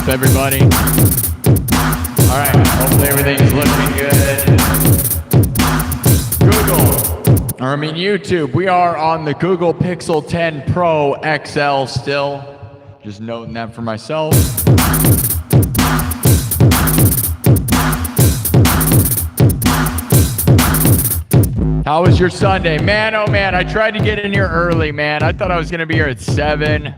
everybody? All right, hopefully everything's looking good. YouTube. We are on the Google Pixel 10 Pro XL still. Just noting that for myself. How was your Sunday? Man, oh man, I tried to get in here early, man. I thought I was going to be here at 7.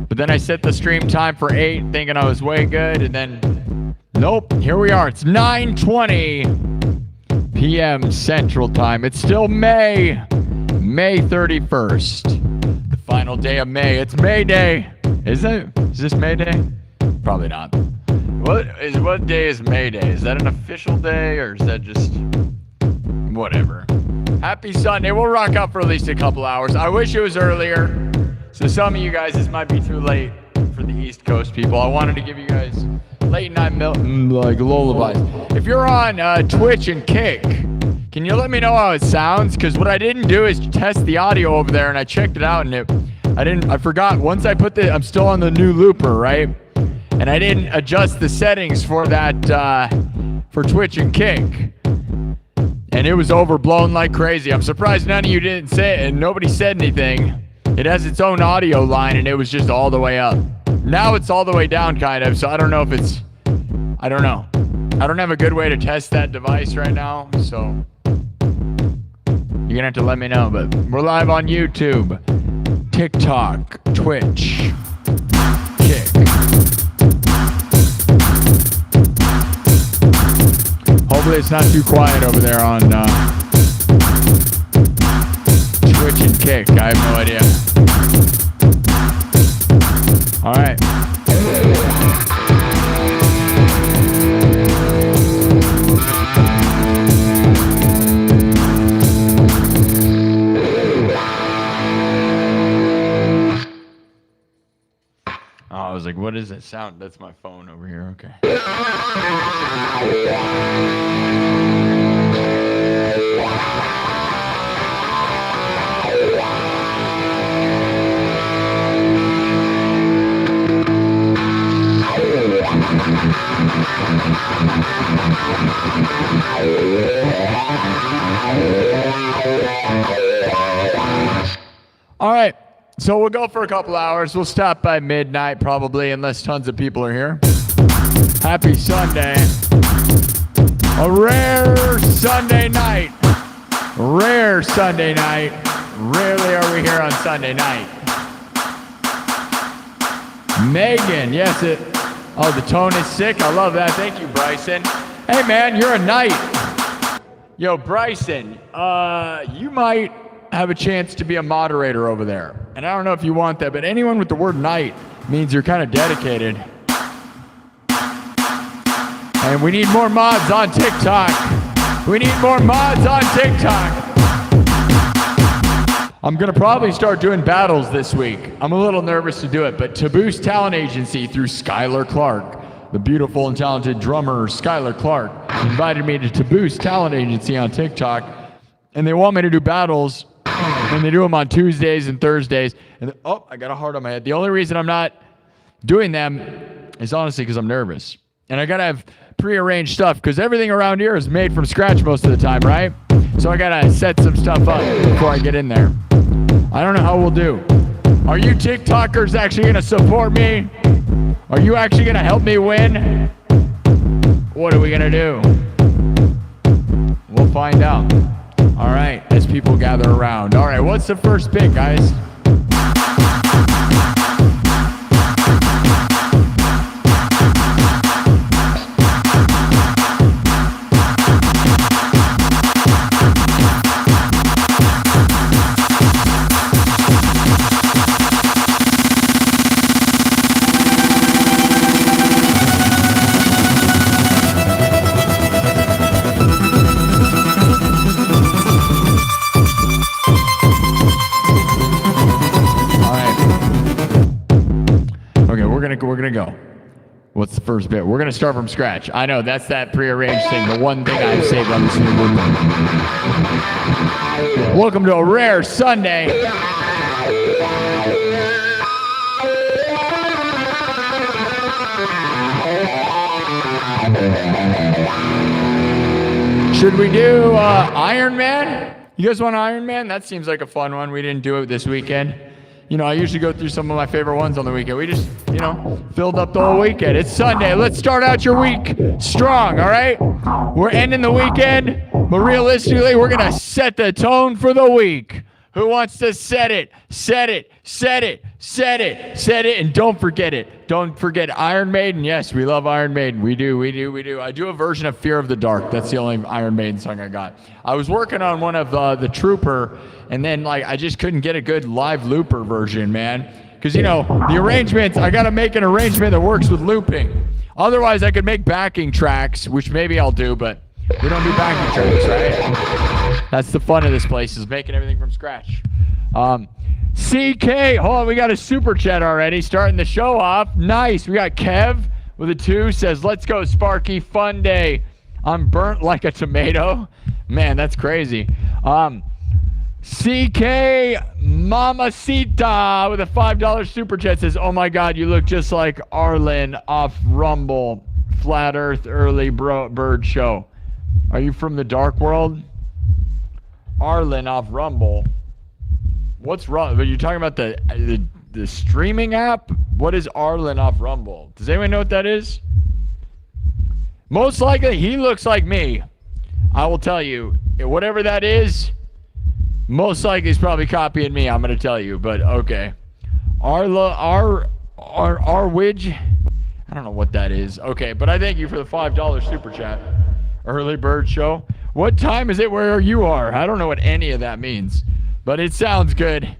But then I set the stream time for 8, thinking I was way good. And then, nope, here we are. It's 9:20 p.m. Central Time. It's still May 31st. The final day of May. It's May Day. Is it? Is this May Day? Probably not. What day is May Day? Is that an official day or is that just whatever? Happy Sunday. We'll rock out for at least a couple hours. I wish it was earlier. So some of you guys, this might be too late for the East Coast people. I wanted to give you guys late night like lullabies. If you're on Twitch and Kick, can you let me know how it sounds? Because what I didn't do is test the audio over there, and I checked it out, and I forgot. Once I put I'm still on the new looper, right? And I didn't adjust the settings for that for Twitch and Kick. And it was overblown like crazy. I'm surprised none of you didn't say it, and nobody said anything. It has its own audio line, and it was just all the way up. Now it's all the way down, kind of, so I don't know if it's... I don't know. I don't have a good way to test that device right now, so... You're gonna have to let me know, but we're live on YouTube, TikTok, Twitch, Kick. Hopefully it's not too quiet over there on Twitch and Kick. I have no idea. All right. Oh, I was like, what is that sound? That's my phone over here. Okay. All right, so we'll go for a couple hours. We'll stop by midnight probably, unless tons of people are here. Happy Sunday. A rare Sunday night. Rare Sunday night. Rarely are we here on Sunday night. Megan, yes, oh, the tone is sick. I love that. Thank you, Bryson. Hey, man, you're a knight. Yo, Bryson, you might have a chance to be a moderator over there. And I don't know if you want that, but anyone with the word knight means you're kind of dedicated. And we need more mods on TikTok. We need more mods on TikTok. I'm going to probably start doing battles this week. I'm a little nervous to do it, but Taboo's Talent Agency through Skylar Clark, the beautiful and talented drummer Skylar Clark, invited me to Taboo's Talent Agency on TikTok, and they want me to do battles, and they do them on Tuesdays and Thursdays. And oh, I got a heart on my head. The only reason I'm not doing them is honestly because I'm nervous. And I got to have prearranged stuff because everything around here is made from scratch most of the time, right? So I got to set some stuff up before I get in there. I don't know how we'll do. Are you TikTokers actually going to support me? Are you actually going to help me win? What are we going to do? We'll find out. All right, as people gather around. All right, what's the first pick, guys? We're gonna go. What's the first bit? We're gonna start from scratch. I know, that's that prearranged thing, the one thing I've saved on this new movement. Welcome to a rare Sunday. Should we do Iron Man? You guys want Iron Man? That seems like a fun one. We didn't do it this weekend. You know, I usually go through some of my favorite ones on the weekend. We just, you know, filled up the whole weekend. It's Sunday. Let's start out your week strong, all right? We're ending the weekend, but realistically, we're going to set the tone for the week. Who wants to set it? Set it, set it, set it, set it, and don't forget it. Don't forget Iron Maiden. Yes, we love Iron Maiden. We do. I do a version of Fear of the Dark. That's the only Iron Maiden song I got. I was working on one of the Trooper, and then like I just couldn't get a good live looper version, man. Because, you know, the arrangements, I got to make an arrangement that works with looping. Otherwise, I could make backing tracks, which maybe I'll do, but we don't do backing tracks, right? That's the fun of this place, is making everything from scratch. CK, hold on, we got a super chat already, starting the show off. Nice, we got Kev with a 2, says, let's go Sparky, fun day. I'm burnt like a tomato. Man, that's crazy. CK Mamacita with a $5 super chat says, oh my God, you look just like Arlen off Rumble, Flat Earth Early Bird Show. Are you from the dark world? Arlen off Rumble. What's wrong? Are you talking about the streaming app? What is Arlen off Rumble? Does anyone know what that is? Most likely, he looks like me. I will tell you, whatever that is, most likely he's probably copying me. I'm going to tell you, but okay. Arwidge? I don't know what that is. Okay, but I thank you for the $5 super chat. Early Bird Show. What time is it where you are? I don't know what any of that means, but it sounds good.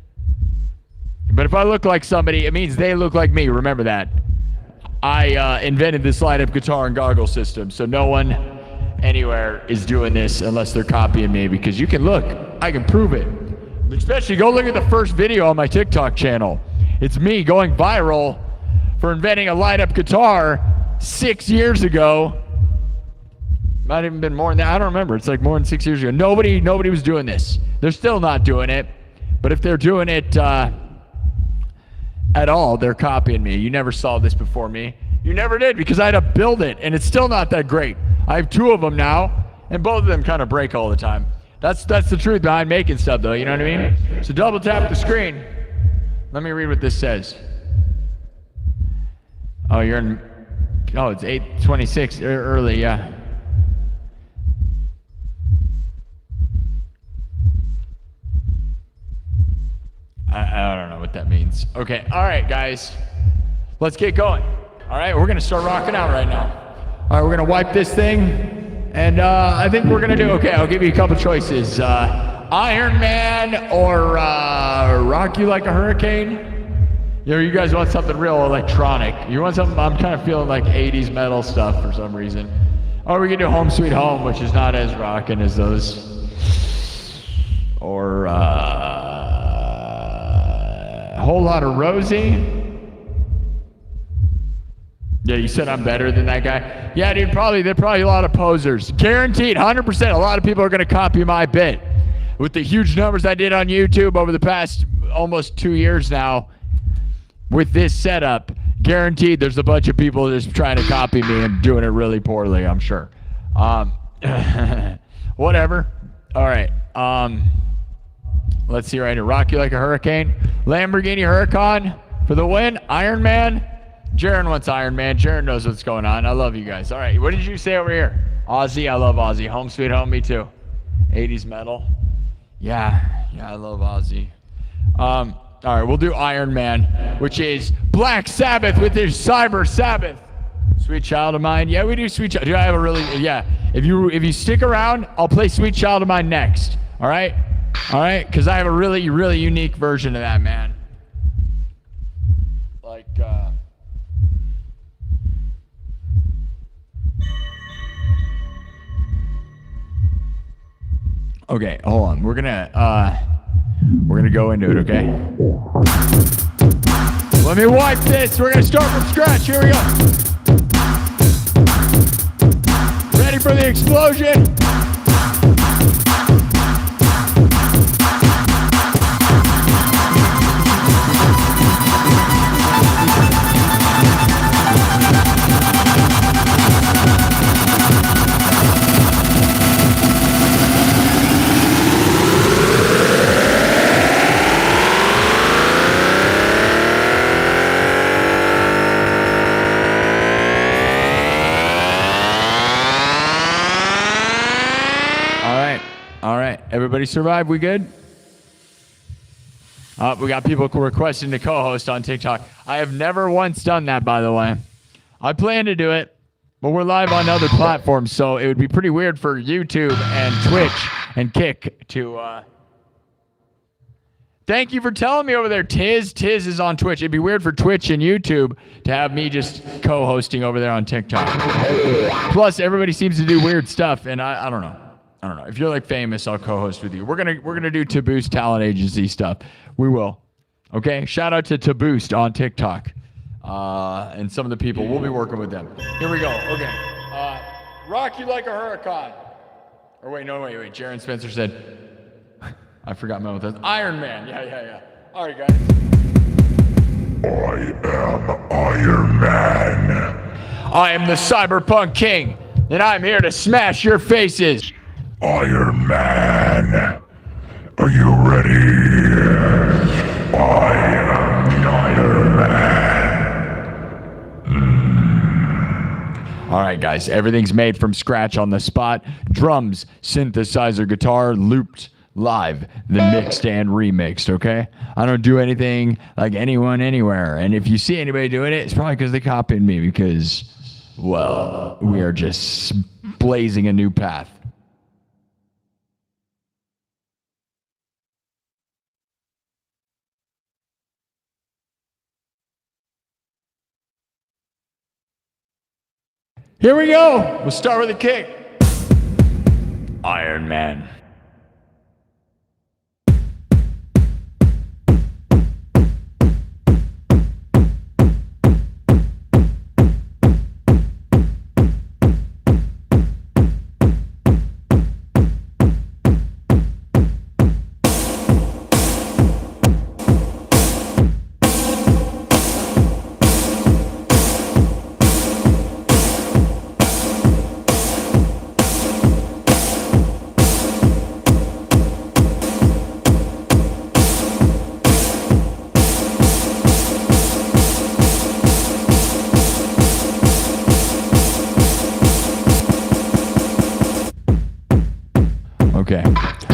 But if I look like somebody, it means they look like me. Remember that. I invented this light-up guitar and goggle system, so no one anywhere is doing this unless they're copying me, because you can look. I can prove it. Especially go look at the first video on my TikTok channel. It's me going viral for inventing a light-up guitar 6 years ago. Might even been more than that. I don't remember. It's like more than 6 years ago. Nobody was doing this. They're still not doing it. But if they're doing it at all, they're copying me. You never saw this before me. You never did, because I had to build it, and it's still not that great. I have 2 of them now, and both of them kind of break all the time. That's the truth behind making stuff, though. You know what I mean? So double tap the screen. Let me read what this says. Oh, you're in. Oh, it's 8:26 early. Yeah. I don't know what that means. Okay, all right, guys. Let's get going. All right, we're going to start rocking out right now. All right, we're going to wipe this thing, and I think we're going to do, okay, I'll give you a couple choices. Iron Man or Rock You Like a Hurricane? You know, you guys want something real electronic. You want something, I'm kind of feeling like 80s metal stuff for some reason. Or we can do Home Sweet Home, which is not as rocking as those. Or a Whole Lot of Rosie. Yeah, you said I'm better than that guy. Yeah, dude, they're probably a lot of posers. Guaranteed, 100%. A lot of people are going to copy my bit. With the huge numbers I did on YouTube over the past almost 2 years now, with this setup, guaranteed there's a bunch of people just trying to copy me and doing it really poorly, I'm sure. Whatever. All right. Let's see right here. Rock You Like a Hurricane. Lamborghini Huracan for the win. Iron Man. Jaron wants Iron Man. Jaron knows what's going on. I love you guys. All right. What did you say over here? Ozzy. I love Ozzy. Home Sweet Home. Me too. 80s metal. Yeah, I love Ozzy. All right. We'll do Iron Man, which is Black Sabbath with his Cyber Sabbath. Sweet Child of Mine. Yeah, we do Sweet Child. Dude, I have a really, yeah. If you stick around, I'll play Sweet Child of Mine next. All right? All right? Because I have a really, really unique version of that, man. Like, okay, hold on. We're gonna go into it, okay? Let me wipe this. We're gonna start from scratch. Here we go. Ready for the explosion? Everybody survived? We good? We got people requesting to co-host on TikTok. I have never once done that, by the way. I plan to do it, but we're live on other platforms, so it would be pretty weird for YouTube and Twitch and Kick to... Thank you for telling me over there. Tiz is on Twitch. It'd be weird for Twitch and YouTube to have me just co-hosting over there on TikTok. Plus, everybody seems to do weird stuff, and I don't know. I don't know. If you're like famous, I'll co-host with you. We're gonna do Taboost talent agency stuff. We will. Okay. Shout out to Taboost on TikTok, and some of the people. We'll be working with them. Here we go. Okay. Rock you like a hurricane. Or wait. Jaron Spencer said. I forgot my own. Iron Man. Yeah. All right, guys. I am Iron Man. I am the Cyberpunk King, and I'm here to smash your faces. Iron Man, are you ready? I am Iron Man. All right, guys. Everything's made from scratch on the spot. Drums, synthesizer, guitar, looped. Live, then mixed and remixed, okay? I don't do anything like anyone anywhere. And if you see anybody doing it, it's probably because they copied me because, well, we are just blazing a new path. Here we go. We'll start with a kick. Iron Man.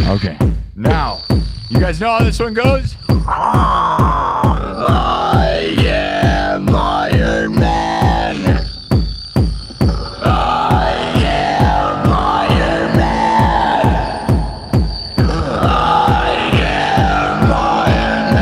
Okay. Now, you guys know how this one goes? I am Iron Man. I am Iron Man. I am Iron Man.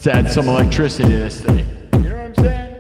Let's add some electricity to this thing. You know what I'm saying?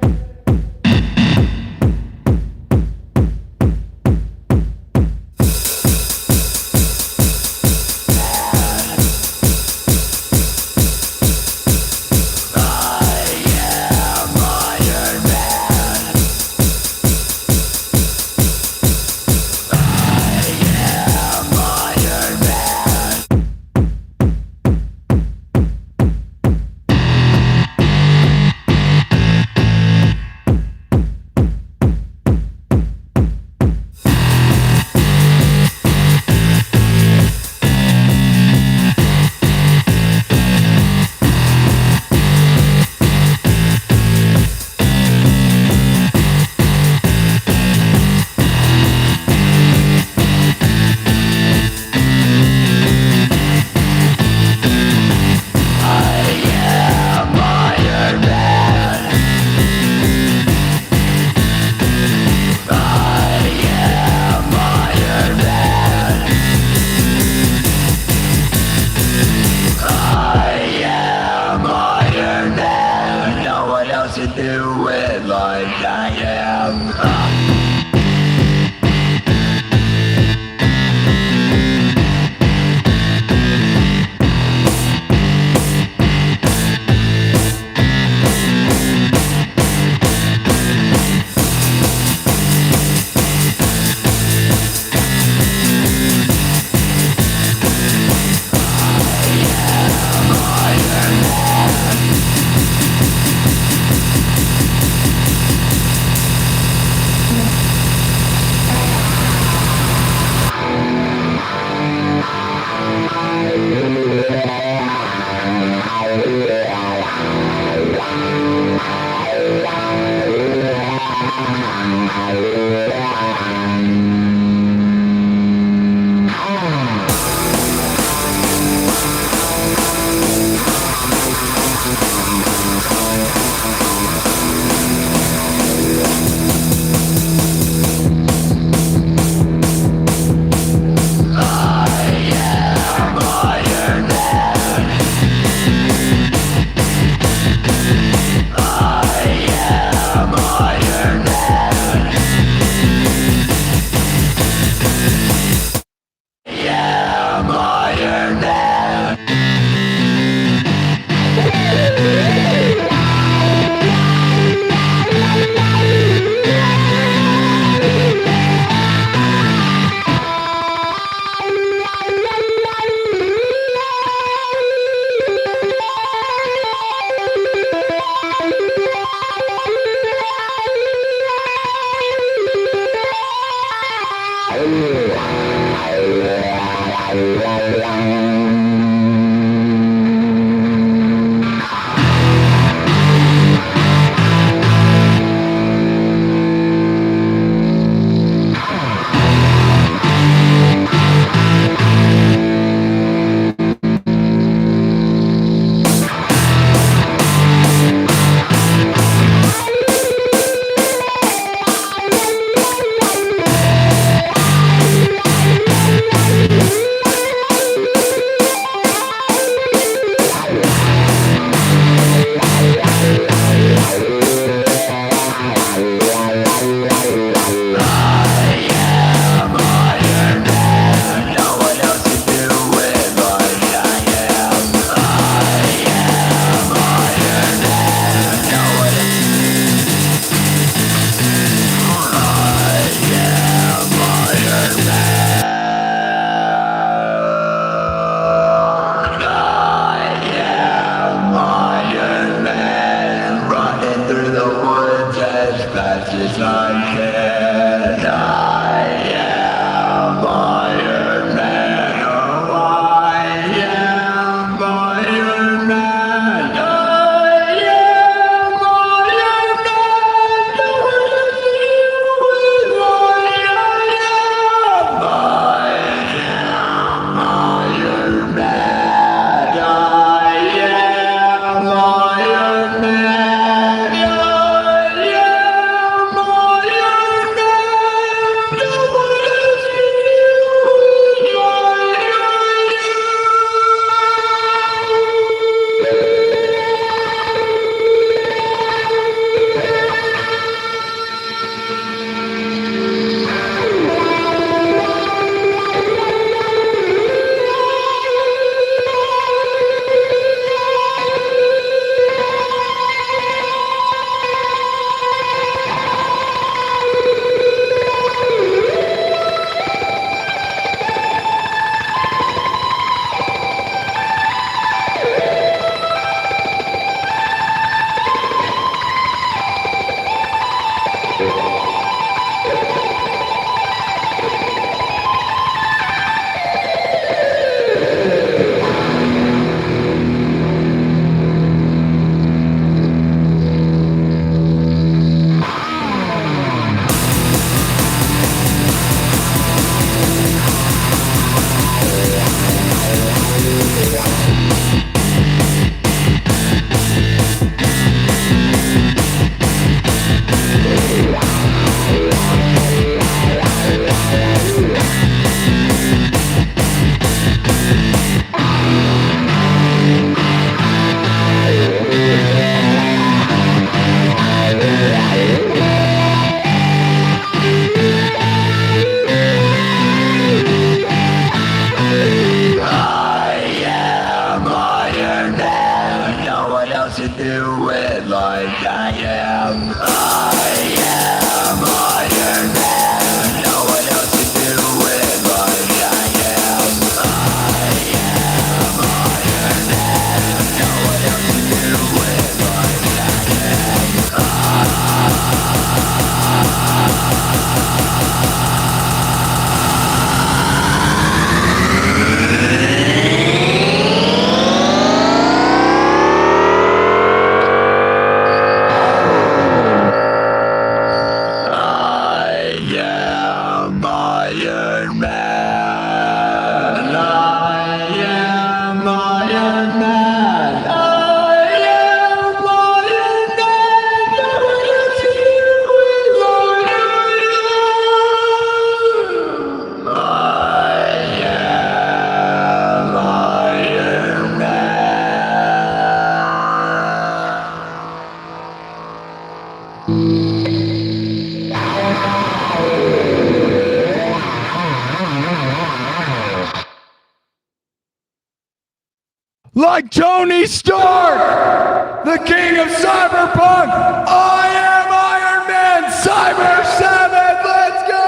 else to do it like I am. I am Iron Man. No one else to do it like I am. I am Iron Man. No one else to do it like I like Tony Stark, the king of cyberpunk, I am Iron Man, Cyber 7, let's go!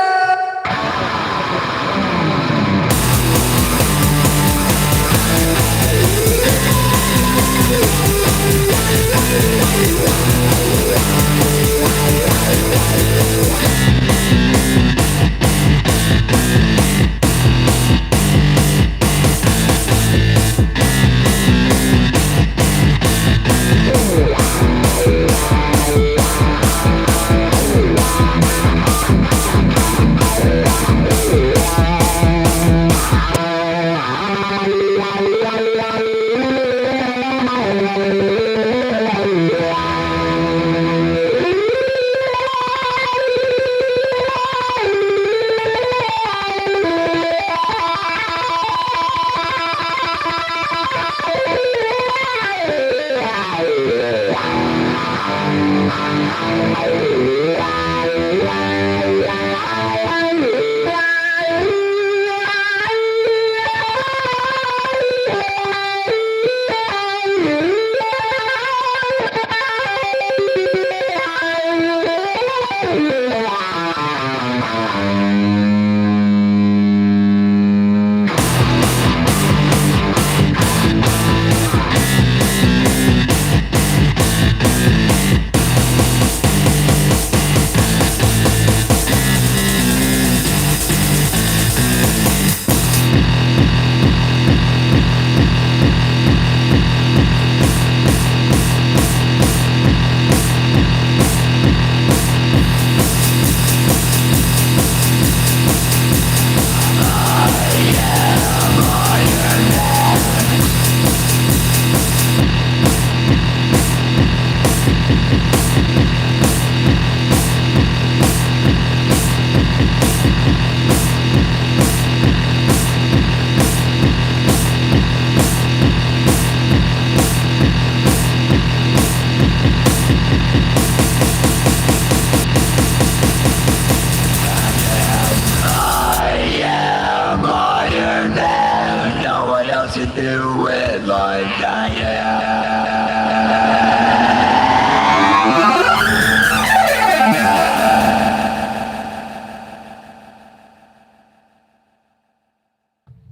To do it like I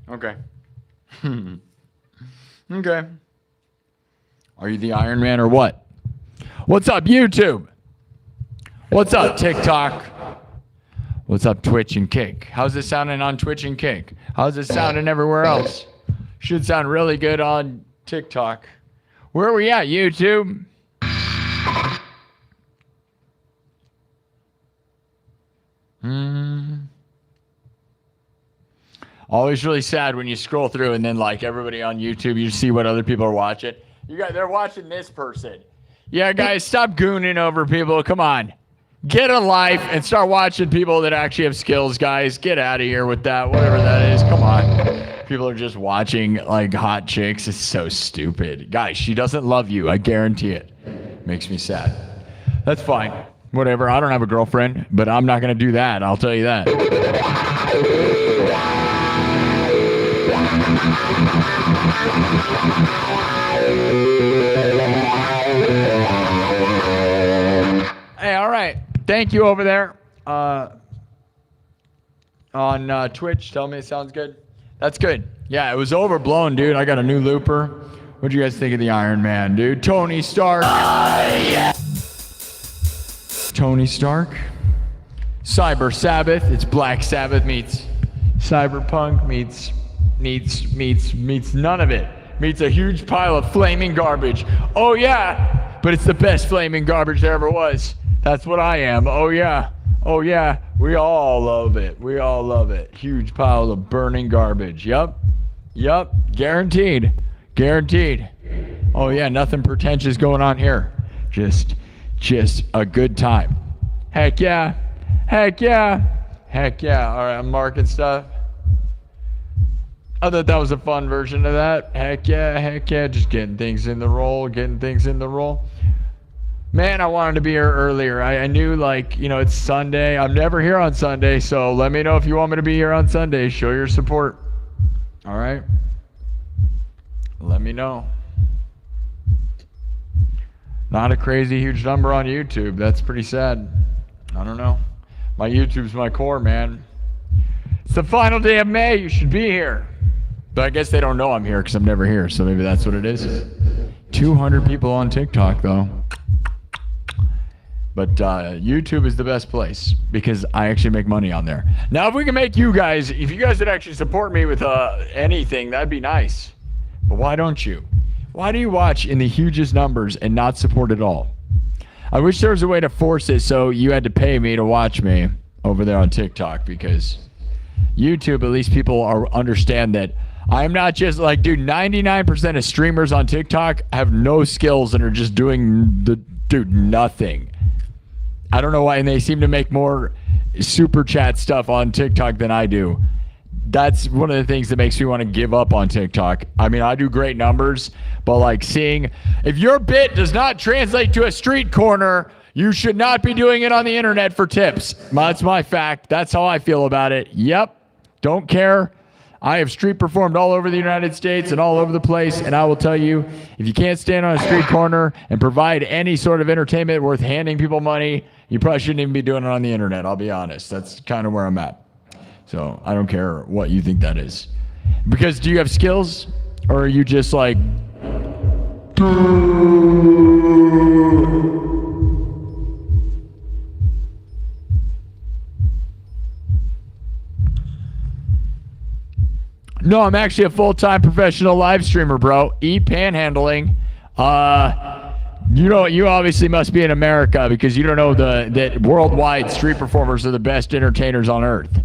am. Okay. Okay. Are you the Iron Man or what? What's up, YouTube? What's up, TikTok? What's up, Twitch and Kick? How's it sounding on Twitch and Kick? How's it sounding everywhere else? Should sound really good on TikTok. Where are we at, YouTube? Always really sad when you scroll through and then like everybody on YouTube, you see what other people are watching. You guys, they're watching this person. Yeah, guys, stop gooning over people. Come on. Get a life and start watching people that actually have skills, guys. Get out of here with that, whatever that is. Come on. People are just watching like hot chicks. It's so stupid. Guys, she doesn't love you. I guarantee it. Makes me sad. That's fine. Whatever. I don't have a girlfriend, but I'm not going to do that. I'll tell you that. Thank you over there on Twitch. Tell me it sounds good. That's good. Yeah, it was overblown, dude. I got a new looper. What'd you guys think of the Iron Man, dude? Tony Stark. Yeah. Tony Stark. Cyber Sabbath. It's Black Sabbath meets Cyberpunk meets none of it. Meets a huge pile of flaming garbage. Oh yeah, but it's the best flaming garbage there ever was. That's what I am. Oh yeah. Oh yeah. We all love it. We all love it. Huge pile of burning garbage. Yup. Guaranteed. Oh yeah, nothing pretentious going on here. Just a good time. Heck yeah. All right, I'm marking stuff. I thought that was a fun version of that. Heck yeah. Just getting things in the roll. Man, I wanted to be here earlier. I knew, like, it's Sunday. I'm never here on Sunday, so let me know if you want me to be here on Sunday. Show your support. All right? Let me know. Not a crazy huge number on YouTube. That's pretty sad. I don't know. My YouTube's my core, man. It's the final day of May. You should be here. But I guess they don't know I'm here because I'm never here, so maybe that's what it is. 200 people on TikTok, though. But YouTube is the best place because I actually make money on there. Now, if we can make you guys, if you guys would actually support me with anything, that'd be nice. But why don't you? Why do you watch in the hugest numbers and not support at all? I wish there was a way to force it so you had to pay me to watch me over there on TikTok, because YouTube, at least people understand that I'm not just like, dude, 99% of streamers on TikTok have no skills and are just doing nothing. I don't know why, and they seem to make more super chat stuff on TikTok than I do. That's one of the things that makes me want to give up on TikTok. I mean, I do great numbers, but like seeing, if your bit does not translate to a street corner, you should not be doing it on the internet for tips. That's my fact. That's how I feel about it. Yep. Don't care. I have street performed all over the United States and all over the place, and I will tell you, if you can't stand on a street corner and provide any sort of entertainment worth handing people money, you probably shouldn't even be doing it on the internet, I'll be honest. That's kind of where I'm at. So I don't care what you think that is. Because do you have skills? Or are you just like... No, I'm actually a full-time professional live streamer, bro. Panhandling. You obviously must be in America because you don't know that worldwide street performers are the best entertainers on earth.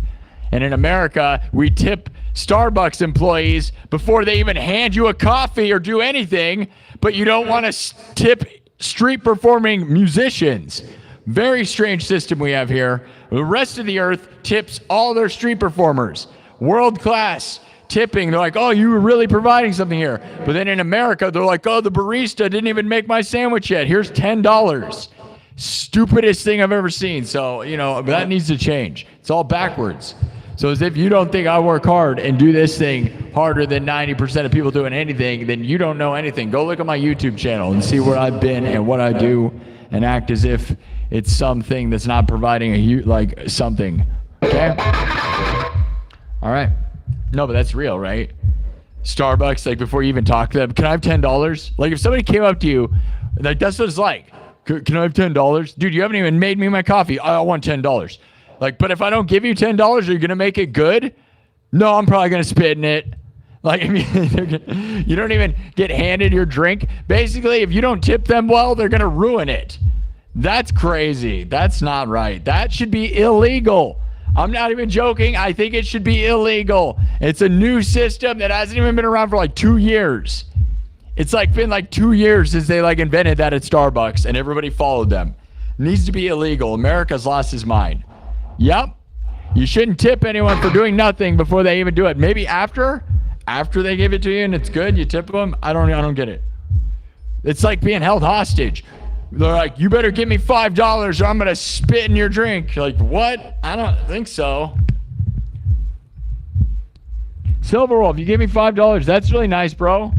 And in America, we tip Starbucks employees before they even hand you a coffee or do anything, but you don't want to tip street performing musicians. Very strange system we have here. The rest of the earth tips all their street performers. World class tipping. They're like, oh, you were really providing something here. But then in America, they're like, oh, the barista didn't even make my sandwich yet. Here's $10. Stupidest thing I've ever seen. So, that needs to change. It's all backwards. So as if you don't think I work hard and do this thing harder than 90% of people doing anything, then you don't know anything. Go look at my YouTube channel and see where I've been and what I do and act as if it's something that's not providing something. Okay? All right. No, but that's real, right? Starbucks, like before you even talk to them, can I have $10? Like if somebody came up to you, like that's what it's like. Can I have $10? Dude, you haven't even made me my coffee. I want $10. Like, but if I don't give you $10, are you going to make it good? No, I'm probably going to spit in it. Like, I mean, you don't even get handed your drink. Basically, if you don't tip them well, they're going to ruin it. That's crazy. That's not right. That should be illegal. I'm not even joking. I think it should be illegal. It's a new system that hasn't even been around for like 2 years. It's like been like 2 years since they like invented that at Starbucks and everybody followed them. It needs to be illegal. America's lost his mind. Yep. You shouldn't tip anyone for doing nothing before they even do it. Maybe after they give it to you and it's good, you tip them. I don't get it. It's like being held hostage. They're like, you better give me $5 or I'm going to spit in your drink. You're like, what? I don't think so. Silver Wolf, you give me $5. That's really nice, bro.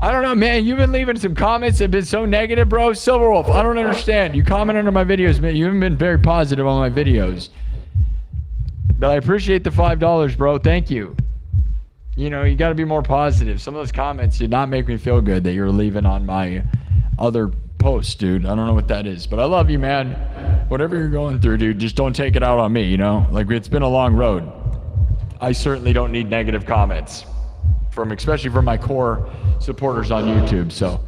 I don't know, man. You've been leaving some comments that have been so negative, bro. Silverwolf, I don't understand. You comment under my videos, man. You haven't been very positive on my videos. But I appreciate the $5, bro. Thank you. You know, you got to be more positive. Some of those comments did not make me feel good that you're leaving on my other posts, dude. I don't know what that is. But I love you, man. Whatever you're going through, dude, just don't take it out on me, you know? Like, it's been a long road. I certainly don't need negative comments, especially from my core supporters on YouTube. So,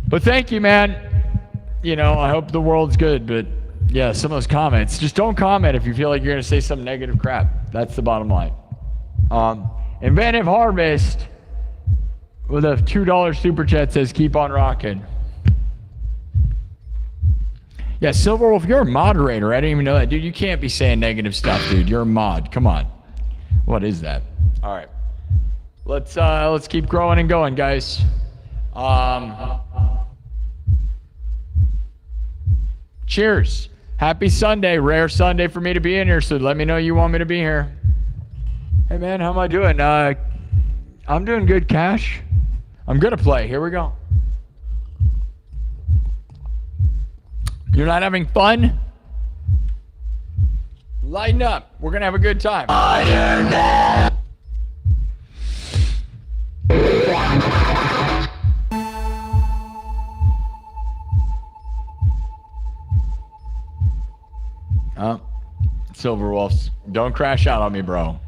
but thank you, man. You know, I hope the world's good, but yeah, some of those comments, just don't comment if you feel like you're gonna say some negative crap. That's the bottom line. Inventive Harvest with a $2 super chat says keep on rocking. Yeah, Silverwolf, you're a moderator. I didn't even know that, dude. You can't be saying negative stuff, dude. You're a mod. Come on. What is that? All right. Let's keep growing and going, guys. Cheers. Happy Sunday. Rare Sunday for me to be in here, so let me know you want me to be here. Hey, man, how am I doing? I'm doing good, Cash. I'm gonna play. Here we go. You're not having fun? Lighten up. We're gonna have a good time. Silverwolves, don't crash out on me, bro.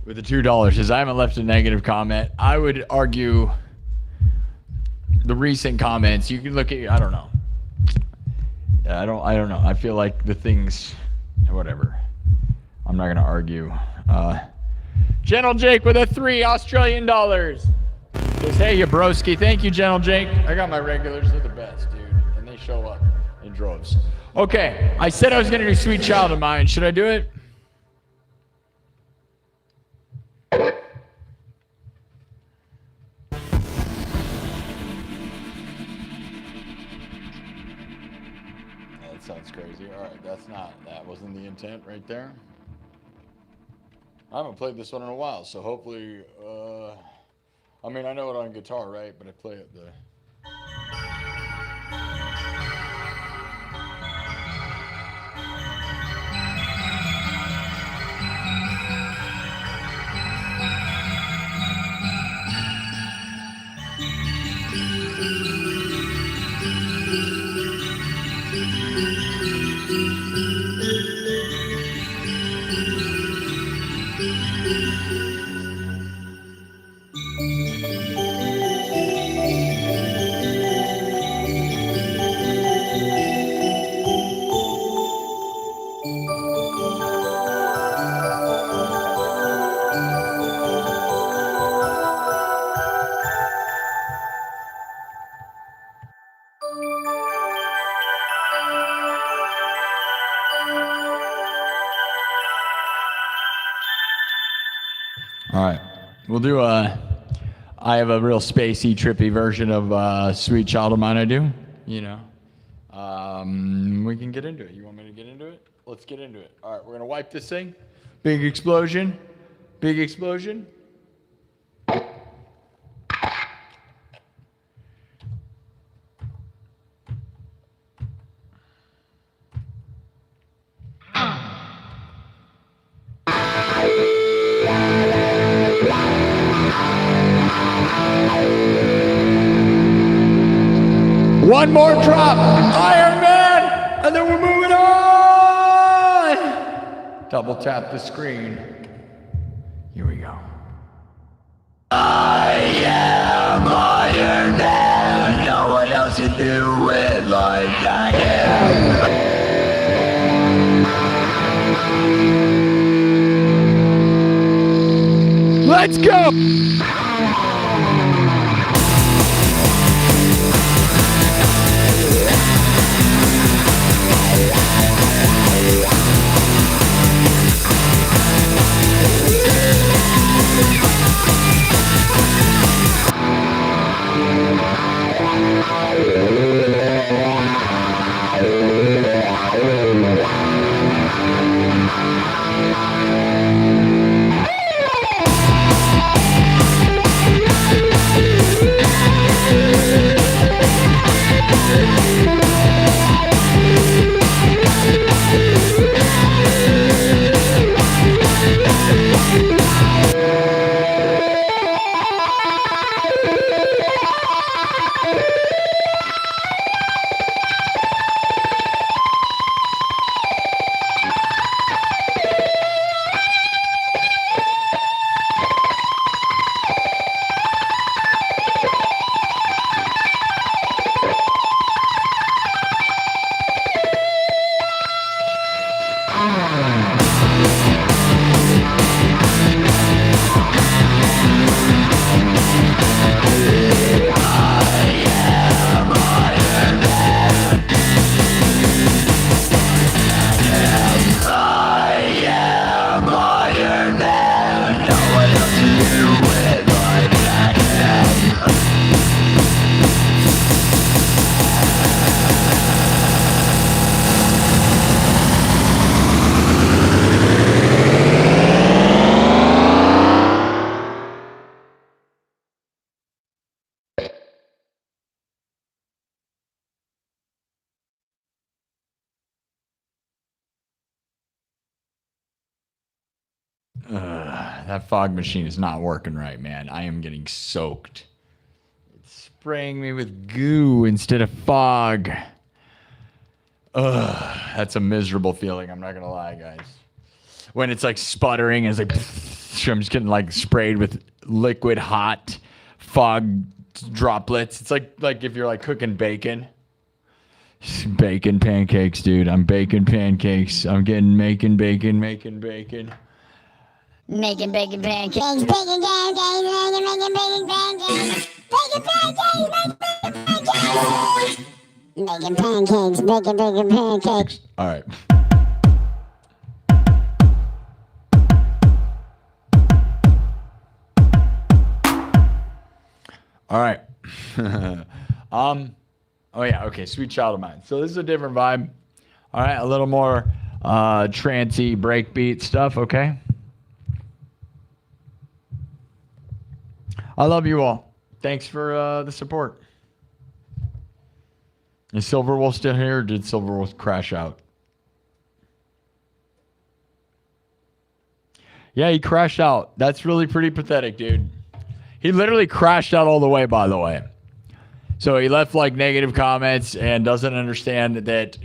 With the $2, as I haven't left a negative comment. I would argue the recent comments. You can look at. I don't know. I don't know. I feel like the things, whatever. I'm not gonna argue. Gentle Jake with a $3 Australian. Says, hey, you broski. Thank you, Gentle Jake. I got my regulars. They're the best, dude, and they show up in droves. Okay, I said I was gonna do Sweet Child of Mine. Should I do it? That sounds crazy. All right, that wasn't the intent right there. I haven't played this one in a while, so hopefully, I mean, I know it on guitar, right? But I play it the... All right, we'll do I have a real spacey, trippy version of Sweet Child of Mine. I do, you know. We can get into it. You want me to get into it? Let's get into it. All right, we're gonna wipe this thing. Big explosion. Big explosion. One more drop, Iron Man, and then we're moving on. Double tap the screen. Here we go. I am Iron Man. No one else can do it like I am. Let's go. That fog machine is not working right, man. I am getting soaked. It's spraying me with goo instead of fog. That's a miserable feeling. I'm not gonna lie, guys. When it's like sputtering, and it's like I'm just getting like sprayed with liquid hot fog droplets. It's like if you're like cooking bacon. Bacon pancakes, dude. I'm baking pancakes. I'm making bacon. Making bacon pancakes. Bacon pancakes. Making bacon pancakes. Bacon pancakes. Making pancakes. Making bacon pancakes. All right. All right. Oh yeah, okay, Sweet Child of Mine. So this is a different vibe. All right, a little more trancey breakbeat stuff, okay? I love you all. Thanks for the support. Is Silverwolf still here, or did Silverwolf crash out? Yeah, he crashed out. That's really pretty pathetic, dude. He literally crashed out all the way, by the way. So he left like negative comments and doesn't understand that,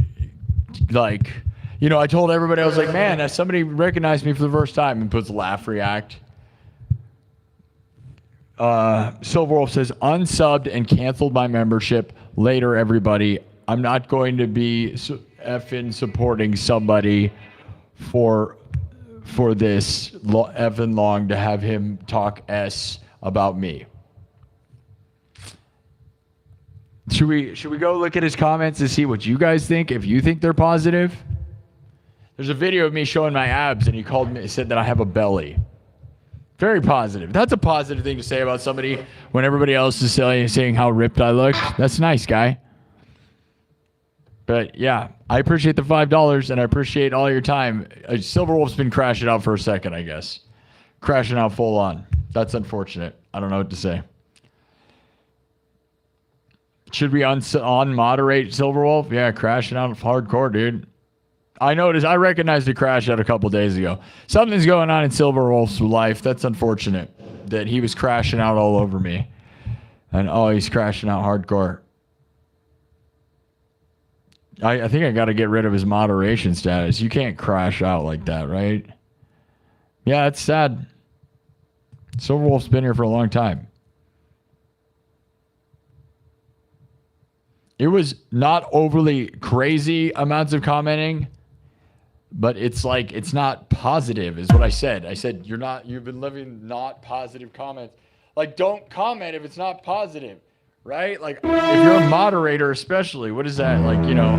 like, you know, I told everybody, I was like, man, somebody recognized me for the first time, and puts laugh react. Silverwolf says, unsubbed and canceled my membership. Later, everybody. I'm not going to be effing supporting somebody for this effing long to have him talk S about me. Should we go look at his comments to see what you guys think, if you think they're positive? There's a video of me showing my abs, and he said that I have a belly. Very positive. That's a positive thing to say about somebody when everybody else is saying how ripped I look. That's nice, guy. But yeah, I appreciate the $5, and I appreciate all your time. Silverwolf's been crashing out for a second, I guess. Crashing out full on. That's unfortunate. I don't know what to say. Should we unmoderate Silverwolf? Yeah, crashing out hardcore, dude. I recognized a crash out a couple days ago. Something's going on in Silverwolf's life. That's unfortunate that he was crashing out all over me. And he's crashing out hardcore. I think I got to get rid of his moderation status. You can't crash out like that, right? Yeah, it's sad. Silverwolf's been here for a long time. It was not overly crazy amounts of commenting, but it's like, it's not positive is what I said. I said, you've been living not positive comments. Like, don't comment if it's not positive, right? Like, if you're a moderator especially, what is that? Like, you know,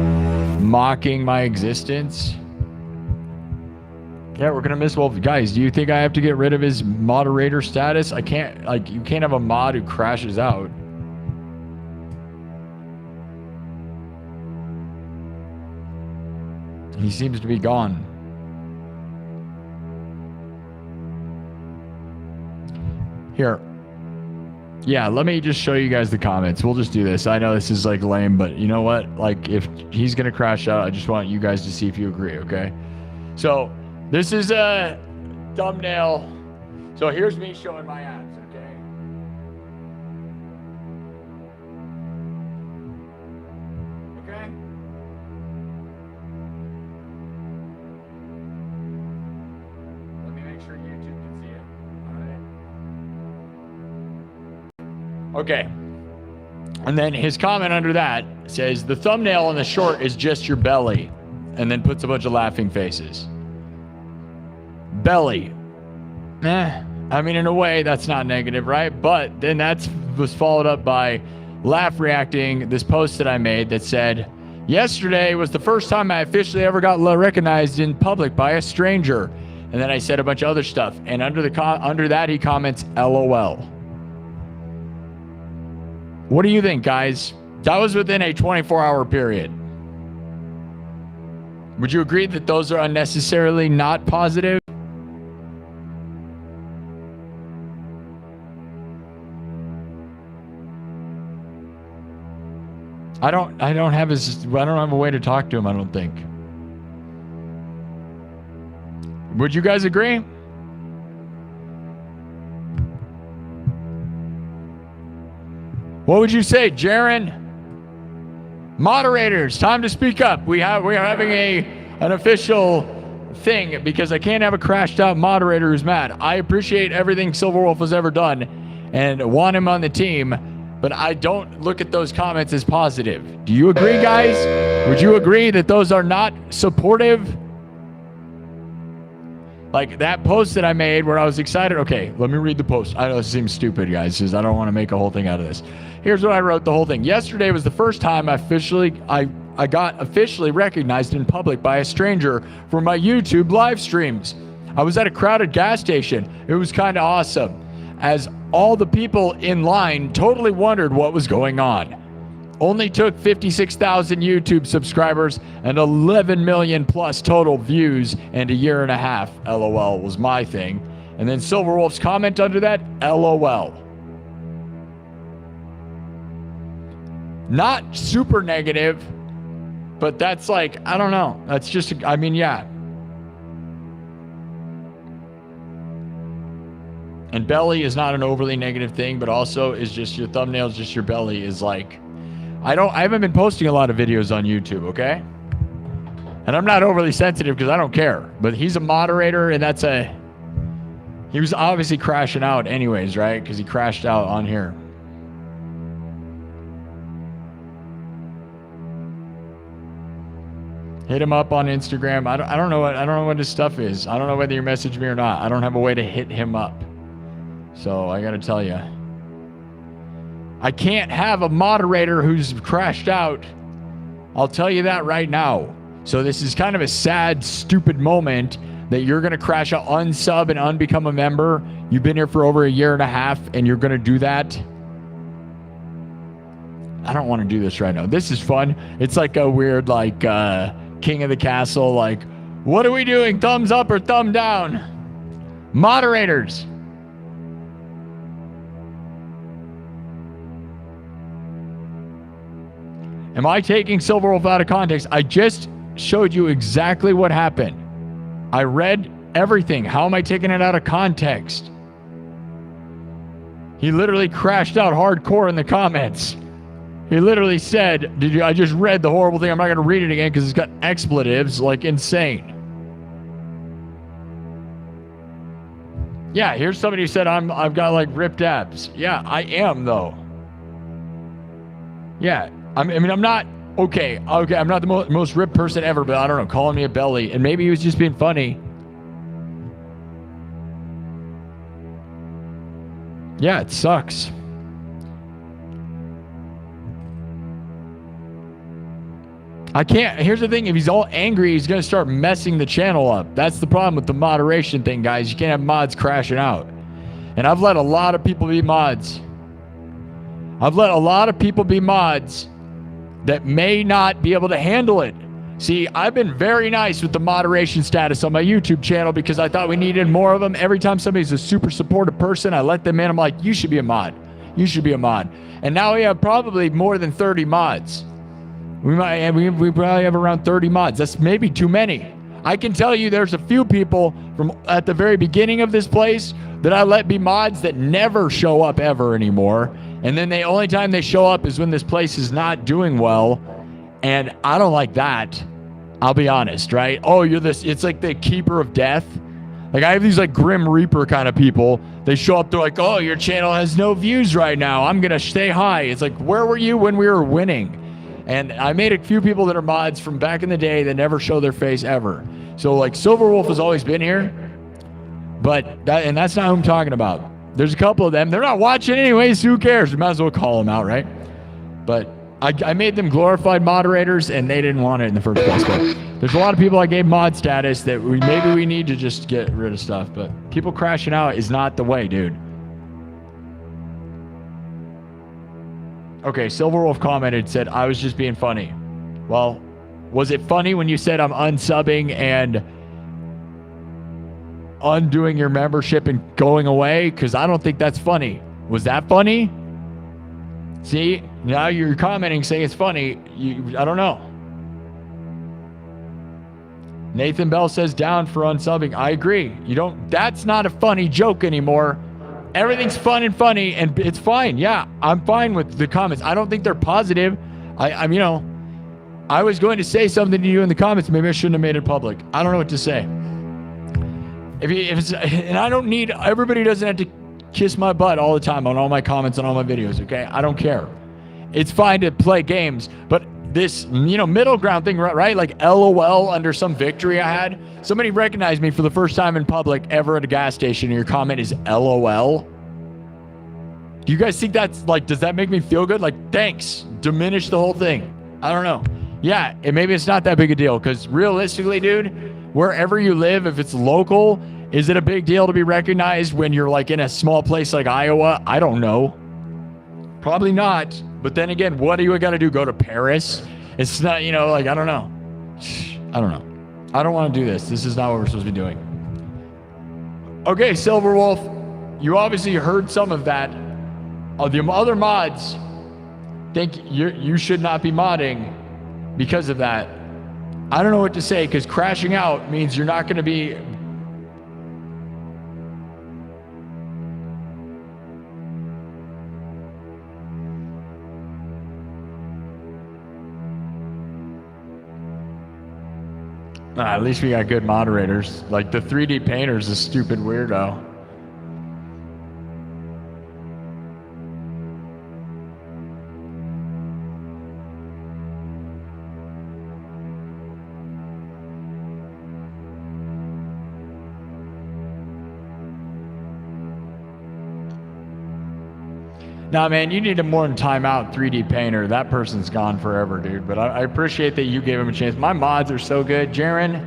mocking my existence? Yeah, we're going to miss Wolf. Guys, do you think I have to get rid of his moderator status? I can't, like, you can't have a mod who crashes out. He seems to be gone. Here. Yeah, let me just show you guys the comments. We'll just do this. I know this is like lame, but you know what? Like, if he's going to crash out, I just want you guys to see if you agree, okay? So, this is a thumbnail. So, here's me showing my abs, okay? Okay? Let me make sure YouTube can see it. All right. Okay. And then his comment under that says, the thumbnail on the short is just your belly. And then puts a bunch of laughing faces. Belly. I mean, in a way, that's not negative, right? But then that was followed up by laugh reacting this post that I made that said, yesterday was the first time I officially ever got recognized in public by a stranger. And then I said a bunch of other stuff. And under that, he comments, LOL. What do you think, guys? That was within a 24-hour period. Would you agree that those are unnecessarily not positive? I don't have a way to talk to him, I don't think. Would you guys agree? What would you say, Jaren? Moderators, time to speak up. We are having an official thing because I can't have a crashed out moderator who's mad. I appreciate everything Silverwolf has ever done and want him on the team, but I don't look at those comments as positive. Do you agree, guys? Would you agree that those are not supportive? Like that post that I made where I was excited. Okay, let me read the post. I know this seems stupid, guys, because I don't want to make a whole thing out of this. Here's what I wrote, the whole thing. Yesterday was the first time I got officially recognized in public by a stranger for my YouTube live streams. I was at a crowded gas station. It was kind of awesome, as all the people in line totally wondered what was going on. Only took 56,000 YouTube subscribers and 11 million plus total views and a year and a half. LOL was my thing. And then Silverwolf's comment under that, LOL. Not super negative, but that's like, I don't know. That's just, I mean, yeah. And belly is not an overly negative thing, but also is just your thumbnails, just your belly is like, I haven't been posting a lot of videos on YouTube, okay? And I'm not overly sensitive because I don't care, but he's a moderator and he was obviously crashing out anyways, right? Because he crashed out on here. Hit him up on Instagram. I don't know what his stuff is. I don't know whether you message me or not. I don't have a way to hit him up. So I gotta tell you, I can't have a moderator who's crashed out. I'll tell you that right now. So this is kind of a sad, stupid moment that you're gonna crash out, unsub and unbecome a member. You've been here for over a year and a half and you're gonna do that. I don't want to do this right now. This is fun. It's like a weird, like, King of the Castle, like, what are we doing? Thumbs up or thumb down? Moderators. Am I taking Silverwolf out of context? I just showed you exactly what happened. I read everything. How am I taking it out of context? He literally crashed out hardcore in the comments. He literally said, I just read the horrible thing. I'm not going to read it again because it's got expletives like insane. Yeah, here's somebody who said I've got like ripped abs. Yeah, I am though. Yeah, I mean, I'm not, okay, I'm not the most ripped person ever, but I don't know, calling me a belly. And maybe he was just being funny. Yeah, it sucks. I can't, here's the thing, if he's all angry, he's going to start messing the channel up. That's the problem with the moderation thing, guys. You can't have mods crashing out. And I've let a lot of people be mods. I've let a lot of people be mods that may not be able to handle it. See, I've been very nice with the moderation status on my YouTube channel because I thought we needed more of them. Every time somebody's a super supportive person, I let them in. I'm like, you should be a mod. You should be a mod. And now we have probably more than 30 mods. We probably have around 30 mods. That's maybe too many. I can tell you there's a few people from at the very beginning of this place that I let be mods that never show up ever anymore. And then the only time they show up is when this place is not doing well. And I don't like that. I'll be honest, right? Oh, you're this, it's like the keeper of death. Like I have these like Grim Reaper kind of people. They show up, they're like, oh, your channel has no views right now. I'm going to stay high. It's like, where were you when we were winning? And I made a few people that are mods from back in the day that never show their face ever. So like Silverwolf has always been here, but that's not who I'm talking about. There's a couple of them. They're not watching anyways. Who cares? We might as well call them out, right? But I made them glorified moderators and they didn't want it in the first place. But there's a lot of people I gave mod status that maybe we need to just get rid of stuff. But people crashing out is not the way, dude. Okay, Silverwolf commented, said, I was just being funny. Well, was it funny when you said I'm unsubbing and undoing your membership and going away? Because I don't think that's funny. Was that funny? See, now you're commenting saying it's funny. I don't know. Nathan Bell says down for unsubbing. I agree. That's not a funny joke anymore. everything's fun and funny, and it's fine. Yeah, I'm fine with the comments. I don't think they're positive. I'm, you know, I was going to say something to you in the comments. Maybe I shouldn't have made it public. I don't know what to say. If it's, and I don't need, everybody doesn't have to kiss my butt all the time on all my comments on all my videos, okay? I don't care. It's fine to play games, but this, you know, middle ground thing, right? Like LOL under some victory I had. Somebody recognized me for the first time in public ever at a gas station, and your comment is LOL. Do you guys think that's like, does that make me feel good? Like, thanks. Diminish the whole thing. I don't know. Yeah, and maybe it's not that big a deal, because realistically, dude, wherever you live, if it's local, is it a big deal to be recognized when you're like in a small place like Iowa? I don't know. Probably not. But then again, what do you got to do? Go to Paris? It's not, you know, like, I don't know. I don't know. I don't want to do this. This is not what we're supposed to be doing. Okay, Silver Wolf, you obviously heard some of that. The other mods think you should not be modding because of that. I don't know what to say, because crashing out means you're not going to be... at least we got good moderators. Like the 3D painter's a stupid weirdo. Nah, man, you need a more than timeout 3D painter. That person's gone forever, dude. But I appreciate that you gave him a chance. My mods are so good. Jaren,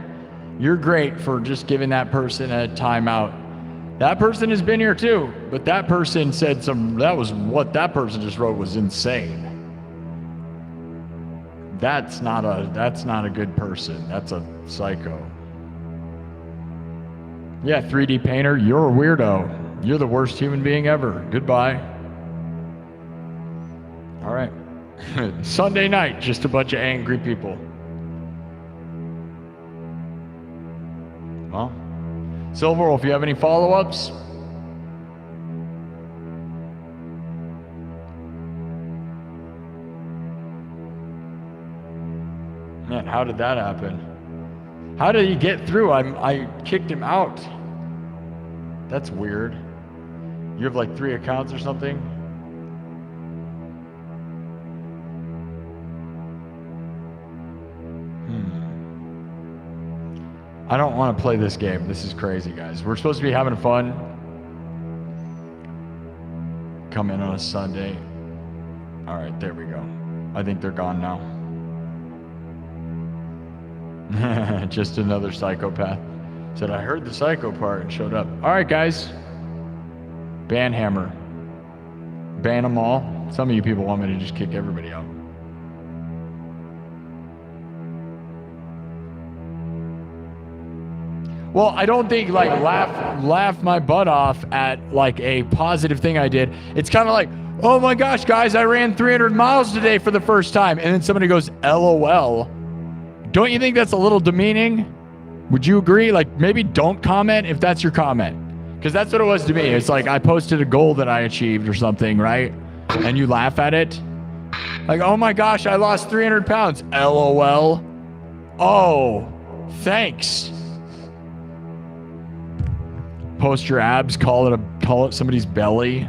you're great for just giving that person a timeout. That person has been here too, but that person said what that person just wrote was insane. That's not a good person. That's a psycho. Yeah, 3D painter, you're a weirdo. You're the worst human being ever. Goodbye. All right. Sunday night, just a bunch of angry people. Well, Silver, if you have any follow-ups? Man, how did that happen? How did he get through? I kicked him out. That's weird. You have like 3 accounts or something? I don't want to play this game. This is crazy, guys. We're supposed to be having fun. Come in on a Sunday. All right, there we go. I think they're gone now. Just another psychopath. Said, I heard the psycho part and showed up. All right, guys. Ban Hammer. Ban them all. Some of you people want me to just kick everybody out. Well, I don't think like laugh my butt off at like a positive thing I did. It's kind of like, oh my gosh, guys, I ran 300 miles today for the first time. And then somebody goes, LOL. Don't you think that's a little demeaning? Would you agree? Like maybe don't comment if that's your comment. Because that's what it was to me. It's like I posted a goal that I achieved or something, right? And you laugh at it. Like, oh my gosh, I lost 300 pounds. LOL. Oh, thanks. Post your abs, call it somebody's belly.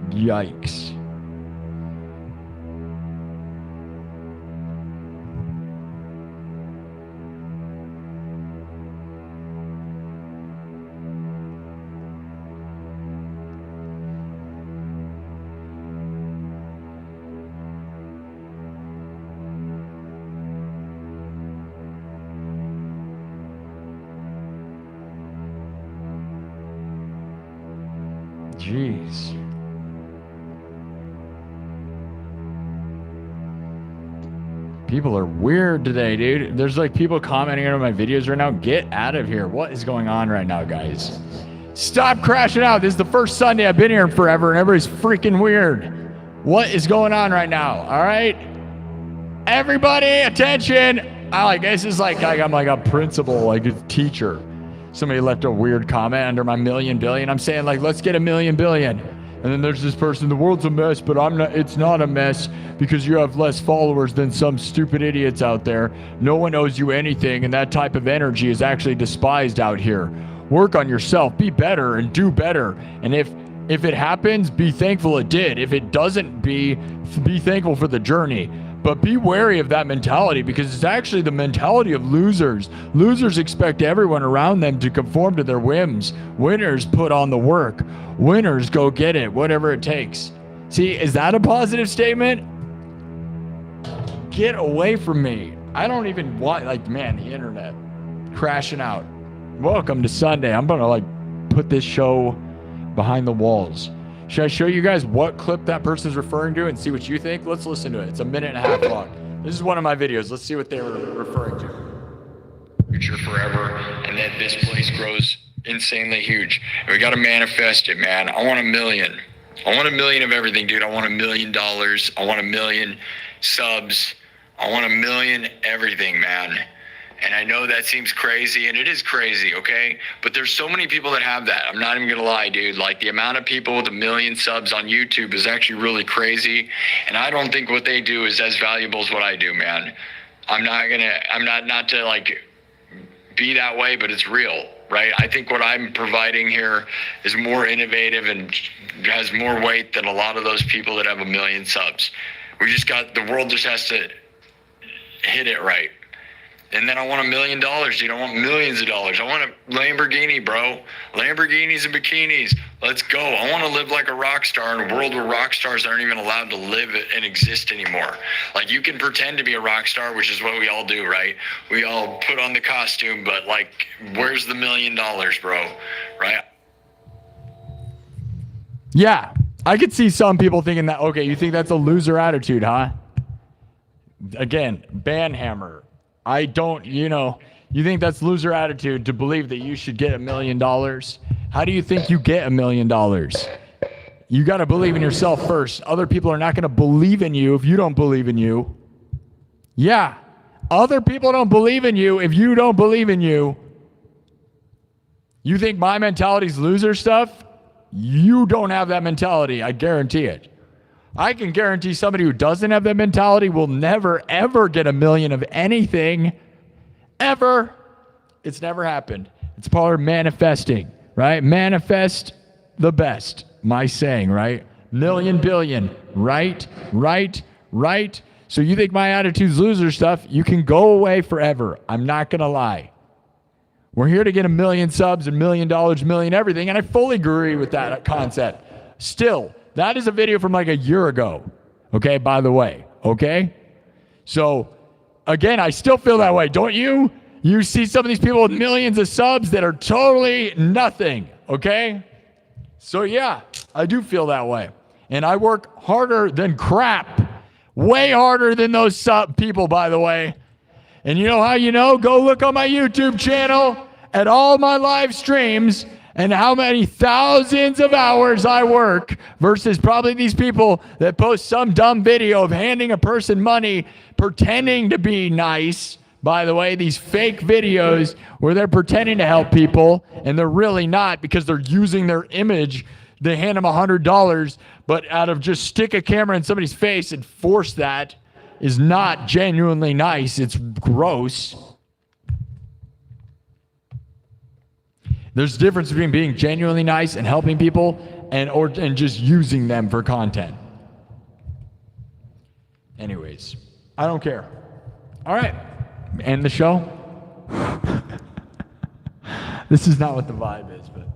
Yikes. Jeez. People are weird today, dude. There's like people commenting on my videos right now. Get out of here. What is going on right now, guys? Stop crashing out. This is the first Sunday I've been here in forever and everybody's freaking weird. What is going on right now? All right. Everybody, attention. This is like I'm like a principal, like a teacher. somebody left a weird comment under my million billion. I'm saying like, let's get a million billion. And then there's this person, the world's a mess, but it's not a mess because you have less followers than some stupid idiots out there. No one owes you anything, and that type of energy is actually despised out here. Work on yourself, be better and do better. And if it happens, be thankful it did. If it doesn't, be thankful for the journey. But be wary of that mentality because it's actually the mentality of losers. Losers expect everyone around them to conform to their whims. Winners put on the work. Winners go get it, whatever it takes. See, is that a positive statement? Get away from me. I don't even want, like, man, the internet crashing out. Welcome to Sunday. I'm going to, like, put this show behind the walls. Should I show you guys what clip that person's referring to and see what you think? Let's listen to it. It's a minute and a half long. This is one of my videos. Let's see what they were referring to. Future forever, and that this place grows insanely huge. And we got to manifest it, man. I want 1 million. I want 1 million of everything, dude. I want $1 million. I want 1 million subs. I want 1 million everything, man. And I know that seems crazy, and it is crazy, okay? But there's so many people that have that. I'm not even gonna lie, dude. Like, the amount of people with 1 million subs on YouTube is actually really crazy. And I don't think what they do is as valuable as what I do, man. I'm not to, like, be that way, but it's real, right? I think what I'm providing here is more innovative and has more weight than a lot of those people that have 1 million subs. The world just has to hit it right. And then I want $1 million, dude. I want millions of dollars. I want a Lamborghini, bro. Lamborghinis and bikinis. Let's go. I want to live like a rock star in a world where rock stars aren't even allowed to live and exist anymore. Like, you can pretend to be a rock star, which is what we all do, right? We all put on the costume, but, like, where's the $1 million, bro? Right? Yeah. I could see some people thinking that, okay, you think that's a loser attitude, huh? Again, banhammer. I don't, you think that's loser attitude to believe that you should get $1 million. How do you think you get $1 million? You got to believe in yourself first. Other people are not going to believe in you if you don't believe in you. Yeah. Other people don't believe in you if you don't believe in you. You think my mentality is loser stuff? You don't have that mentality. I guarantee it. I can guarantee somebody who doesn't have that mentality will never, ever get 1 million of anything, ever. It's never happened. It's part of manifesting, right? Manifest the best, my saying, right? Million, billion, right? So you think my attitude's loser stuff, you can go away forever. I'm not going to lie. We're here to get 1 million subs, $1 million, million everything, and I fully agree with that concept. Still, that is a video from like a year ago, okay, by the way, okay? So, again, I still feel that way, don't you? You see some of these people with millions of subs that are totally nothing, okay? So, yeah, I do feel that way. And I work harder than crap, way harder than those sub people, by the way. And you know how you know? Go look on my YouTube channel at all my live streams and how many thousands of hours I work versus probably these people that post some dumb video of handing a person money, pretending to be nice. By the way, these fake videos where they're pretending to help people and they're really not because they're using their image. They hand them $100, but out of just stick a camera in somebody's face and force that is not genuinely nice. It's gross. There's a difference between being genuinely nice and helping people and just using them for content. Anyways, I don't care. All right, end the show. This is not what the vibe is, but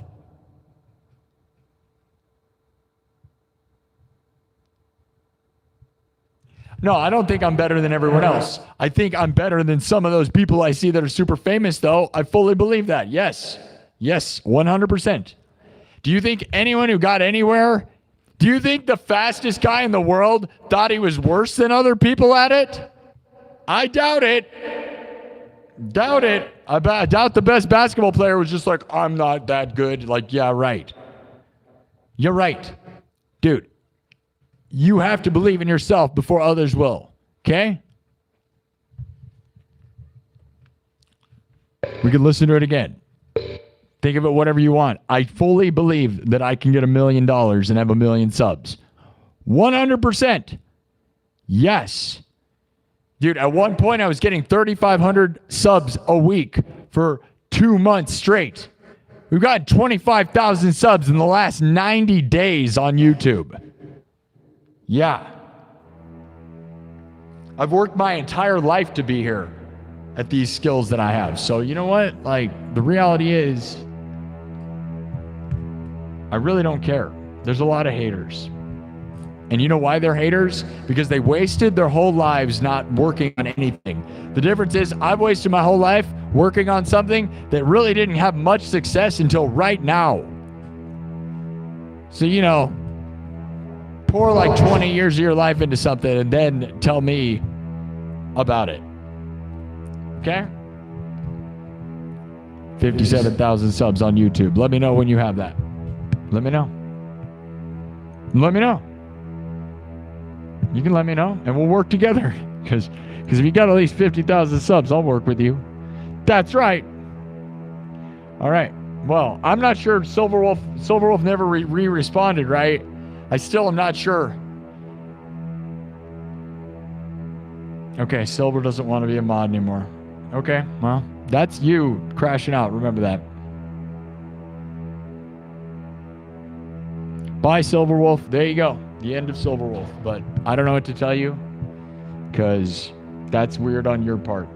no, I don't think I'm better than everyone else. I think I'm better than some of those people I see that are super famous, though. I fully believe that. Yes, 100%. Do you think anyone who got anywhere, do you think the fastest guy in the world thought he was worse than other people at it? I doubt it. I doubt the best basketball player was just like, I'm not that good. Like, yeah, right. You're right. Dude, you have to believe in yourself before others will. Okay? We can listen to it again. Think of it whatever you want. I fully believe that I can get $1 million and have 1 million subs. 100%. Yes. Dude, at one point I was getting 3,500 subs a week for 2 months straight. We've got 25,000 subs in the last 90 days on YouTube. Yeah. I've worked my entire life to be here at these skills that I have. So you know what? Like, the reality is, I really don't care. There's a lot of haters. And you know why they're haters? Because they wasted their whole lives not working on anything. The difference is I've wasted my whole life working on something that really didn't have much success until right now. So, you know, pour like 20 years of your life into something and then tell me about it. Okay? 57,000 subs on YouTube. Let me know when you have that. Let me know. Let me know. You can let me know, and we'll work together. Because if you got at least 50,000 subs, I'll work with you. That's right. All right. Well, I'm not sure. Silverwolf never responded, right? I still am not sure. Okay, Silver doesn't want to be a mod anymore. Okay, well, that's you crashing out. Remember that. Bye, Silverwolf. There you go. The end of Silverwolf. But I don't know what to tell you because that's weird on your part.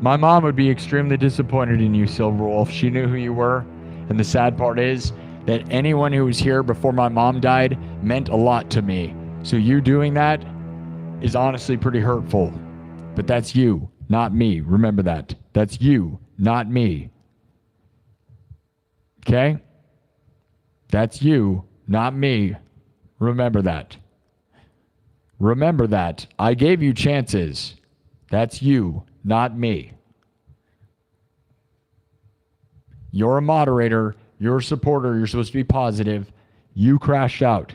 My mom would be extremely disappointed in you, Silverwolf. She knew who you were. And the sad part is that anyone who was here before my mom died meant a lot to me. So you doing that is honestly pretty hurtful. But that's you, not me. Remember that. That's you, not me. Okay? That's you, not me. Remember that. Remember that. I gave you chances. That's you, not me. You're a moderator. You're a supporter. You're supposed to be positive. You crashed out.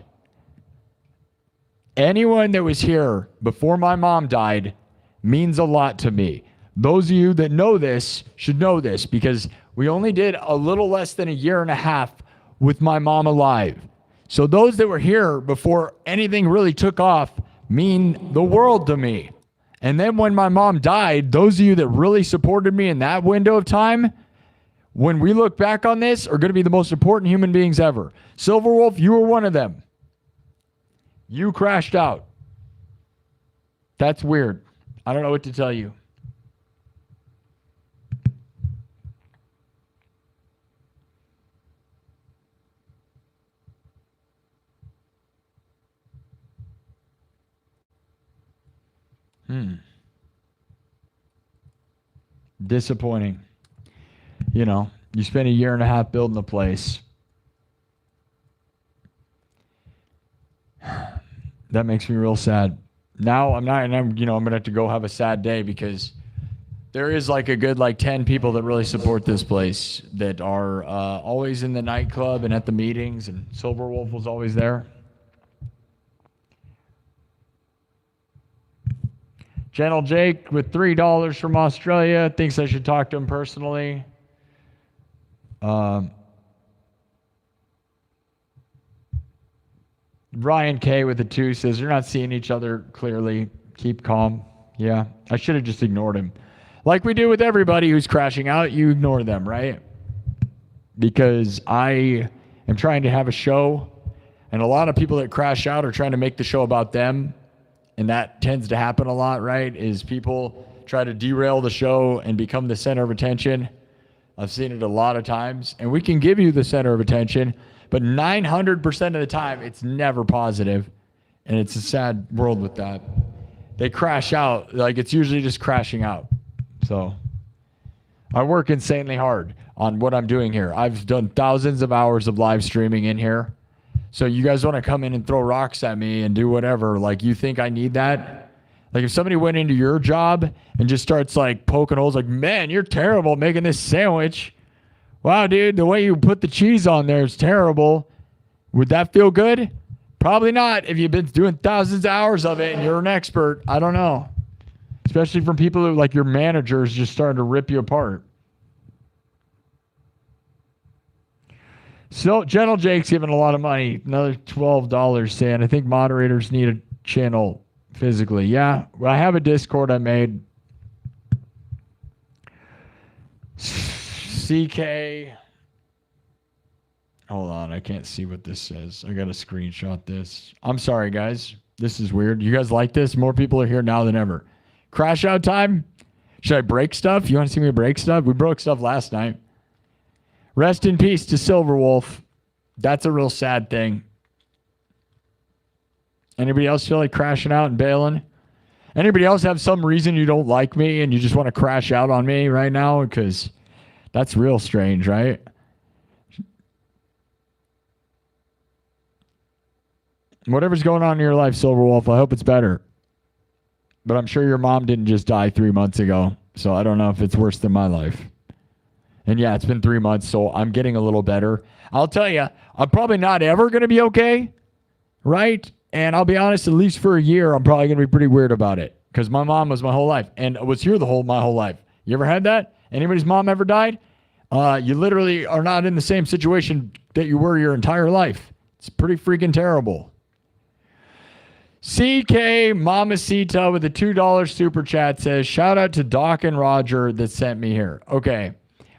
Anyone that was here before my mom died means a lot to me. Those of you that know this should know this because we only did a little less than a year and a half with my mom alive. So those that were here before anything really took off mean the world to me. And then when my mom died, those of you that really supported me in that window of time, when we look back on this, are going to be the most important human beings ever. Silverwolf, you were one of them. You crashed out. That's weird. I don't know what to tell you. Disappointing. You know, you spent a year and a half building a place. That makes me real sad. Now I'm gonna have to go have a sad day because there is like a good 10 people that really support this place that are always in the nightclub and at the meetings, and Silverwolf was always there. Gentle Jake with $3 from Australia thinks I should talk to him personally. Ryan K with a 2 says, you're not seeing each other clearly. Keep calm. Yeah, I should have just ignored him. Like we do with everybody who's crashing out, you ignore them, right? Because I am trying to have a show, and a lot of people that crash out are trying to make the show about them, and that tends to happen a lot, right? Is people try to derail the show and become the center of attention. I've seen it a lot of times, and we can give you the center of attention, but 900% of the time, it's never positive, and it's a sad world with that. They crash out, like it's usually just crashing out. So I work insanely hard on what I'm doing here. I've done thousands of hours of live streaming in here. So you guys want to come in and throw rocks at me and do whatever, like you think I need that? Like if somebody went into your job and just starts like poking holes like, man, you're terrible making this sandwich. wow, dude, the way you put the cheese on there is terrible. Would that feel good? Probably not if you've been doing thousands of hours of it and you're an expert. I don't know. Especially from people who, like your managers, just starting to rip you apart. So, Gentle Jake's giving a lot of money. Another $12 saying, I think moderators need a channel physically. Yeah, well, I have a Discord I made. CK. Hold on, I can't see what this says. I gotta screenshot this. I'm sorry, guys. This is weird. You guys like this? More people are here now than ever. Crash out time? Should I break stuff? You want to see me break stuff? We broke stuff last night. Rest in peace to Silverwolf. That's a real sad thing. Anybody else feel like crashing out and bailing? Anybody else have some reason you don't like me and you just want to crash out on me right now? Because that's real strange, right? Whatever's going on in your life, Silverwolf, I hope it's better. But I'm sure your mom didn't just die 3 months ago, so I don't know if it's worse than my life. And yeah, it's been 3 months, so I'm getting a little better. I'll tell you, I'm probably not ever going to be okay, right? And I'll be honest, at least for a year, I'm probably going to be pretty weird about it because my mom was my whole life and was here my whole life. You ever had that? Anybody's mom ever died? You literally are not in the same situation that you were your entire life. It's pretty freaking terrible. CK Mamacita with a $2 super chat says, shout out to Doc and Roger that sent me here. Okay.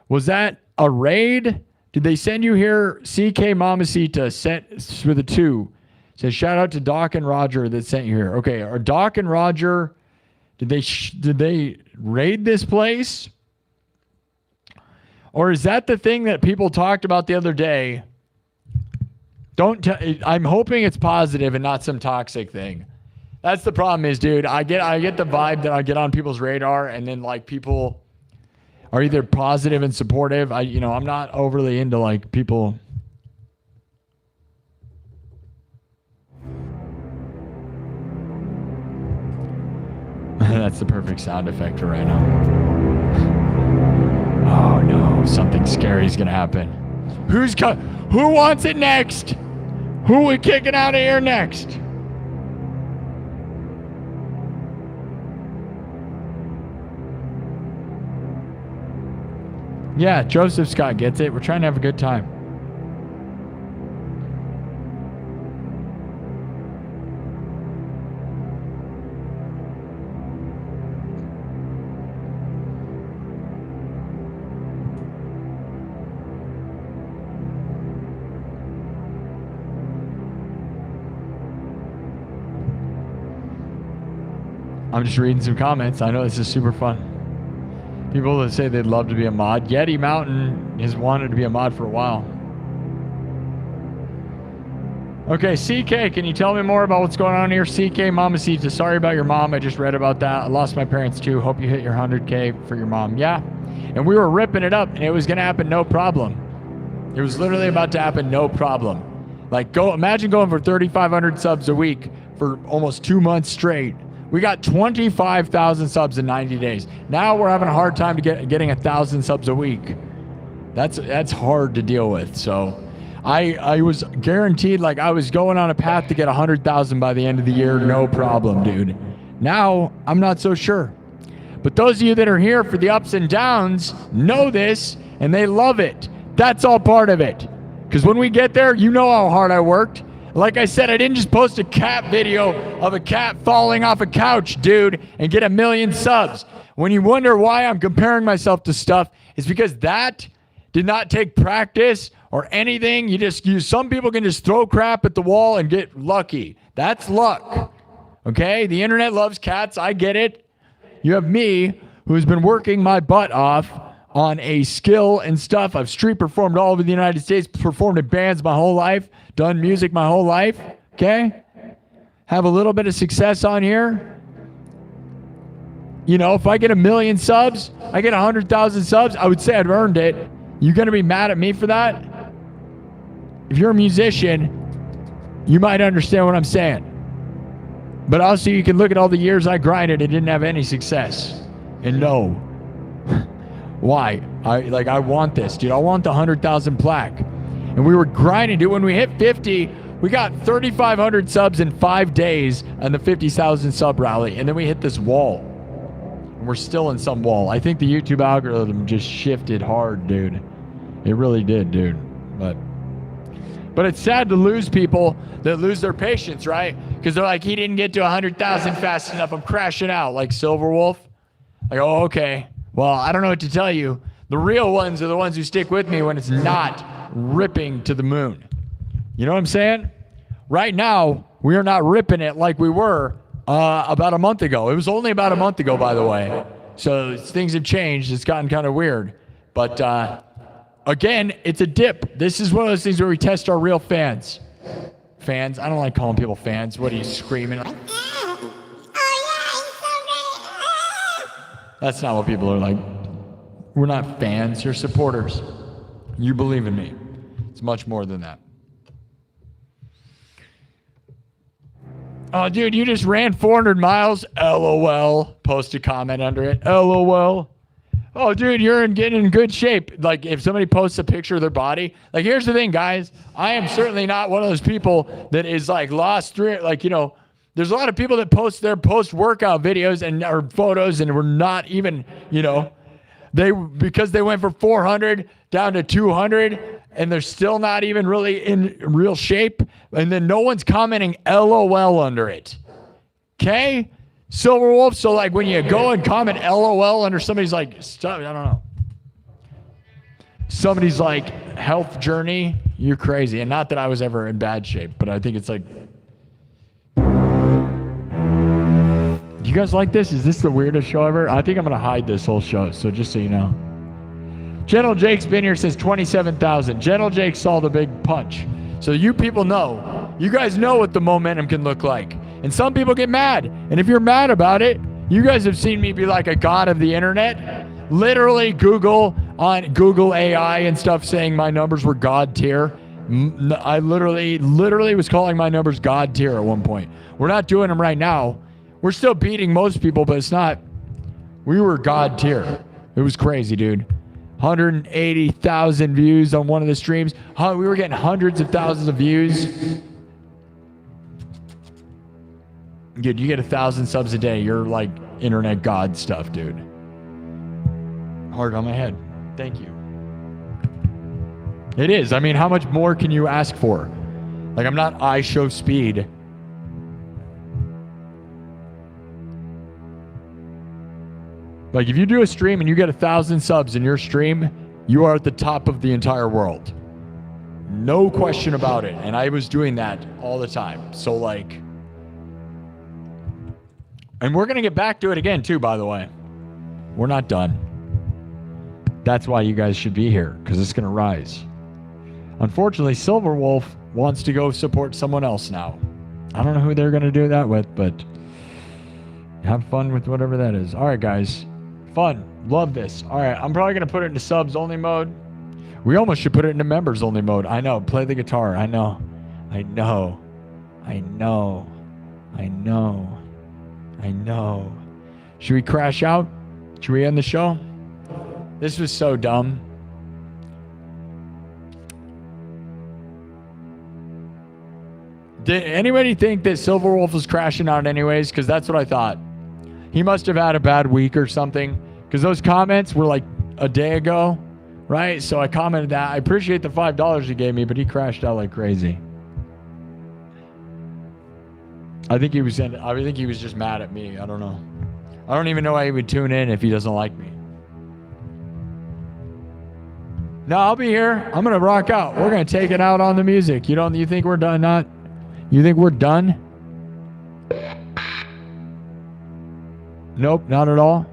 Was that a raid? Did they send you here? CK Mamacita sent with a 2. Says, shout out to Doc and Roger that sent you here. Okay. Are Doc and Roger, did they raid this place? Or is that the thing that people talked about the other day? I'm hoping it's positive and not some toxic thing. That's the problem is, dude, I get the vibe that I get on people's radar and then like people are either positive and supportive. I'm not overly into like people. That's the perfect sound effect for right now. Oh no, something scary is going to happen. Who wants it next? Who we kicking out of here next? Yeah, Joseph Scott gets it. We're trying to have a good time. I'm just reading some comments. I know this is super fun. People that say they'd love to be a mod. Yeti Mountain has wanted to be a mod for a while. Okay, CK, can you tell me more about what's going on here? CK Mamacita, sorry about your mom. I just read about that. I lost my parents too. Hope you hit your 100K for your mom. Yeah, and we were ripping it up and it was going to happen no problem. It was literally about to happen no problem. Like, imagine going for 3,500 subs a week for almost 2 months straight. We got 25,000 subs in 90 days. Now we're having a hard time getting 1,000 subs a week. That's hard to deal with. So I was guaranteed, like I was going on a path to get 100,000 by the end of the year. No problem, dude. Now I'm not so sure. But those of you that are here for the ups and downs know this and they love it. That's all part of it. Because when we get there, you know how hard I worked. Like I said, I didn't just post a cat video of a cat falling off a couch, dude, and get 1 million subs. When you wonder why I'm comparing myself to stuff, it's because that did not take practice or anything. Some people can just throw crap at the wall and get lucky. That's luck. Okay? The internet loves cats. I get it. You have me, who's been working my butt off on a skill and stuff. I've street performed all over the United States, performed in bands my whole life, done music my whole life, okay? Have a little bit of success on here. You know, if I get 1 million subs, I get 100,000 subs, I would say I've earned it. You gonna be mad at me for that? If you're a musician, you might understand what I'm saying. But also you can look at all the years I grinded and didn't have any success. And no. Why? I want this, dude. I want the 100,000 plaque. And we were grinding, dude. When we hit 50, we got 3,500 subs in 5 days on the 50,000 sub rally. And then we hit this wall. And we're still in some wall. I think the YouTube algorithm just shifted hard, dude. It really did, dude. But it's sad to lose people that lose their patience, right? Because they're like, he didn't get to 100,000 fast enough. I'm crashing out. Like Silverwolf. Like, oh, okay. Well, I don't know what to tell you. The real ones are the ones who stick with me when it's not ripping to the moon. You know what I'm saying? Right now, we are not ripping it like we were about a month ago. It was only about a month ago, by the way. So things have changed. It's gotten kind of weird. But again, it's a dip. This is one of those things where we test our real fans. Fans? I don't like calling people fans. What are you screaming? That's not what people are like. We're not fans. You're supporters. You believe in me. It's much more than that. Oh, dude, you just ran 400 miles. LOL. Post a comment under it. LOL. Oh, dude, you're getting in good shape. Like, if somebody posts a picture of their body. Like, here's the thing, guys. I am certainly not one of those people that is, like, lost through it. Like, you know, there's a lot of people that post their post-workout videos or photos and were not even, you know, because they went from 400 down to 200 and they're still not even really in real shape. And then no one's commenting LOL under it. Okay? Silverwolf, so like when you go and comment LOL under somebody's like, stuff, I don't know. Somebody's like health journey, you're crazy. And not that I was ever in bad shape, but I think it's like, you guys like this? Is this the weirdest show ever? I think I'm going to hide this whole show, so just so you know. Gentle Jake's been here since 27,000. Gentle Jake saw the big punch. So you people know. You guys know what the momentum can look like. And some people get mad. And if you're mad about it, you guys have seen me be like a god of the internet. Literally Google AI and stuff saying my numbers were God tier. I literally was calling my numbers God tier at one point. We're not doing them right now. We're still beating most people, but it's not. We were God tier. It was crazy, dude. 180,000 views on one of the streams. We were getting hundreds of thousands of views. Dude, you get 1,000 subs a day. You're like internet god stuff, dude. Heart on my head. Thank you. It is. I mean, how much more can you ask for? Like, I'm not iShow speed. Like, if you do a stream and you get 1,000 subs in your stream, you are at the top of the entire world. No question about it. And I was doing that all the time. So, like... And we're going to get back to it again, too, by the way. We're not done. That's why you guys should be here, because it's going to rise. Unfortunately, Silverwolf wants to go support someone else now. I don't know who they're going to do that with, but have fun with whatever that is. All right, guys. Fun. Love this. All right, I'm probably going to put it into subs-only mode. We almost should put it into members-only mode. I know. Play the guitar. I know. I know. I know. I know. I know. Should we crash out? Should we end the show? This was so dumb. Did anybody think that Silverwolf was crashing out anyways? Because that's what I thought. He must have had a bad week or something. Because those comments were like a day ago, right? So I commented that. I appreciate the $5 he gave me, but he crashed out like crazy. I think he was just mad at me. I don't know. I don't even know why he would tune in if he doesn't like me. No, I'll be here. I'm gonna rock out. We're gonna take it out on the music. You think we're done? Not? You think we're done? Nope, not at all.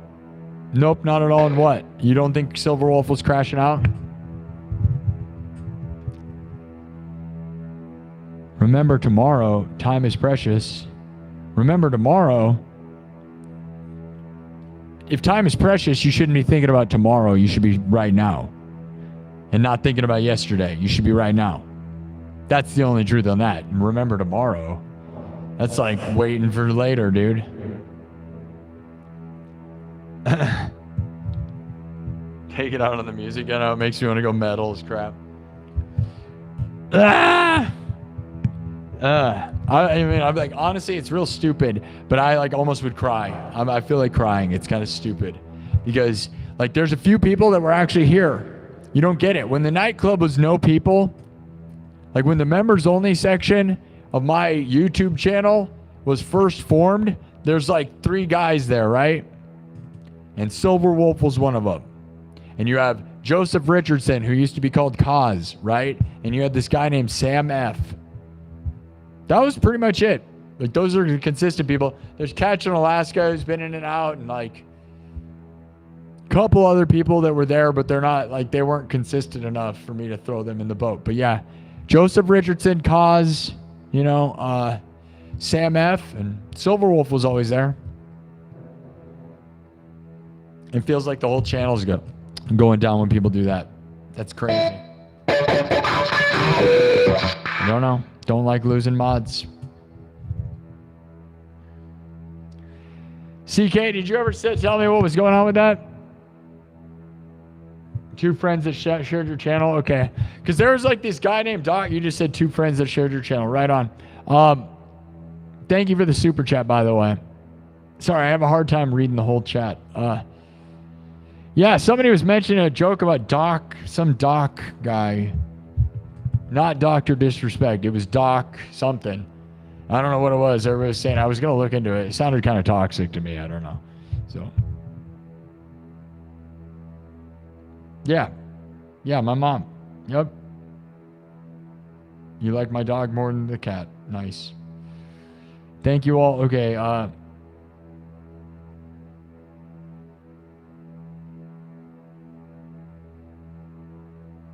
Nope, not at all. And what? You don't think Silverwolf was crashing out? Remember tomorrow, time is precious. Remember tomorrow. If time is precious, you shouldn't be thinking about tomorrow. You should be right now. And not thinking about yesterday. You should be right now. That's the only truth on that. And remember tomorrow. That's like waiting for later, dude. Take it out on the music. I know it makes me want to go metal as crap. I mean, I'm like, honestly, it's real stupid, but I like almost would cry. I feel like crying. It's kind of stupid because like there's a few people that were actually here. You don't get it. When the nightclub was no people, like when the members only section of my YouTube channel was first formed, there's like 3 guys there, right? And Silver Wolf was one of them. And you have Joseph Richardson, who used to be called Kaz, right? And you had this guy named Sam F. That was pretty much it. Like, those are the consistent people. There's Catch in Alaska, who's been in and out, and like a couple other people that were there, but they're not, like, they weren't consistent enough for me to throw them in the boat. But yeah, Joseph Richardson, Kaz, you know, Sam F, and Silver Wolf was always there. It feels like the whole channel's going down when people do that. That's crazy. I don't know. Don't like losing mods. CK, did you ever tell me what was going on with that? 2 friends that shared your channel? Okay. Because there was like this guy named Doc. You just said 2 friends that shared your channel. Right on. Thank you for the super chat, by the way. Sorry, I have a hard time reading the whole chat. Yeah, somebody was mentioning a joke about Doc, some Doc guy. Not Dr. Disrespect. It was Doc something. I don't know what it was. Everybody was saying. I was going to look into it. It sounded kind of toxic to me. I don't know. So. Yeah. Yeah, my mom. Yep. You like my dog more than the cat. Nice. Thank you all. Okay,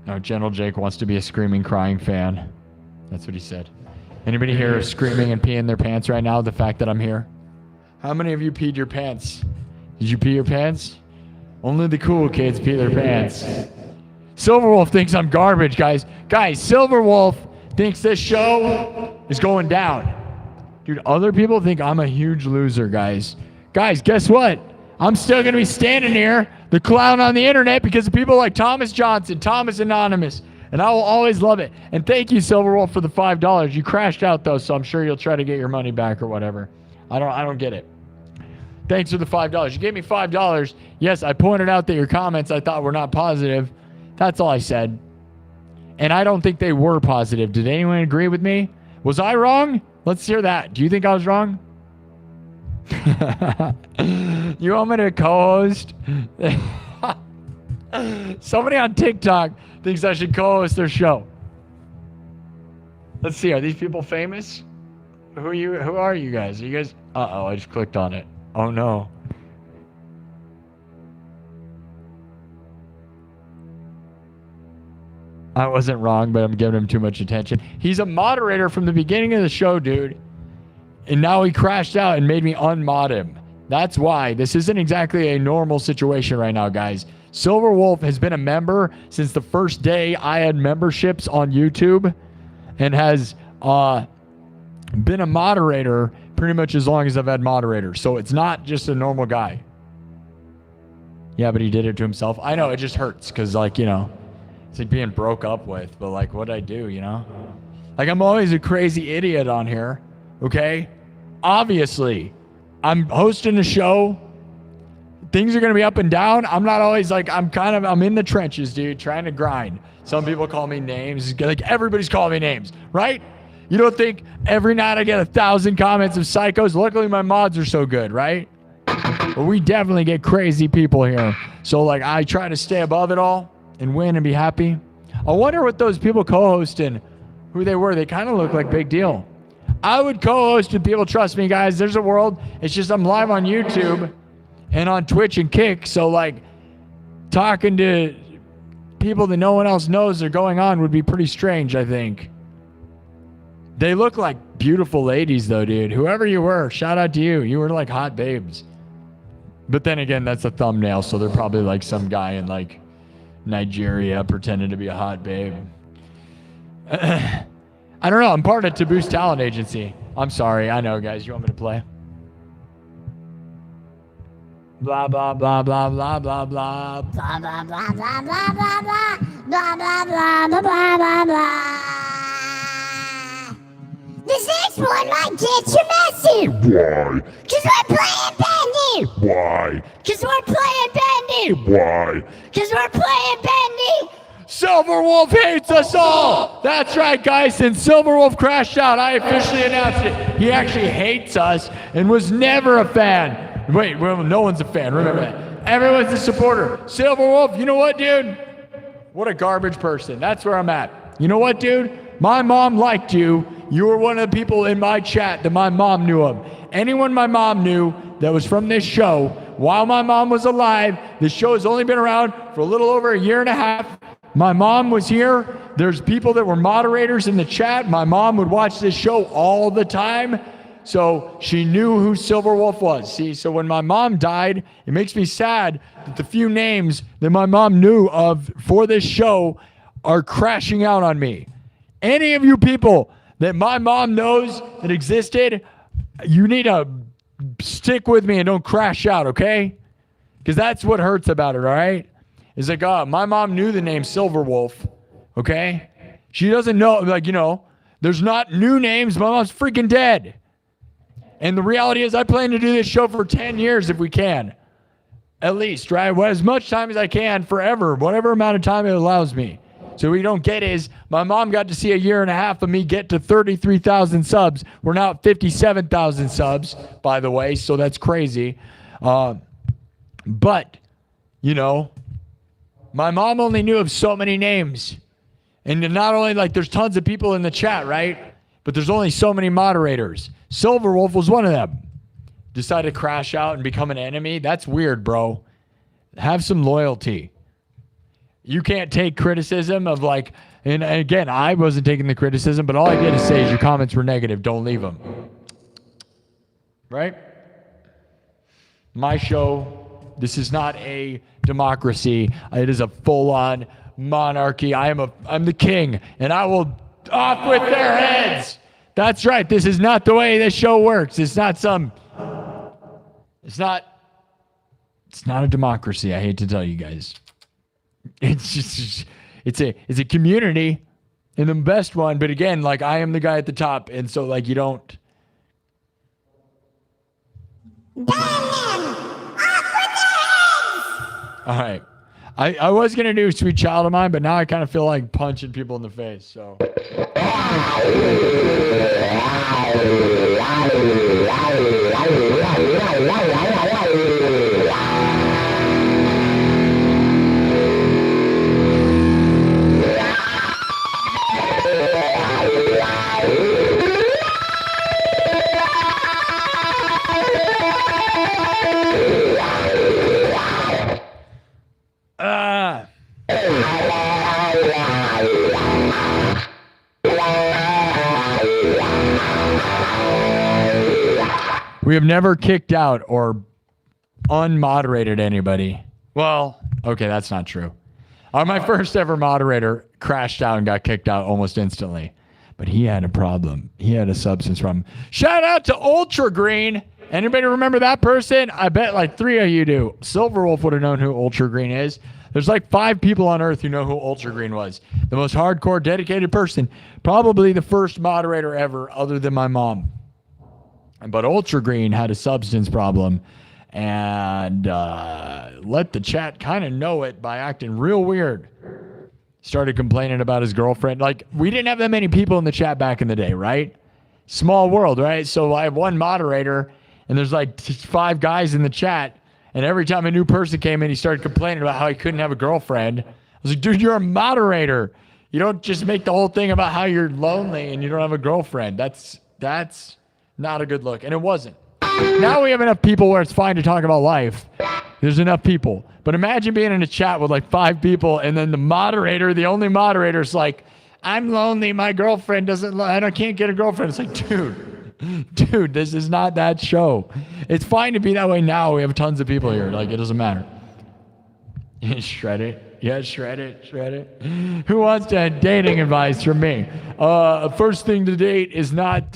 no, General Jake wants to be a screaming, crying fan. That's what he said. Anybody here screaming and peeing their pants right now, the fact that I'm here? How many of you peed your pants? Did you pee your pants? Only the cool kids pee their pants. Silverwolf thinks I'm garbage, guys. Guys, Silverwolf thinks this show is going down. Dude, other people think I'm a huge loser, guys. Guys, guess what? I'm still going to be standing here, the clown on the internet, because of people like Thomas Johnston, Thomas Anonymous, and I will always love it. And thank you, Silverwolf, for the $5. You crashed out, though, so I'm sure you'll try to get your money back or whatever. I don't get it. Thanks for the $5. You gave me $5. Yes, I pointed out that your comments I thought were not positive. That's all I said. And I don't think they were positive. Did anyone agree with me? Was I wrong? Let's hear that. Do you think I was wrong? You want me to co-host? Somebody on TikTok thinks I should co-host their show. Let's see. Are these people famous? Who are you? Who are you guys? Are you guys? Uh-oh, I just clicked on it. Oh no. I wasn't wrong, but I'm giving him too much attention. He's a moderator from the beginning of the show, dude. And now he crashed out and made me unmod him. That's why. This isn't exactly a normal situation right now, guys. Silverwolf has been a member since the first day I had memberships on YouTube and has been a moderator pretty much as long as I've had moderators. So it's not just a normal guy. Yeah, but he did it to himself. I know, it just hurts because, like, you know, it's like being broke up with. But, like, what'd I do, you know? Like, I'm always a crazy idiot on here, okay? Obviously, I'm hosting a show. Things are going to be up and down. I'm not always like, I'm in the trenches, dude, trying to grind. Some people call me names. Like, everybody's calling me names, right? You don't think every night I get 1,000 comments of psychos? Luckily, my mods are so good, right? But we definitely get crazy people here. So, like, I try to stay above it all and win and be happy. I wonder what those people co-hosting, who they were. They kind of look like Big Deal. I would co-host with people. Trust me, guys. There's a world. It's just I'm live on YouTube and on Twitch and Kick. So, like, talking to people that no one else knows are going on would be pretty strange, I think. They look like beautiful ladies, though, dude. Whoever you were, shout out to you. You were like hot babes. But then again, that's a thumbnail, so they're probably like some guy in like Nigeria pretending to be a hot babe. I don't know. I'm part of Taboo's talent agency. I'm sorry. I know, guys. You want me to play? Blah, blah, blah, blah, blah, blah, blah. Blah blah blah blah blah blah blah blah blah blah blah blah blah blah. This next one might get your message. Why? Cause we're playing Bendy. Why? Cause we're playing Bendy. Why? Cause we're playing Bendy. Silverwolf hates us all. That's right, guys. Since Silverwolf crashed out, I officially announced it. He actually hates us and was never a fan. Wait, well, no one's a fan. Remember that. Everyone's a supporter. Silverwolf, you know what, dude? What a garbage person. That's where I'm at. You know what, dude? My mom liked you. You were one of the people in my chat that my mom knew of. Anyone my mom knew that was from this show, while my mom was alive, this show has only been around for a little over a year and a half. My mom was here. There's people that were moderators in the chat. My mom would watch this show all the time. So she knew who Silverwolf was. See, so when my mom died, it makes me sad that the few names that my mom knew of for this show are crashing out on me. Any of you people that my mom knows that existed, you need to stick with me and don't crash out, okay? Because that's what hurts about it, all right? It's like, my mom knew the name Silverwolf, okay? She doesn't know, like, you know, there's not new names. My mom's freaking dead. And the reality is I plan to do this show for 10 years if we can. At least, right? Well, as much time as I can, forever, whatever amount of time it allows me. So what you don't get is my mom got to see a year and a half of me get to 33,000 subs. We're now at 57,000 subs, by the way, so that's crazy. But, you know, my mom only knew of so many names. And not only, like, there's tons of people in the chat, right? But there's only so many moderators. Silverwolf was one of them. Decided to crash out and become an enemy. That's weird, bro. Have some loyalty. You can't take criticism of, like, and again, I wasn't taking the criticism, but all I did is say is your comments were negative. Don't leave them. Right? My show, this is not a democracy. It is a full-on monarchy. I'm the king, and I will off with their heads. That's right. This is not the way this show works. It's not a democracy. I hate to tell you guys. It's just it's a community and the best one, but again, like, I am the guy at the top, and so, like, you don't. All right. I was going to do Sweet Child of Mine, but now I kind of feel like punching people in the face, so. We have never kicked out or unmoderated anybody. Well, okay, that's not true. My first ever moderator crashed out and got kicked out almost instantly. But he had a problem. He had a substance problem. Shout out to Ultra Green. Anybody remember that person? I bet like 3 of you do. Silverwolf would have known who Ultra Green is. There's like 5 people on Earth who know who Ultra Green was. The most hardcore, dedicated person. Probably the first moderator ever other than my mom. But Ultra Green had a substance problem and let the chat kind of know it by acting real weird. Started complaining about his girlfriend. Like, we didn't have that many people in the chat back in the day, right? Small world, right? So I have one moderator, and there's like 5 guys in the chat, and every time a new person came in, he started complaining about how he couldn't have a girlfriend. I was like, dude, you're a moderator. You don't just make the whole thing about how you're lonely and you don't have a girlfriend. That's not a good look, and it wasn't. Now we have enough people where it's fine to talk about life. There's enough people. But imagine being in a chat with like 5 people, and then the moderator, the only moderator, is like, I'm lonely. My girlfriend doesn't, I can't get a girlfriend. It's like, dude, this is not that show. It's fine to be that way now. We have tons of people here. Like, it doesn't matter. Shred it. Yeah, shred it. Who wants dating advice from me? First thing to date is not,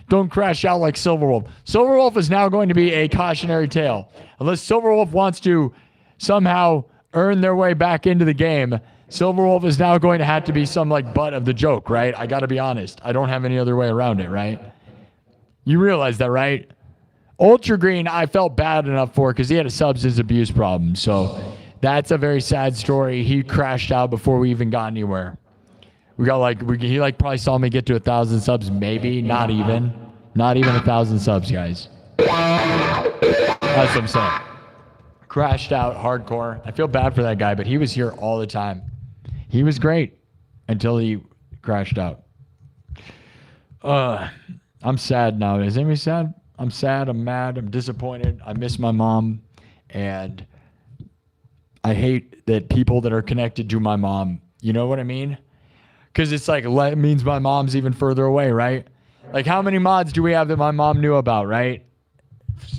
don't crash out like Silverwolf. Silverwolf is now going to be a cautionary tale. Unless Silverwolf wants to somehow earn their way back into the game, Silverwolf is now going to have to be some like butt of the joke, right? I got to be honest. I don't have any other way around it, right? You realize that, right? Ultra Green, I felt bad enough for because he had a substance abuse problem. So that's a very sad story. He crashed out before we even got anywhere. We got he probably saw me get to 1,000 subs, maybe, not even 1,000 subs, guys. That's what I'm saying. Crashed out hardcore. I feel bad for that guy, but he was here all the time. He was great until he crashed out. I'm sad now. Is anybody sad? I'm sad. I'm mad. I'm disappointed. I miss my mom. And I hate that people that are connected to my mom, you know what I mean? Because it's like, it means my mom's even further away, right? Like, how many mods do we have that my mom knew about, right?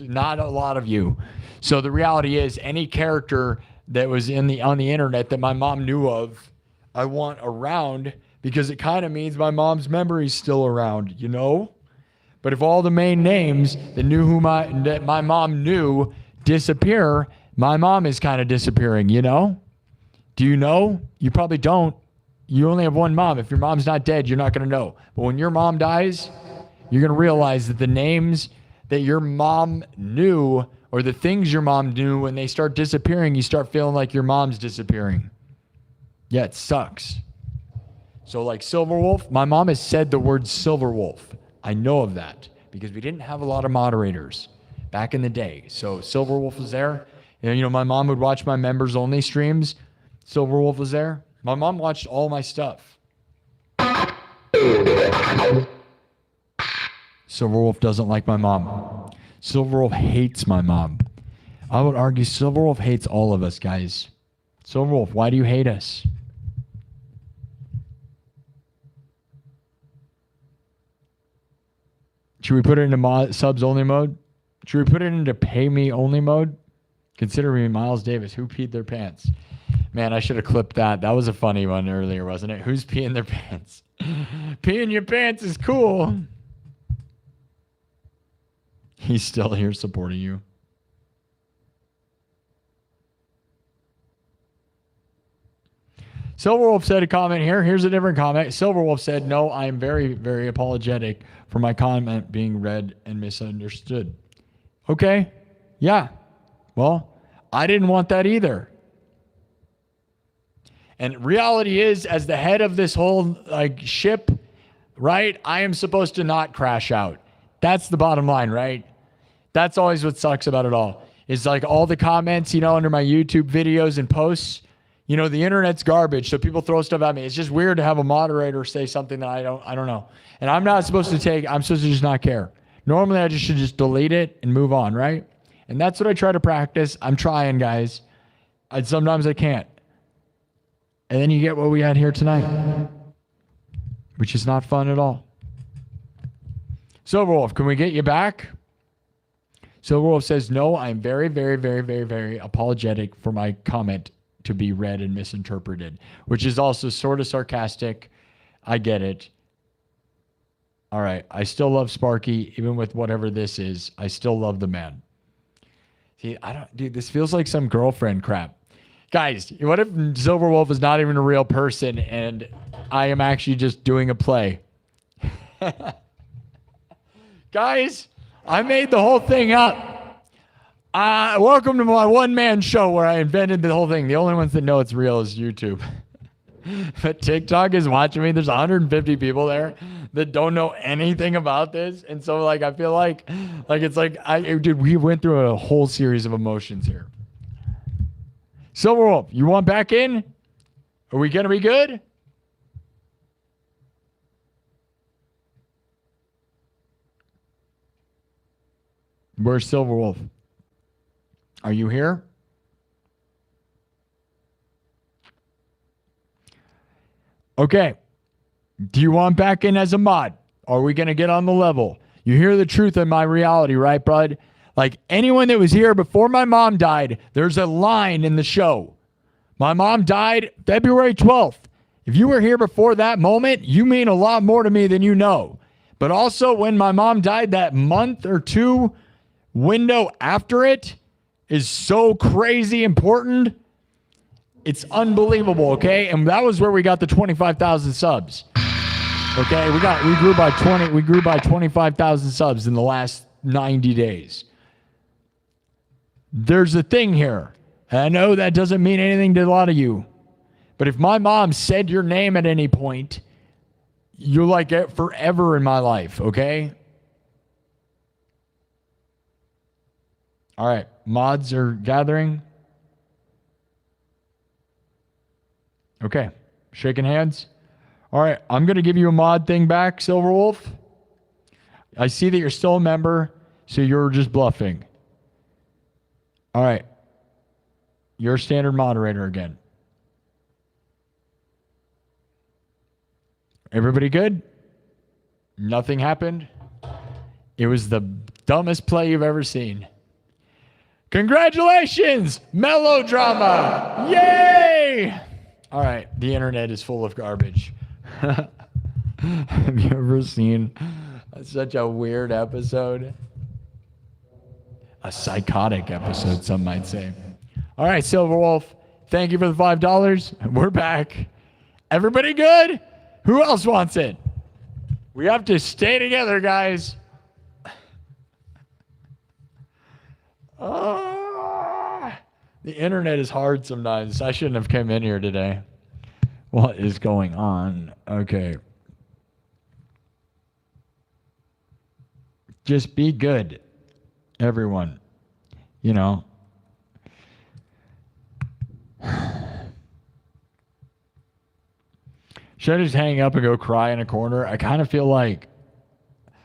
Not a lot of you. So the reality is, any character that was on the internet that my mom knew of, I want around, because it kind of means my mom's memory's still around, you know? But if all the main names that my mom knew disappear, my mom is kind of disappearing, you know? Do you know? You probably don't. You only have one mom. If your mom's not dead, you're not going to know. But when your mom dies, you're going to realize that the names that your mom knew, or the things your mom knew, when they start disappearing, you start feeling like your mom's disappearing. Yeah, it sucks. So like Silverwolf, my mom has said the word Silverwolf. I know of that because we didn't have a lot of moderators back in the day. So Silverwolf was there. And, you know, my mom would watch my members only streams. Silverwolf was there. My mom watched all my stuff. Silverwolf doesn't like my mom. Silverwolf hates my mom. I would argue Silverwolf hates all of us, guys. Silverwolf, why do you hate us? Should we put it into subs only mode? Should we put it into pay me only mode? Consider me Miles Davis. Who peed their pants? Man, I should have clipped that. That was a funny one earlier, wasn't it? Who's peeing their pants? Peeing your pants is cool. He's still here supporting you. Silverwolf said a comment here. Here's a different comment. Silverwolf said, no, I am very, very apologetic for my comment being read and misunderstood. Okay. Yeah. Well, I didn't want that either. And reality is, as the head of this whole ship, right, I am supposed to not crash out. That's the bottom line, right? That's always what sucks about it all. Is like all the comments, you know, under my YouTube videos and posts, you know, the internet's garbage, so people throw stuff at me. It's just weird to have a moderator say something that I don't know. And I'm supposed to just not care. Normally I should just delete it and move on, right? And that's what I try to practice. I'm trying, guys. Sometimes I can't. And then you get what we had here tonight, which is not fun at all. Silverwolf, can we get you back? Silverwolf says, no, I'm very, very, very, very, very apologetic for my comment to be read and misinterpreted, which is also sort of sarcastic. I get it. All right. I still love Sparky, even with whatever this is. I still love the man. See, dude, this feels like some girlfriend crap. Guys, what if Silverwolf is not even a real person and I am actually just doing a play? Guys, I made the whole thing up. Welcome to my one-man show where I invented the whole thing. The only ones that know it's real is YouTube. But TikTok is watching me. There's 150 people there that don't know anything about this. And so, like, I feel like it's like, dude, we went through a whole series of emotions here. Silverwolf, you want back in? Are we going to be good? Where's Silverwolf? Are you here? Okay. Do you want back in as a mod? Are we going to get on the level? You hear the truth of my reality, right, bud? Like anyone that was here before my mom died, there's a line in the show. My mom died February 12th. If you were here before that moment, you mean a lot more to me than you know. But also, when my mom died, that month or two window after it is so crazy important. It's unbelievable, okay? And that was where we got the 25,000 subs. Okay, we grew by 25,000 subs in the last 90 days. There's a thing here. And I know that doesn't mean anything to a lot of you. But if my mom said your name at any point, you're like it forever in my life, okay? All right, mods are gathering. Okay, shaking hands. All right, I'm going to give you a mod thing back, Silverwolf. I see that you're still a member, so you're just bluffing. All right, you're a standard moderator again. Everybody good? Nothing happened? It was the dumbest play you've ever seen. Congratulations! Melodrama! Yay! All right, the internet is full of garbage. Have you ever seen such a weird episode? A psychotic episode, some might say. All right, Silverwolf, thank you for the $5. We're back. Everybody good? Who else wants it? We have to stay together, guys. The internet is hard sometimes. I shouldn't have come in here today. What is going on? Okay. Just be good, everyone. You know. Should I just hang up and go cry in a corner? I kind of feel like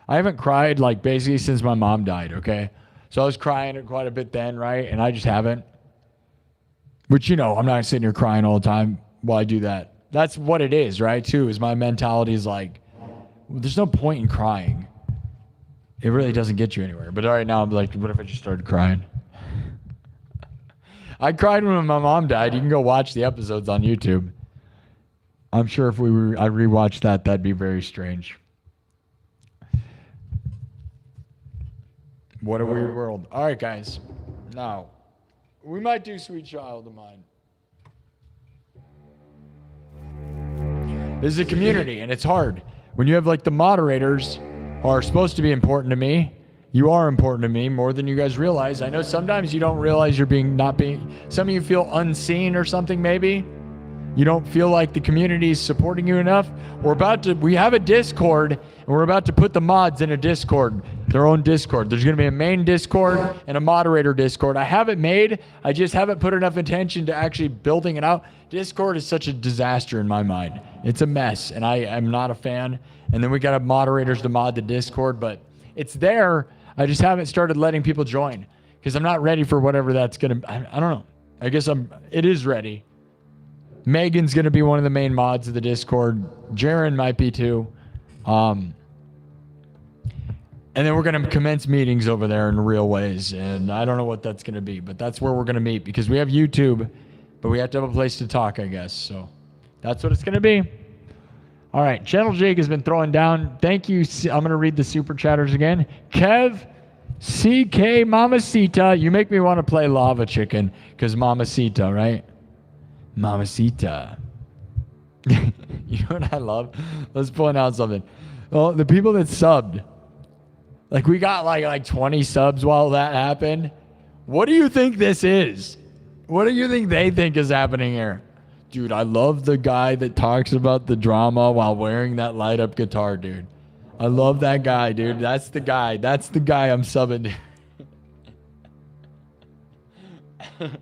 I haven't cried like basically since my mom died, okay? So I was crying quite a bit then, right? And I just haven't. Which, you know, I'm not sitting here crying all the time while I do that. That's what it is, right, too, is my mentality is like, there's no point in crying. It really doesn't get you anywhere. But right now I'm like, what if I just started crying? I cried when my mom died. You can go watch the episodes on YouTube. I'm sure if I rewatched that, that'd be very strange. What a weird world. All right, guys. Now, we might do Sweet Child of Mine. This is a community, and it's hard. When you have, like, the moderators who are supposed to be important to me, you are important to me more than you guys realize. I know sometimes you don't realize you're some of you feel unseen or something, maybe. You don't feel like the community is supporting you enough. We have a Discord, and we're about to put the mods in a Discord, their own Discord. There's going to be a main Discord and a moderator Discord. I have it made. I just haven't put enough attention to actually building it out. Discord is such a disaster in my mind. It's a mess, and I am not a fan. And then we got to have moderators to mod the Discord, but it's there. I just haven't started letting people join because I'm not ready for whatever that's going to. I don't know. I guess it is ready. Megan's going to be one of the main mods of the Discord. Jaren might be too. And then we're going to commence meetings over there in real ways. And I don't know what that's going to be, but that's where we're going to meet because we have YouTube, but we have to have a place to talk, I guess. So that's what it's going to be. All right. Channel Jake has been throwing down. Thank you. I'm going to read the super chatters again. Kev, CK, Mamacita. You make me want to play Lava Chicken because Mamacita, right? Mamacita. You know what I love? Let's point out something. Well, the people that subbed, like we got like 20 subs while that happened. What do you think this is? What do you think they think is happening here? Dude, I love the guy that talks about the drama while wearing that light up guitar, dude. I love that guy, dude. That's the guy. That's the guy I'm subbing to.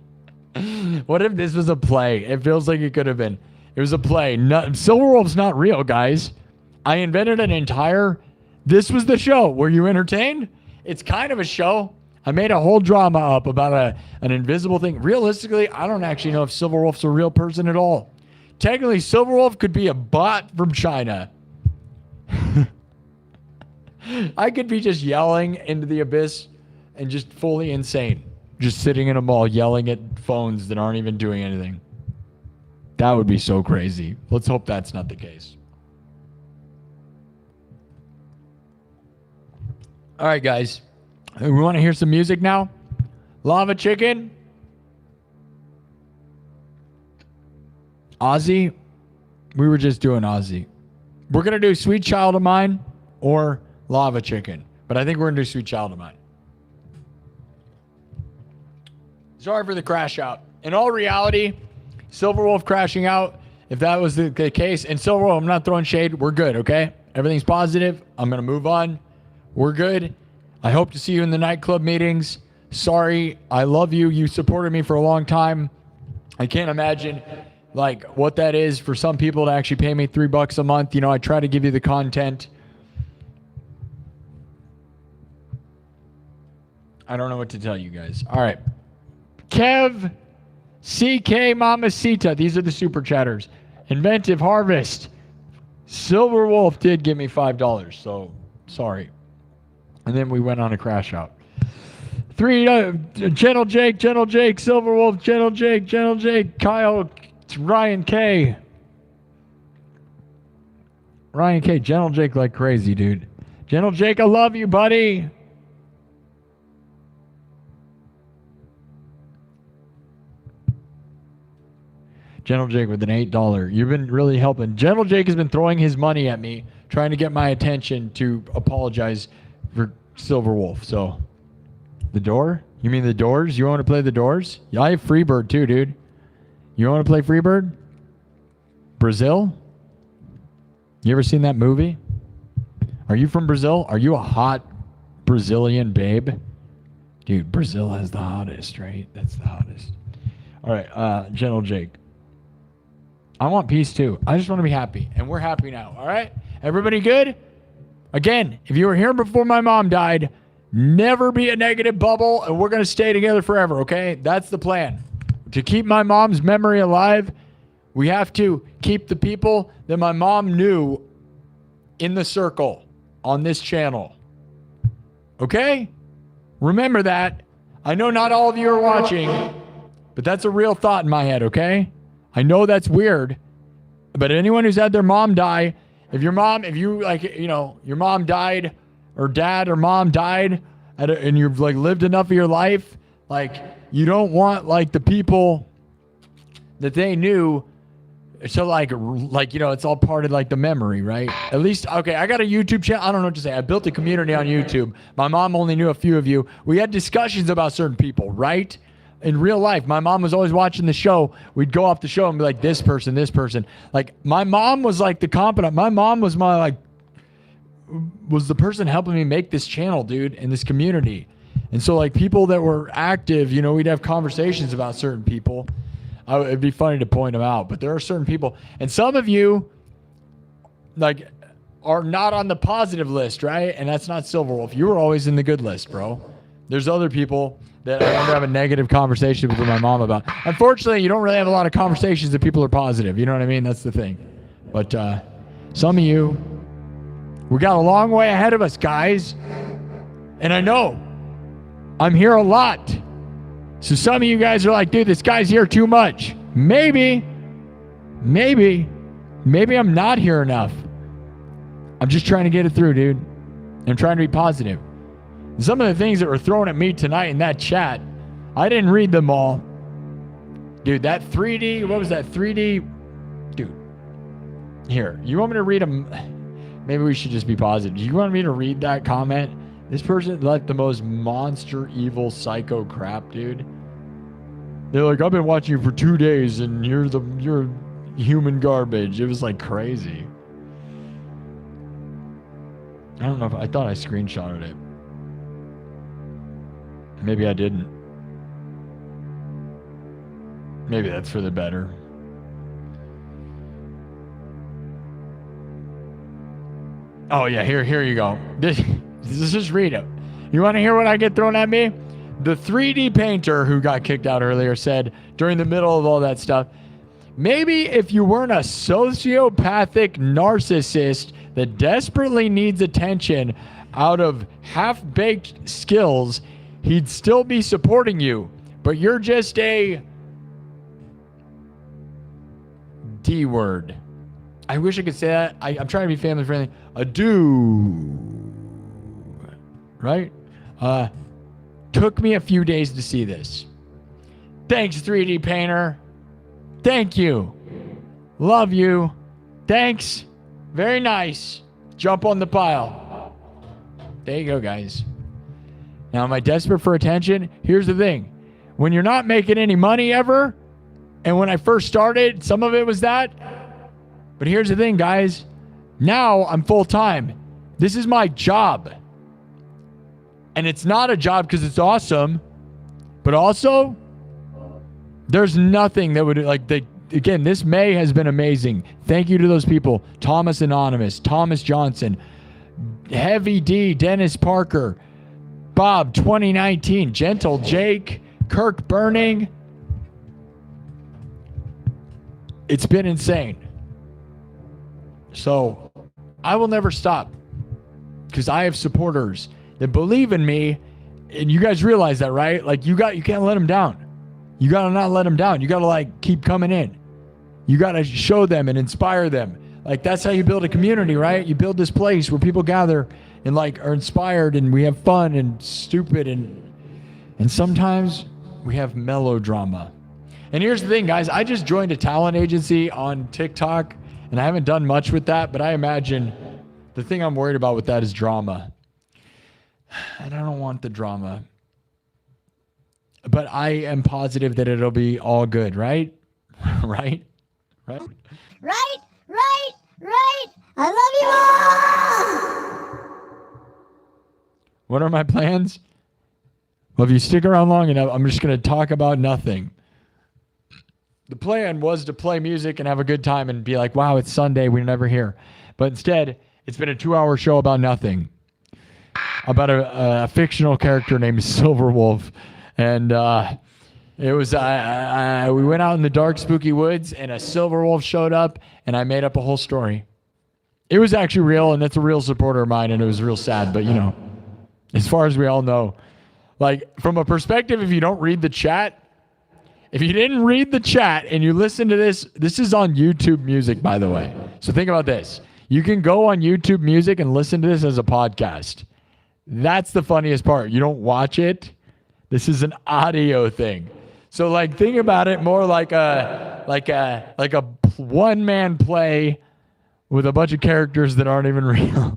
What if this was a play? It feels like it could have been. It was a play. Silverwolf's not real, guys. I invented this was the show. Were you entertained? It's kind of a show. I made a whole drama up about an invisible thing. Realistically, I don't actually know if Silverwolf's a real person at all. Technically, Silverwolf could be a bot from China. I could be just yelling into the abyss and just fully insane. Just sitting in a mall yelling at phones that aren't even doing anything. That would be so crazy. Let's hope that's not the case. All right, guys. We want to hear some music now? Lava Chicken? Ozzy? We were just doing Ozzy. We're going to do Sweet Child of Mine or Lava Chicken. But I think we're going to do Sweet Child of Mine. Sorry for the crash out. In all reality, Silverwolf crashing out, if that was the case, and Silverwolf, I'm not throwing shade. We're good, okay? Everything's positive. I'm going to move on. We're good. I hope to see you in the nightclub meetings. Sorry. I love you. You supported me for a long time. I can't imagine like what that is for some people to actually pay me $3 a month. You know, I try to give you the content. I don't know what to tell you guys. All right. Kev, CK Mamacita. These are the super chatters. Inventive Harvest. Silverwolf did give me $5, so sorry. And then we went on a crash out. 3, Gentle Jake, Silverwolf, Gentle Jake, Kyle, Ryan K. Gentle Jake like crazy, dude. Gentle Jake, I love you, buddy. Gentle Jake with an $8. You've been really helping. Gentle Jake has been throwing his money at me, trying to get my attention to apologize for Silverwolf. So, the door? You mean the Doors? You want to play the Doors? Yeah, I have Freebird too, dude. You want to play Freebird? Brazil? You ever seen that movie? Are you from Brazil? Are you a hot Brazilian babe? Dude, Brazil has the hottest, right? That's the hottest. All right, Gentle Jake. I want peace too. I just want to be happy. And we're happy now. All right? Everybody good? Again, if you were here before my mom died, never be a negative bubble, and we're going to stay together forever, okay? That's the plan. To keep my mom's memory alive, we have to keep the people that my mom knew in the circle on this channel. Okay? Remember that. I know not all of you are watching, but that's a real thought in my head, okay? I know that's weird, but anyone who's had their mom die, if your mom died, or dad or mom died, and you've like lived enough of your life, like you don't want like the people that they knew. So like it's all part of like the memory, right? At least, okay, I got a YouTube channel. I don't know what to say. I built a community on YouTube. My mom only knew a few of you. We had discussions about certain people, right? In real life, my mom was always watching the show. We'd go off the show and be like, this person. Like my mom was like the competent. My mom was was the person helping me make this channel, dude, in this community. And so like people that were active, you know, we'd have conversations about certain people. It'd be funny to point them out, but there are certain people, and some of you like are not on the positive list, right? And that's not Silverwolf. You were always in the good list, bro. There's other people that I want to have a negative conversation with my mom about. Unfortunately, you don't really have a lot of conversations that people are positive. You know what I mean? That's the thing. But some of you, we got a long way ahead of us, guys. And I know I'm here a lot. So some of you guys are like, dude, this guy's here too much. Maybe I'm not here enough. I'm just trying to get it through, dude. I'm trying to be positive. Some of the things that were thrown at me tonight in that chat, I didn't read them all. Dude, that 3D, what was that 3D? Dude, here, you want me to read them? Maybe we should just be positive. Do you want me to read that comment? This person like the most monster, evil, psycho crap, dude. They're like, I've been watching you for 2 days and you're human garbage. It was like crazy. I don't know if I thought I screenshotted it. Maybe I didn't. Maybe that's for the better. Oh yeah, here you go. This just read it. You want to hear what I get thrown at me? The 3D painter who got kicked out earlier said during the middle of all that stuff, maybe if you weren't a sociopathic narcissist that desperately needs attention out of half-baked skills, he'd still be supporting you. But you're just a D word. I wish I could say that. I'm trying to be family friendly. A do. Right? Took me a few days to see this. Thanks, 3D Painter. Thank you. Love you. Thanks. Very nice. Jump on the pile. There you go, guys. Now, am I desperate for attention? Here's the thing. When you're not making any money ever, and when I first started, some of it was that. But here's the thing, guys. Now I'm full-time. This is my job. And it's not a job because it's awesome. But also, there's nothing that would, again, this May has been amazing. Thank you to those people. Thomas Anonymous, Thomas Johnston, Heavy D, Dennis Parker, Bob 2019, Gentle Jake, Kirk Burning. It's been insane. So I will never stop because I have supporters that believe in me, and you guys realize that, right? Like you can't let them down. You got to not let them down. You got to keep coming in. You got to show them and inspire them. Like that's how you build a community, right? You build this place where people gather and are inspired, and we have fun and stupid and sometimes we have melodrama. And here's the thing, guys. I just joined a talent agency on TikTok, and I haven't done much with that, but I imagine the thing I'm worried about with that is drama. And I don't want the drama. But I am positive that it'll be all good, right? Right? Right? Right. I love you all. What are my plans? Well, if you stick around long enough, I'm just going to talk about nothing. The plan was to play music and have a good time and be like, wow, it's Sunday, we're never here. But instead, it's been a 2-hour show about nothing. About a fictional character named Silverwolf. And it was, we went out in the dark, spooky woods, and a Silverwolf showed up, and I made up a whole story. It was actually real, and that's a real supporter of mine, and it was real sad. But, as far as we all know, from a perspective, if you don't read the chat, if you didn't read the chat and you listen to this is on YouTube Music, by the way. So think about this. You can go on YouTube Music and listen to this as a podcast. That's the funniest part. You don't watch it. This is an audio thing. So think about it more like a one-man play with a bunch of characters that aren't even real.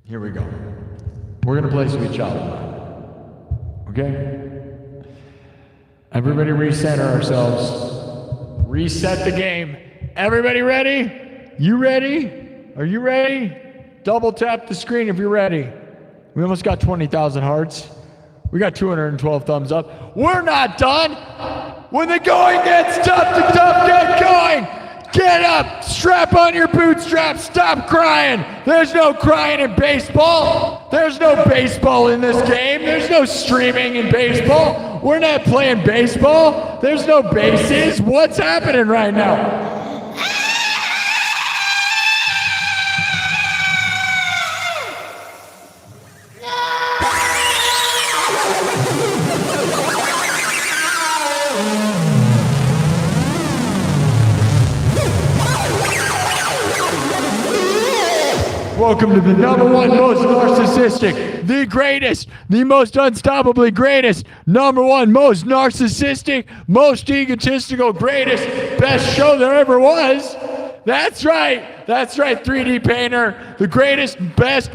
Here we go. We're going to play Sweet Child of Mine. Okay? Everybody recenter ourselves. Reset the game. Everybody ready? You ready? Are you ready? Double tap the screen if you're ready. We almost got 20,000 hearts. We got 212 thumbs up. We're not done. When the going gets tough, the tough get going. Get up, strap on your bootstraps, stop crying. There's no crying in baseball. There's no baseball in this game. There's no streaming in baseball. We're not playing baseball. There's no bases. What's happening right now? Welcome to the number one most narcissistic, the greatest, the most unstoppably greatest, number one most narcissistic, most egotistical, greatest, best show there ever was. That's right, 3D Painter, the greatest, best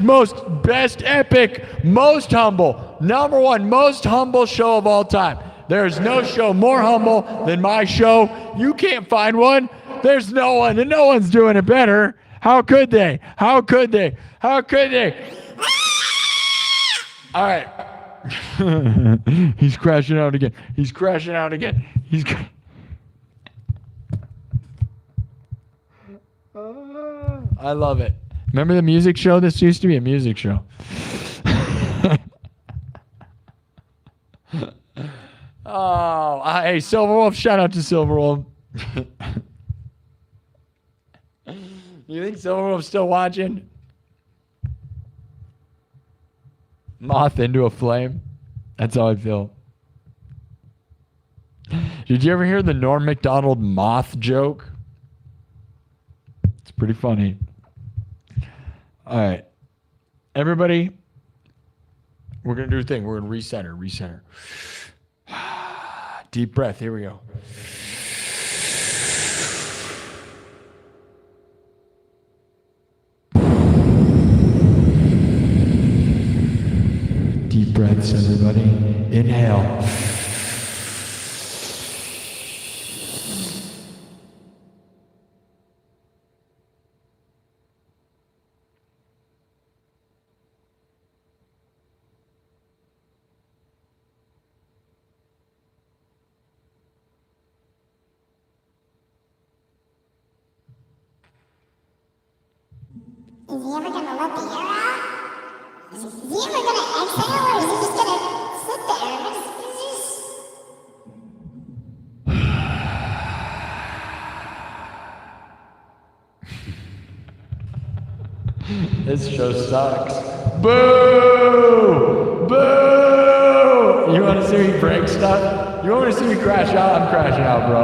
epic, most humble, number one most humble show of all time. There's no show more humble than my show. You can't find one. There's no one, and no one's doing it better. How could they? How could they? How could they? All right. He's crashing out again. He's crashing out again. I love it. Remember the music show? This used to be a music show. Oh, hey, Silverwolf. Shout out to Silverwolf. You think Silverwolf's still watching? Moth into a flame. That's how I feel. Did you ever hear the Norm Macdonald moth joke? It's pretty funny. All right. Everybody, we're going to do a thing. We're going to recenter. Deep breath. Here we go. Deep breaths, everybody. Inhale. Is he ever gonna let the air out? Is he ever gonna exhale, or is he just gonna sit there? This show sucks. Boo! Boo! You want to see me break stuff? You want me to see me crash out? I'm crashing out, bro.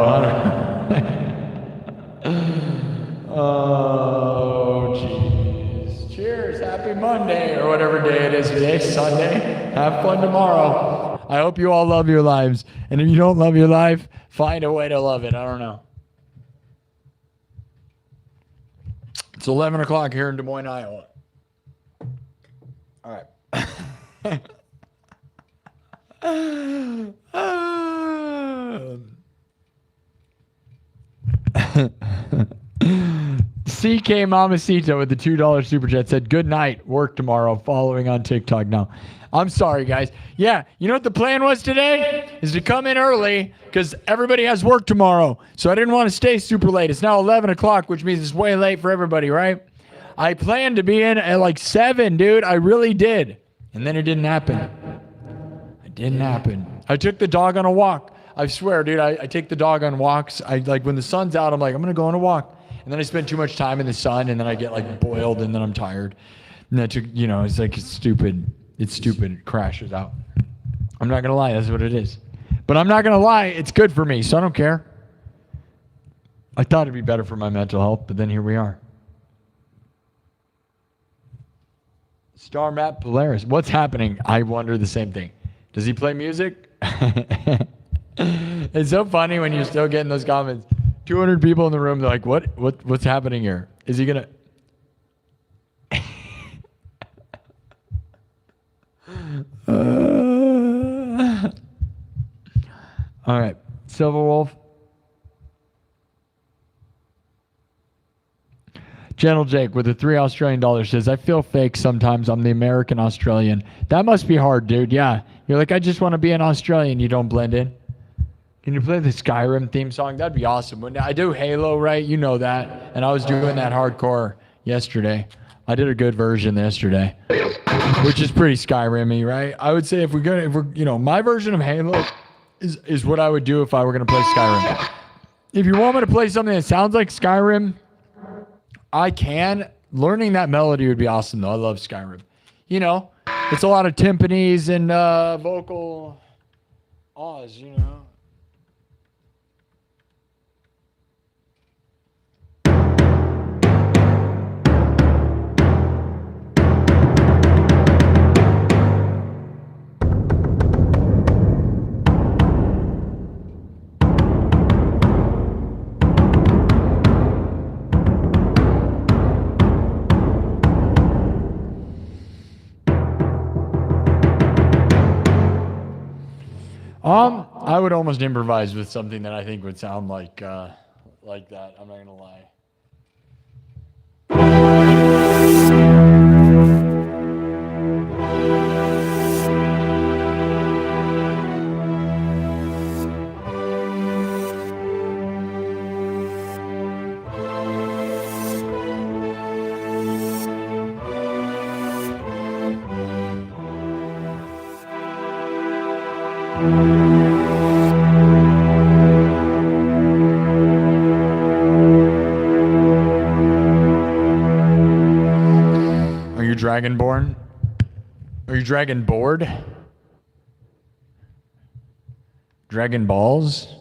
Oh, jeez. Cheers. Happy Monday, or whatever day it is today. Sunday. Have fun tomorrow. I hope you all love your lives. And if you don't love your life, find a way to love it. I don't know. It's 11 o'clock here in Des Moines, Iowa. All right. CK Mamacita with the $2 super chat said, good night, work tomorrow, following on TikTok now. I'm sorry, guys. Yeah, you know what the plan was today? Is to come in early because everybody has work tomorrow. So I didn't want to stay super late. It's now 11 o'clock, which means it's way late for everybody, right? I planned to be in at like 7, dude. I really did. And then it didn't happen. It didn't happen. I took the dog on a walk. I swear, dude, I take the dog on walks. I like when the sun's out, I'm like, I'm going to go on a walk. And then I spend too much time in the sun, and then I get like boiled, and then I'm tired. And that took, it's like, it's stupid. It's stupid. It crashes out. I'm not going to lie. That's what it is. But I'm not going to lie. It's good for me, so I don't care. I thought it'd be better for my mental health, but then here we are. Star Map Polaris. What's happening? I wonder the same thing. Does he play music? It's so funny when you're still getting those comments. 200 people in the room. They're like, what's happening here? Is he going to... All right, Silverwolf. Gentle Jake with the $3 Australian says, I feel fake sometimes. I'm the American Australian. That must be hard, dude. Yeah. You're like, I just want to be an Australian. You don't blend in. Can you play the Skyrim theme song? That'd be awesome. When I do Halo, right? You know that. And I was doing that hardcore yesterday. I did a good version yesterday, which is pretty Skyrim-y, right? I would say if we're my version of Halo is what I would do if I were going to play Skyrim. If you want me to play something that sounds like Skyrim, I can. Learning that melody would be awesome, though. I love Skyrim. It's a lot of timpanis and vocal awes, I would almost improvise with something that I think would sound like that. I'm not gonna lie. Are you Dragonborn? Are you Dragon Board? Dragon Balls?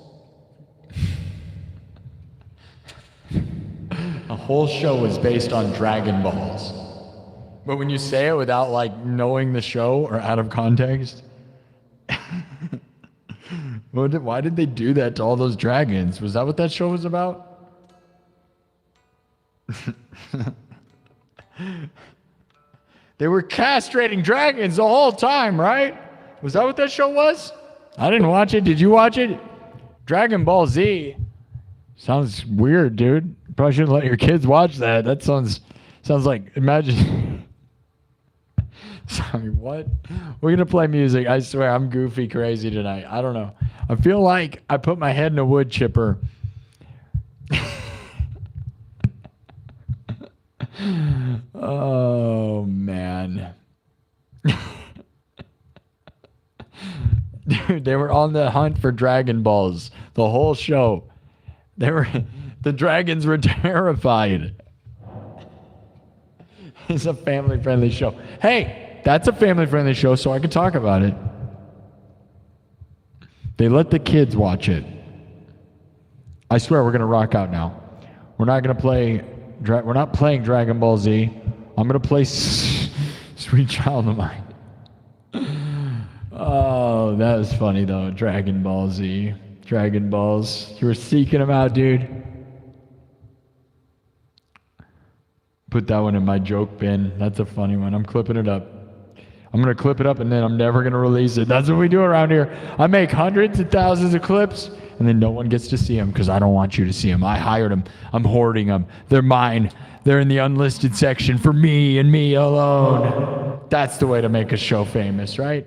A whole show was based on Dragon Balls. But when you say it without like knowing the show or out of context, why did they do that to all those dragons? Was that what that show was about? They were castrating dragons the whole time, right? Was that what that show was? I didn't watch it. Did you watch it? Dragon Ball Z. Sounds weird, dude. Probably shouldn't let your kids watch that. That sounds like, imagine. Sorry, what? We're going to play music. I swear, I'm goofy crazy tonight. I don't know. I feel like I put my head in a wood chipper. Oh, man. Dude, they were on the hunt for Dragon Balls the whole show. The dragons were terrified. It's a family-friendly show. Hey, that's a family-friendly show, so I can talk about it. They let the kids watch it. I swear we're gonna rock out now. We're not gonna play. We're not playing Dragon Ball Z. I'm gonna play Sweet Child of Mine. Oh, that was funny though. Dragon Ball Z. Dragon Balls. You were seeking them out, dude. Put that one in my joke bin. That's a funny one. I'm clipping it up. I'm going to clip it up and then I'm never going to release it. That's what we do around here. I make hundreds of thousands of clips and then no one gets to see them because I don't want you to see them. I hired them. I'm hoarding them. They're mine. They're in the unlisted section for me and me alone. That's the way to make a show famous, right?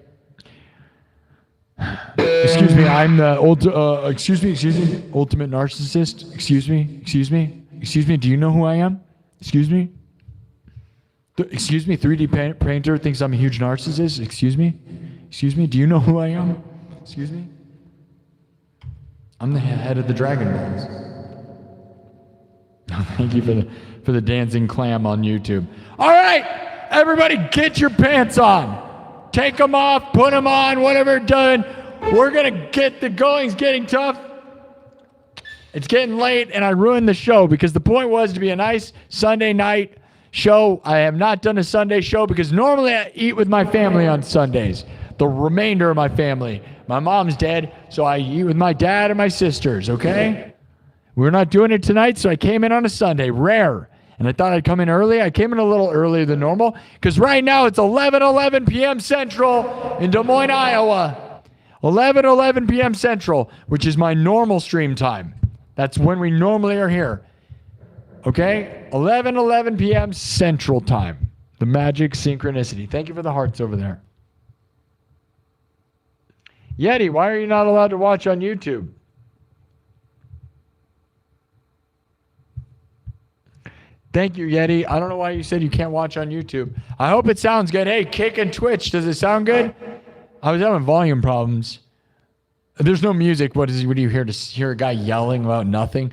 Excuse me, I'm the excuse me, ultimate narcissist. Excuse me, do you know who I am? Excuse me, 3D painter thinks I'm a huge narcissist. Excuse me, do you know who I am? Excuse me, I'm the head of the Dragon Balls. Thank you for the dancing clam on YouTube. All right, everybody, get your pants on. Take them off, put them on, whatever done. We're going to get the going's getting tough. It's getting late, and I ruined the show because the point was to be a nice Sunday night show. I have not done a Sunday show because normally I eat with my family on Sundays. The remainder of my family. My mom's dead, so I eat with my dad and my sisters, okay? We're not doing it tonight, so I came in on a Sunday. Rare. And I thought I'd come in early. I came in a little earlier than normal because right now it's 11:11 p.m. Central in Des Moines, Iowa. 11:11 p.m. Central, which is my normal stream time. That's when we normally are here. Okay? 11:11 p.m. Central time. The magic synchronicity. Thank you for the hearts over there. Yeti, why are you not allowed to watch on YouTube? Thank you, Yeti. I don't know why you said you can't watch on YouTube. I hope it sounds good. Hey, Kick and Twitch, does it sound good? I was having volume problems. There's no music. What do you hear? To hear a guy yelling about nothing?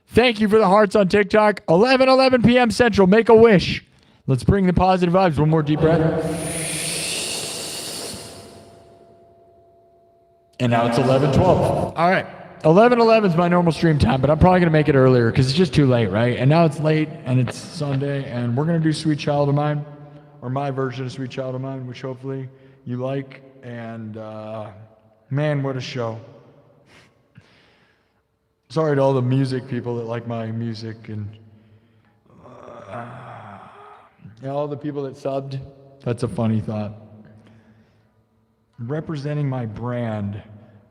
Thank you for the hearts on TikTok. 11:11 p.m. Central. Make a wish. Let's bring the positive vibes. One more deep breath. And now it's 11:12. All right. 11:11 is my normal stream time, but I'm probably going to make it earlier because it's just too late, right? And now it's late, and it's Sunday, and we're going to do Sweet Child of Mine, or my version of Sweet Child of Mine, which hopefully you like. And, man, what a show. Sorry to all the music people that like my music, and all the people that subbed. That's a funny thought. Representing my brand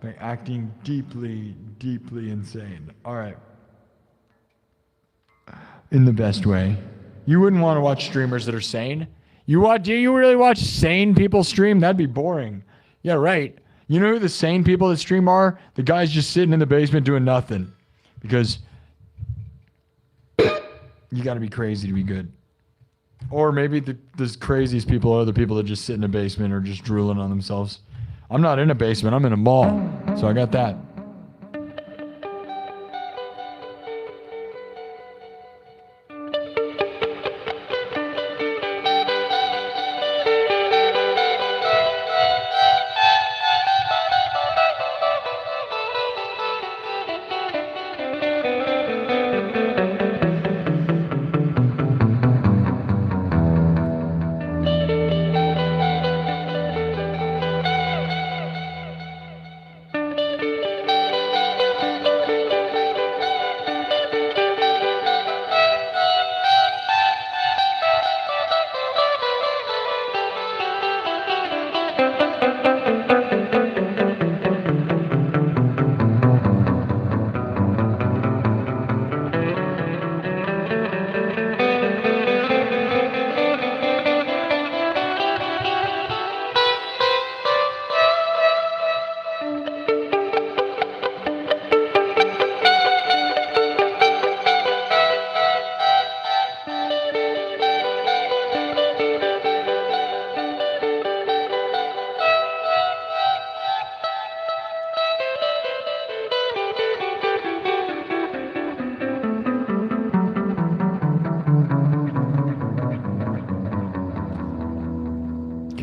by acting deeply, deeply insane. All right. In the best way. You wouldn't want to watch streamers that are sane. Do you really watch sane people stream? That'd be boring. Yeah, right. You know who the sane people that stream are? The guys just sitting in the basement doing nothing. Because you got to be crazy to be good. Or maybe the craziest people are the people that just sit in the basement or just drooling on themselves. I'm not in a basement. I'm in a mall. So I got that.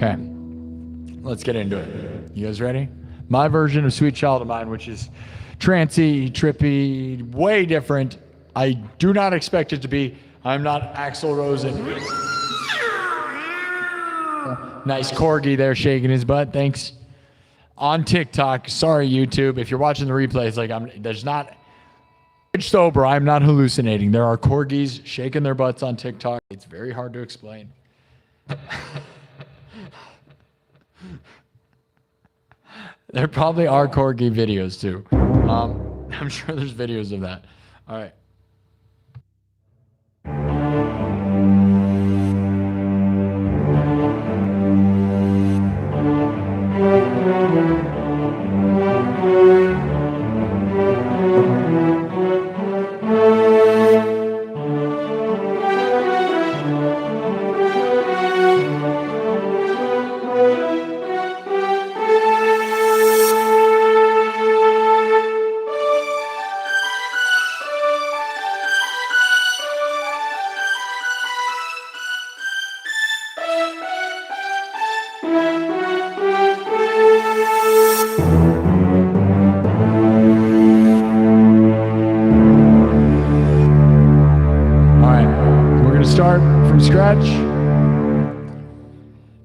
Okay, let's get into it. You guys ready? My version of Sweet Child of Mine, which is trancy, trippy, way different. I do not expect it to be. I'm not Axl Rosen. Nice corgi there shaking his butt. Thanks. On TikTok, sorry YouTube, if you're watching the replays, like there's not sober. I'm not hallucinating. There are corgis shaking their butts on TikTok. It's very hard to explain. There probably are corgi videos too. I'm sure there's videos of that. All right.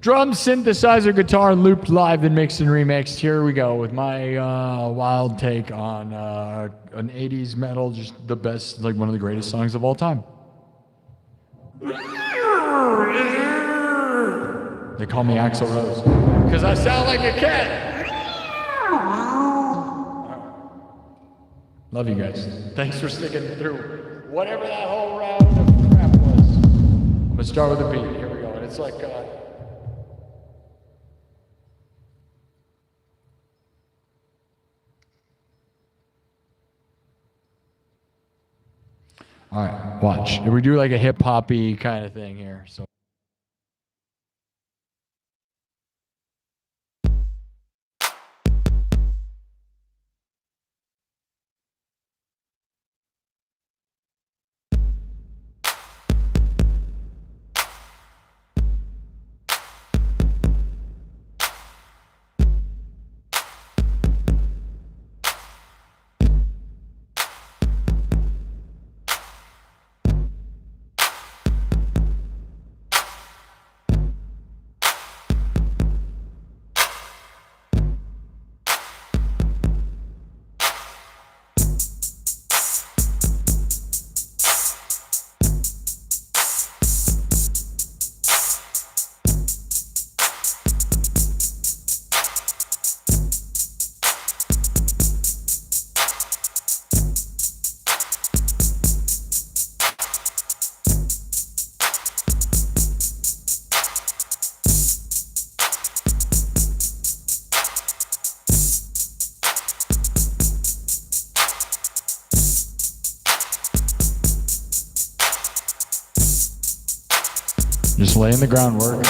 Drum, synthesizer, guitar, looped live, then mixed and remixed. Here we go with my wild take on an 80s metal, just the best, like one of the greatest songs of all time. They call me Axl Rose because I sound like a cat. Love you guys. Thanks for sticking through whatever that whole round of crap was. I'm gonna start with a beat. Here we go, and it's like. All right, watch. We do like a hip-hop-y kind of thing here. So. Just laying the groundwork.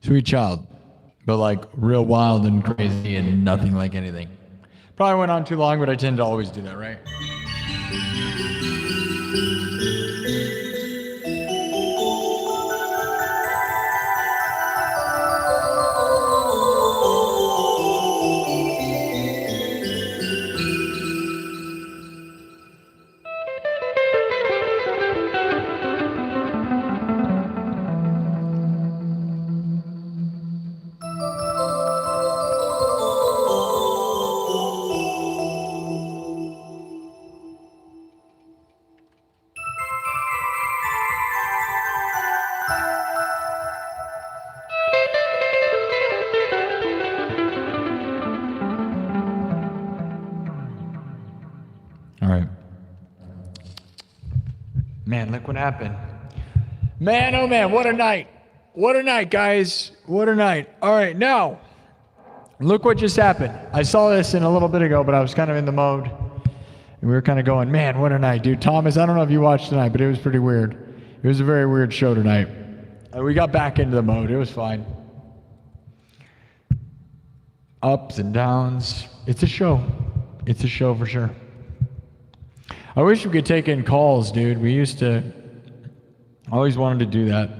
Sweet child. But like real wild and crazy and nothing like anything. Probably went on too long, but I tend to always do that, right? All right. Man, look what happened. Man, oh man, what a night. What a night, guys. What a night. All right, now, look what just happened. I saw this in a little bit ago, but I was kind of in the mode. And we were kind of going, man, what a night, dude. Thomas, I don't know if you watched tonight, but it was pretty weird. It was a very weird show tonight. We got back into the mode. It was fine. Ups and downs. It's a show. It's a show for sure. I wish we could take in calls, dude. We used to, always wanted to do that.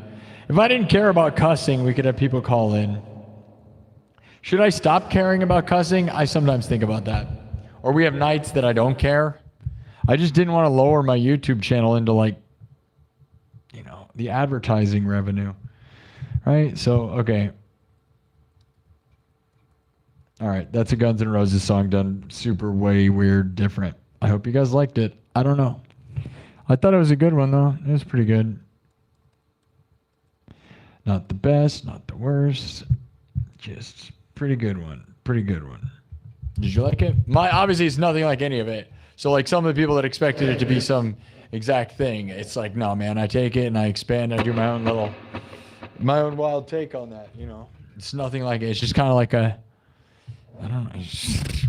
If I didn't care about cussing, we could have people call in. Should I stop caring about cussing? I sometimes think about that. Or we have nights that I don't care. I just didn't want to lower my YouTube channel into like, you know, the advertising revenue. Right? So, okay. All right. That's a Guns N' Roses song done super way weird, different. I hope you guys liked it. I don't know. I thought it was a good one, though. It was pretty good. Not the best, not the worst. Just pretty good one. Pretty good one. Did you like it? Obviously, it's nothing like any of it. So, like, some of the people that expected it to be some exact thing, it's like, no, man, I take it and I expand. I do my own wild take on that, you know. It's nothing like it. It's just kind of like a, I don't know,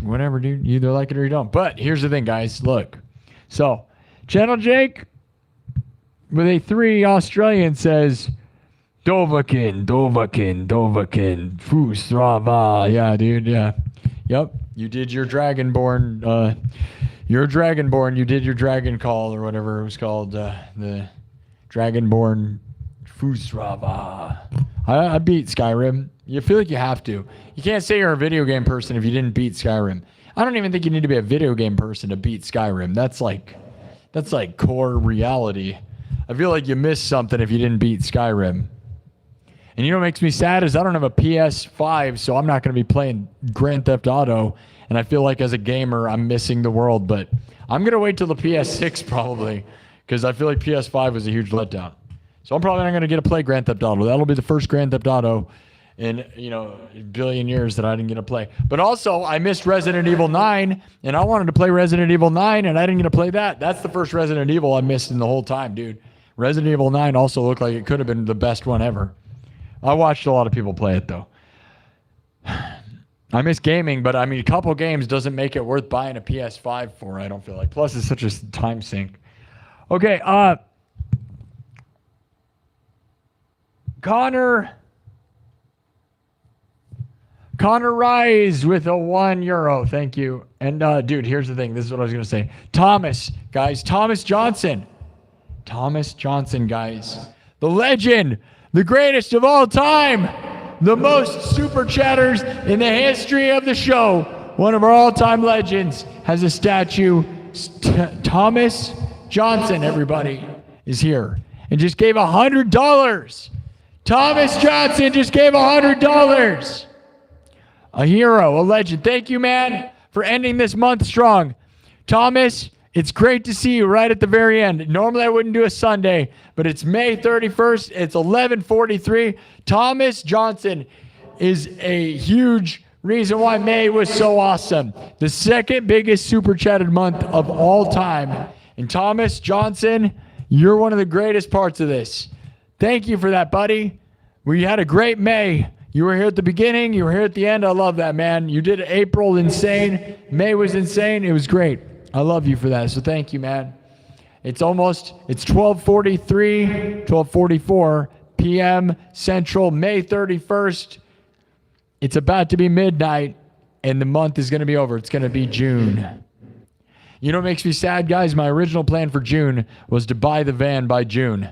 whatever, dude. You either like it or you don't. But here's the thing, guys. Look. So, Channel Jake with a 3 Australian says, Dovahkiin, Fusrava. Yeah, dude, yeah. Yep. You did your Dragonborn, you did your Dragon Call or whatever it was called, the Dragonborn Fusrava. I beat Skyrim. You feel like you have to. You can't say you're a video game person if you didn't beat Skyrim. I don't even think you need to be a video game person to beat Skyrim. That's like core reality. I feel like you missed something if you didn't beat Skyrim. And you know what makes me sad is I don't have a PS5, so I'm not going to be playing Grand Theft Auto. And I feel like as a gamer, I'm missing the world. But I'm going to wait till the PS6 probably, because I feel like PS5 was a huge letdown. So I'm probably not going to get to play Grand Theft Auto. That'll be the first Grand Theft Auto in, you know, a billion years that I didn't get to play. But also, I missed Resident Evil 9, and I wanted to play Resident Evil 9, and I didn't get to play that. That's the first Resident Evil I missed in the whole time, dude. Resident Evil 9 also looked like it could have been the best one ever. I watched a lot of people play it, though. I miss gaming, but I mean, a couple games doesn't make it worth buying a PS5 for, I don't feel like. Plus, it's such a time sink. Okay, Connor Rise with a €1. Thank you. And dude, here's the thing. This is what I was going to say. Thomas, guys. Thomas Johnston. Thomas Johnston, guys. The legend. The greatest of all time. The most super chatters in the history of the show. One of our all-time legends has a statue. Thomas Johnston, everybody, is here. And just gave $100. Thomas Johnston just gave $100. A hero, a legend. Thank you, man, for ending this month strong. Thomas, it's great to see you right at the very end. Normally I wouldn't do a Sunday, but it's May 31st. It's 11:43. Thomas Johnston is a huge reason why May was so awesome. The second biggest super chatted month of all time. And Thomas Johnston, you're one of the greatest parts of this. Thank you for that, buddy. We had a great May. You were here at the beginning. You were here at the end. I love that, man. You did April insane. May was insane. It was great. I love you for that. So thank you, man. It's 12:43, 12:44 p.m. Central, May 31st. It's about to be midnight, and the month is going to be over. It's going to be June. You know what makes me sad, guys? My original plan for June was to buy the van by June.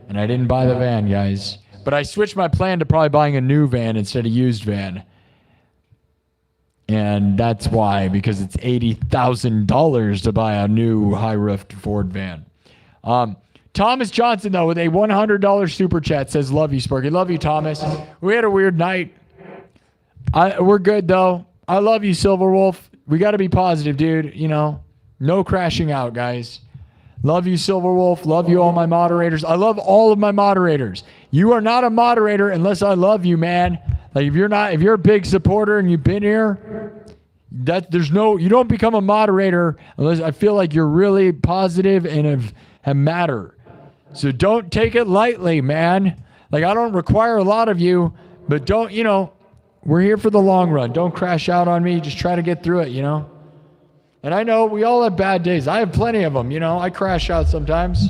And I didn't buy the van, guys. But I switched my plan to probably buying a new van instead of used van. And that's why, because it's $80,000 to buy a new high-roofed Ford van. Thomas Johnston, though, with a $100 super chat says, love you, Sparky. Love you, Thomas. We had a weird night. We're good, though. I love you, Silver Wolf. We got to be positive, dude. You know, no crashing out, guys. Love you, Silver Wolf. Love you, all my moderators. I love all of my moderators. You are not a moderator unless I love you, man. Like, if you're a big supporter and you've been here, you don't become a moderator unless I feel like you're really positive and have matter. So don't take it lightly, man. Like, I don't require a lot of you, but don't, we're here for the long run. Don't crash out on me. Just try to get through it, And I know we all have bad days. I have plenty of them, I crash out sometimes.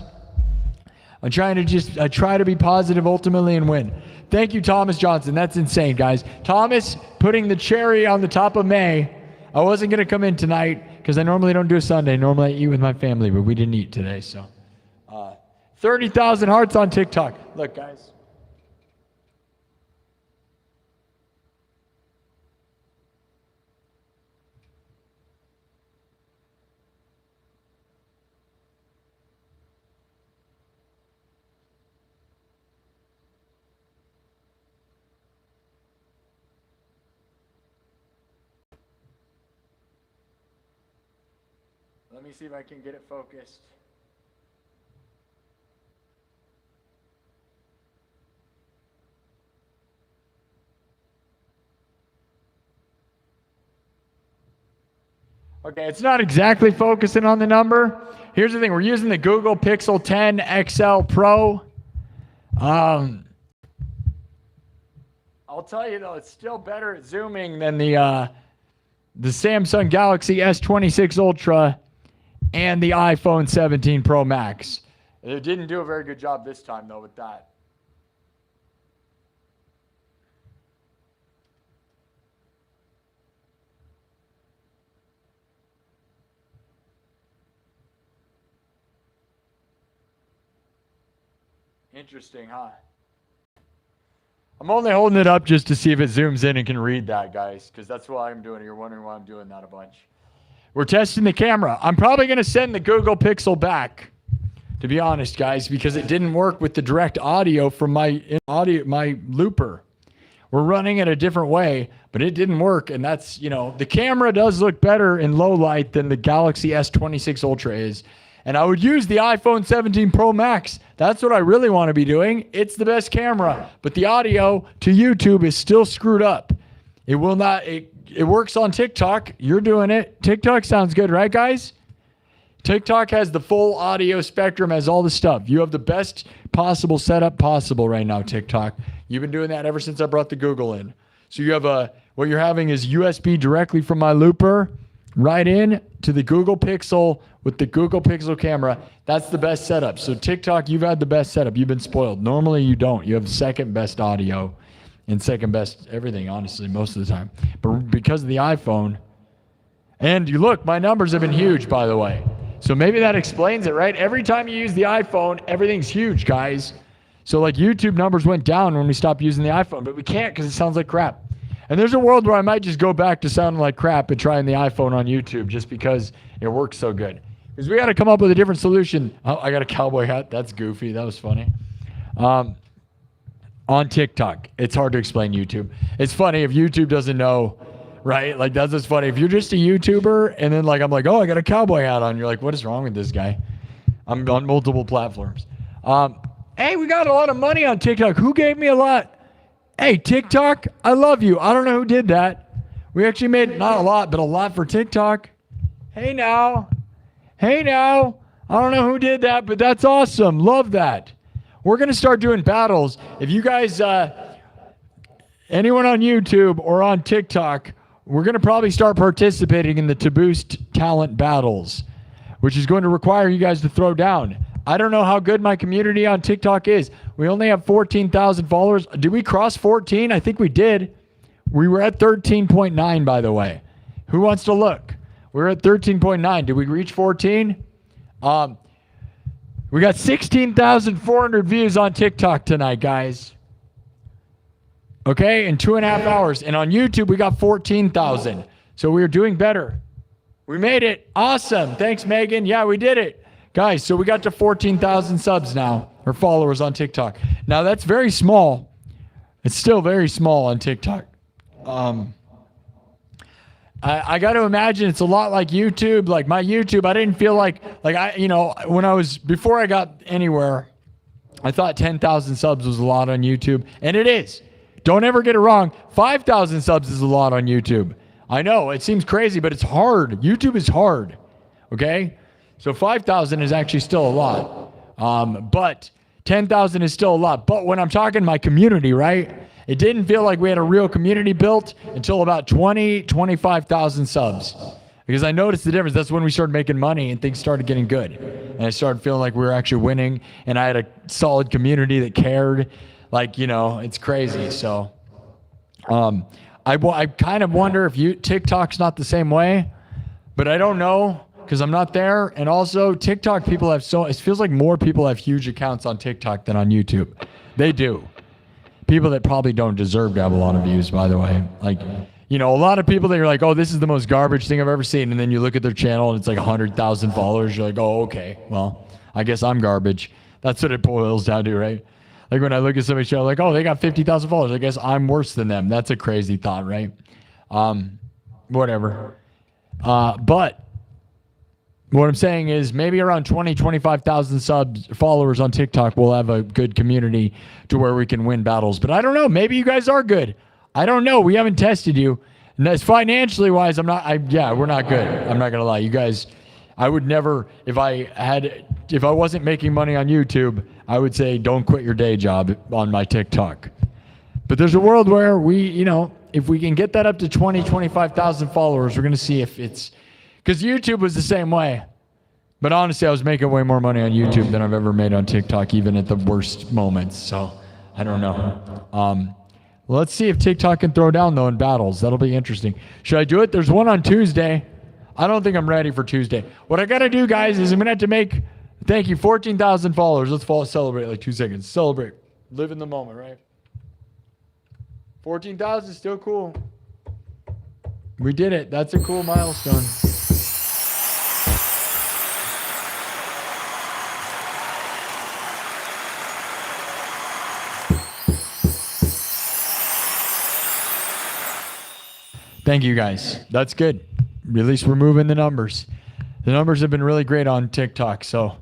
I try to be positive ultimately and win. Thank you, Thomas Johnston. That's insane, guys. Thomas putting the cherry on the top of May. I wasn't going to come in tonight because I normally don't do a Sunday. Normally I eat with my family, but we didn't eat today. So 30,000 hearts on TikTok. Look, guys. Let me see if I can get it focused. Okay, it's not exactly focusing on the number. Here's the thing. We're using the Google Pixel 10 XL Pro. I'll tell you, though, it's still better at zooming than the Samsung Galaxy S26 Ultra and the iPhone 17 Pro Max. It didn't do a very good job this time, though, with that. Interesting, huh? I'm only holding it up just to see if it zooms in and can read that, guys, because that's why I'm doing it. You're wondering why I'm doing that a bunch. We're testing the camera. I'm probably going to send the Google Pixel back, to be honest, guys, because it didn't work with the direct audio from my looper. We're running it a different way, but it didn't work, and that's, the camera does look better in low light than the Galaxy S26 Ultra is. And I would use the iPhone 17 Pro Max. That's what I really want to be doing. It's the best camera, but the audio to YouTube is still screwed up. It will not, it works on TikTok. You're doing it. TikTok sounds good, right, guys? TikTok has the full audio spectrum, has all the stuff. You have the best possible setup possible right now, TikTok. You've been doing that ever since I brought the Google in. So you have what you're having is USB directly from my looper right in to the Google Pixel with the Google Pixel camera. That's the best setup. So TikTok, you've had the best setup. You've been spoiled. Normally you don't. You have second best audio and second best everything, honestly, most of the time. But because of the iPhone, and you look, my numbers have been huge, by the way. So maybe that explains it, right? Every time you use the iPhone, everything's huge, guys. So like YouTube numbers went down when we stopped using the iPhone, but we can't because it sounds like crap. And there's a world where I might just go back to sounding like crap and trying the iPhone on YouTube just because it works so good. Because we got to come up with a different solution. Oh, I got a cowboy hat. That's goofy. That was funny. On TikTok, it's hard to explain YouTube. It's funny if YouTube doesn't know, right? Like, that's what's funny. If you're just a YouTuber and then I'm like, oh, I got a cowboy hat on. You're like, what is wrong with this guy? I'm on multiple platforms. Hey, we got a lot of money on TikTok. Who gave me a lot? Hey, TikTok, I love you. I don't know who did that. We actually made not a lot, but a lot for TikTok. Hey now. I don't know who did that, but that's awesome. Love that. We're going to start doing battles. If you guys, anyone on YouTube or on TikTok, we're going to probably start participating in the To Boost Talent Battles, which is going to require you guys to throw down. I don't know how good my community on TikTok is. We only have 14,000 followers. Did we cross 14? I think we did. We were at 13.9, by the way. Who wants to look? We're at 13.9. Did we reach 14? We got 16,400 views on TikTok tonight, guys. Okay, in 2.5 hours. And on YouTube, we got 14,000. So we are doing better. We made it. Awesome. Thanks, Megan. Yeah, we did it. Guys, so we got to 14,000 subs now, or followers on TikTok. Now, that's very small. It's still very small on TikTok. I got to imagine it's a lot like YouTube. Like my YouTube, I didn't feel like before I got anywhere, I thought 10,000 subs was a lot on YouTube. And it is. Don't ever get it wrong. 5,000 subs is a lot on YouTube. I know it seems crazy, but it's hard. YouTube is hard. Okay. So 5,000 is actually still a lot. But 10,000 is still a lot. But when I'm talking my community, right? It didn't feel like we had a real community built until about 25,000 subs. Because I noticed the difference. That's when we started making money and things started getting good. And I started feeling like we were actually winning. And I had a solid community that cared. Like, it's crazy. So I kind of wonder if TikTok's not the same way. But I don't know because I'm not there. And also TikTok people it feels like more people have huge accounts on TikTok than on YouTube. They do. People that probably don't deserve to have a lot of views, by the way. Like, a lot of people that you're like, oh, this is the most garbage thing I've ever seen. And then you look at their channel and it's like 100,000 followers. You're like, oh, okay. Well, I guess I'm garbage. That's what it boils down to, right? Like when I look at somebody's channel, like, oh, they got 50,000 followers. I guess I'm worse than them. That's a crazy thought, right? Whatever. But what I'm saying is maybe around 25,000 followers on TikTok will have a good community to where we can win battles. But I don't know. Maybe you guys are good. I don't know. We haven't tested you. And that's financially wise, we're not good. I'm not going to lie. You guys, I would never, if I wasn't making money on YouTube, I would say don't quit your day job on my TikTok. But there's a world where if we can get that up to 25,000 followers, we're going to see if it's, because YouTube was the same way. But honestly, I was making way more money on YouTube than I've ever made on TikTok, even at the worst moments. So I don't know. Let's see if TikTok can throw down, though, in battles. That'll be interesting. Should I do it? There's one on Tuesday. I don't think I'm ready for Tuesday. What I got to do, guys, is I'm going to have to make, thank you, 14,000 followers. Let's celebrate like 2 seconds. Celebrate. Live in the moment, right? 14,000 is still cool. We did it. That's a cool milestone. Thank you, guys. That's good. At least we're moving the numbers. The numbers have been really great on TikTok, so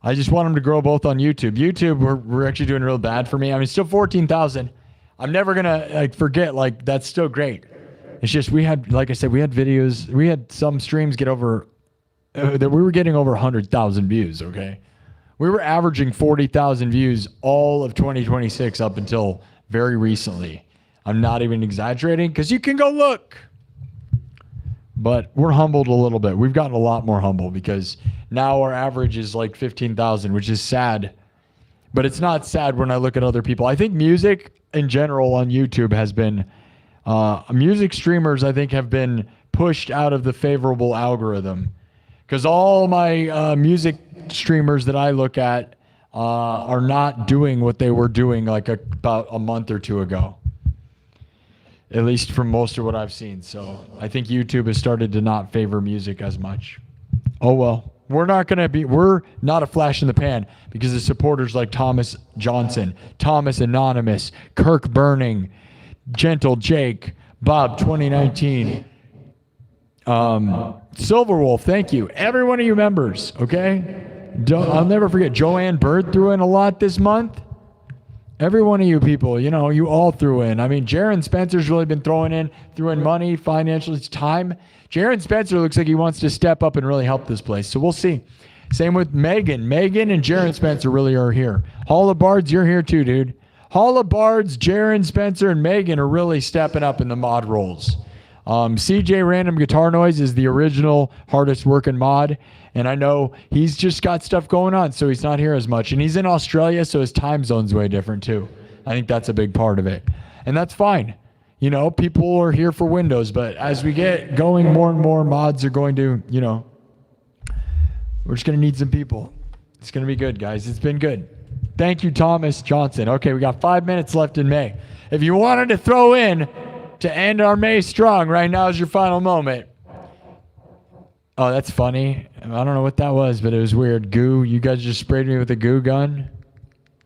I just want them to grow both on YouTube. YouTube, we're actually doing real bad for me. I mean, still 14,000. I'm never going to forget, that's still great. It's just we had, like I said, we had videos. We had some streams get over, that we were getting over 100,000 views, okay? We were averaging 40,000 views all of 2026 up until very recently. I'm not even exaggerating because you can go look. But we're humbled a little bit. We've gotten a lot more humble because now our average is like 15,000, which is sad. But it's not sad when I look at other people. I think music in general on YouTube has been, music streamers I think have been pushed out of the favorable algorithm. Because all my music streamers that I look at are not doing what they were doing about a month or two ago. At least from most of what I've seen. So I think YouTube has started to not favor music as much. Oh, well, we're not a flash in the pan because of supporters like Thomas Johnston, Thomas Anonymous, Kirk Burning, Gentle Jake, Bob 2019, Silverwolf, thank you. Every one of you members, okay? I'll never forget, Joanne Bird threw in a lot this month. Every one of you people, you all threw in. I mean, Jaron Spencer's really been threw in money, financially, time. Jaron Spencer looks like he wants to step up and really help this place. So we'll see. Same with Megan. Megan and Jaron Spencer really are here. Hall of Bards, you're here too, dude. Hall of Bards, Jaron Spencer, and Megan are really stepping up in the mod roles. CJ Random Guitar Noise is the original hardest working mod. And I know he's just got stuff going on, so he's not here as much. And he's in Australia, so his time zone's way different too. I think that's a big part of it. And that's fine. You know, people are here for Windows, but as we get going, more and more mods are going to, you know, we're just going to need some people. It's going to be good, guys. It's been good. Thank you, Thomas Johnston. Okay, we got 5 minutes left in May. If you wanted to throw in to end our May strong, right now is your final moment. Oh, that's funny. I don't know what that was, but it was weird. Goo, you guys just sprayed me with a goo gun?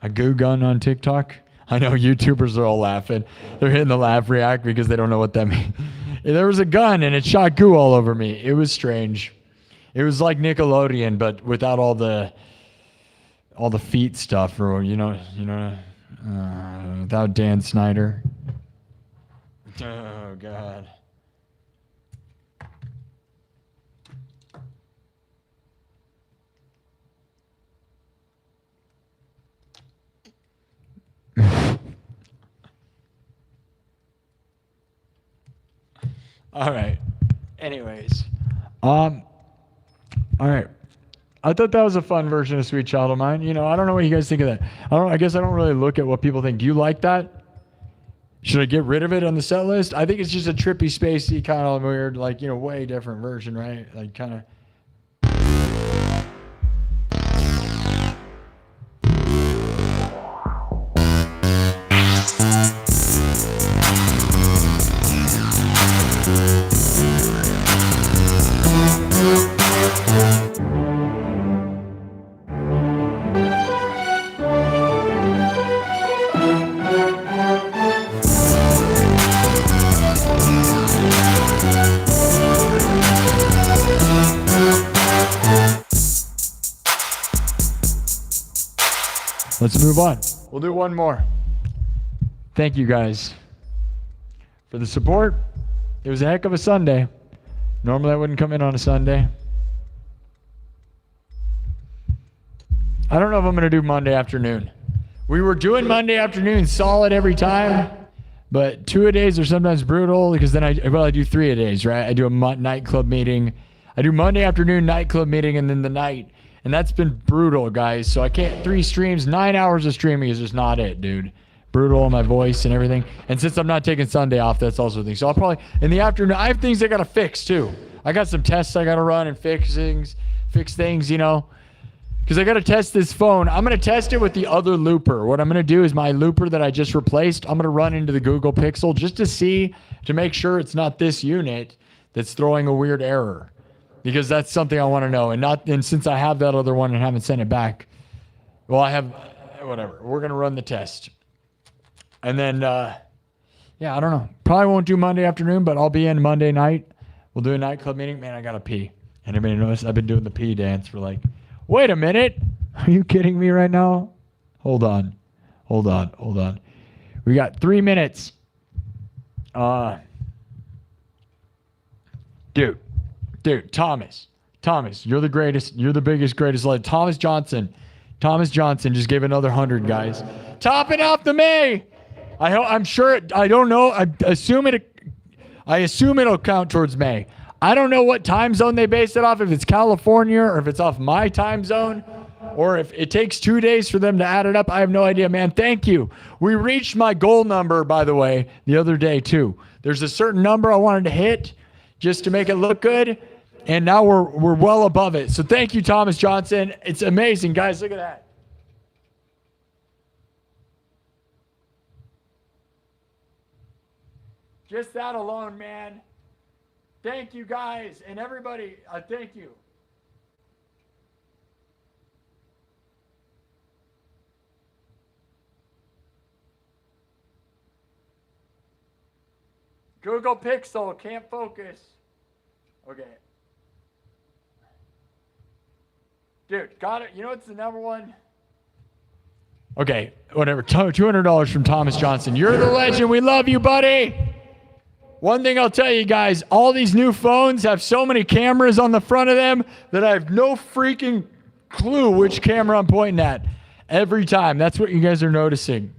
A goo gun on TikTok? I know YouTubers are all laughing. They're hitting the laugh react because they don't know what that means. There was a gun and it shot goo all over me. It was strange. It was like Nickelodeon, but without all the feet stuff, or without Dan Snyder. Oh God. All right. Anyways, all right. I thought that was a fun version of Sweet Child of Mine. You know, I don't know what you guys think of that. I guess I don't really look at what people think. Do you like that? Should I get rid of it on the set list? I think it's just a trippy, spacey, kind of weird, like, you know, way different version, right? Like, kind of. Let's move on. We'll do one more. Thank you guys for the support. It was a heck of a Sunday. Normally I wouldn't come in on a Sunday. I don't know if I'm going to do Monday afternoon. We were doing Monday afternoon solid every time, but 2-a-days are sometimes brutal because then I do 3-a-days, right? I do a nightclub meeting. I do Monday afternoon nightclub meeting and then the night. And that's been brutal, guys. So I can't, 3 streams, 9 hours of streaming is just not it, dude. Brutal on my voice and everything. And since I'm not taking Sunday off, that's also a thing. So I'll probably, in the afternoon, I have things I got to fix too. I got some tests I got to run and fix things, you know. Because I got to test this phone. I'm going to test it with the other looper. What I'm going to do is my looper that I just replaced, I'm going to run into the Google Pixel just to see, to make sure it's not this unit that's throwing a weird error. Because that's something I want to know. And since I have that other one and haven't sent it back, well, I have, whatever. We're going to run the test. And then, yeah, I don't know. Probably won't do Monday afternoon, but I'll be in Monday night. We'll do a nightclub meeting. Man, I got to pee. Anybody notice? I've been doing the pee dance for like, wait a minute. Are you kidding me right now? Hold on. We got 3 minutes. Dude, Thomas, you're the greatest. You're the biggest, greatest. Like Thomas Johnson just gave another 100, guys. Topping off the May. I'm sure. I don't know. I assume it'll count towards May. I don't know what time zone they base it off. If it's California or if it's off my time zone, or if it takes 2 days for them to add it up. I have no idea, man. Thank you. We reached my goal number, by the way, the other day too. There's a certain number I wanted to hit just to make it look good. And now we're well above it. So thank you, Thomas Johnson. It's amazing, guys. Look at that. Just that alone, man. Thank you, guys. And everybody, thank you. Google Pixel can't focus. Okay. Dude, got it. You know what's the number one? Okay, whatever. $200 from Thomas Johnson. You're the legend. We love you, buddy. One thing I'll tell you guys, all these new phones have so many cameras on the front of them that I have no freaking clue which camera I'm pointing at every time. That's what you guys are noticing.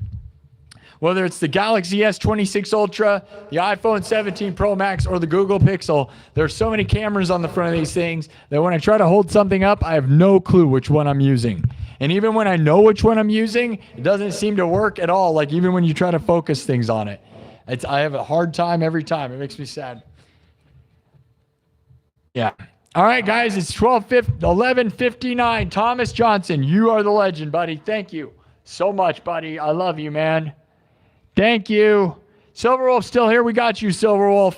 Whether it's the Galaxy S26 Ultra, the iPhone 17 Pro Max, or the Google Pixel, there's so many cameras on the front of these things that when I try to hold something up, I have no clue which one I'm using. And even when I know which one I'm using, it doesn't seem to work at all. Like even when you try to focus things on it, I have a hard time every time. It makes me sad. Yeah. All right, guys, it's 11:59. Thomas Johnston, you are the legend, buddy. Thank you so much, buddy. I love you, man. Thank you. Silverwolf's still here. We got you, Silverwolf.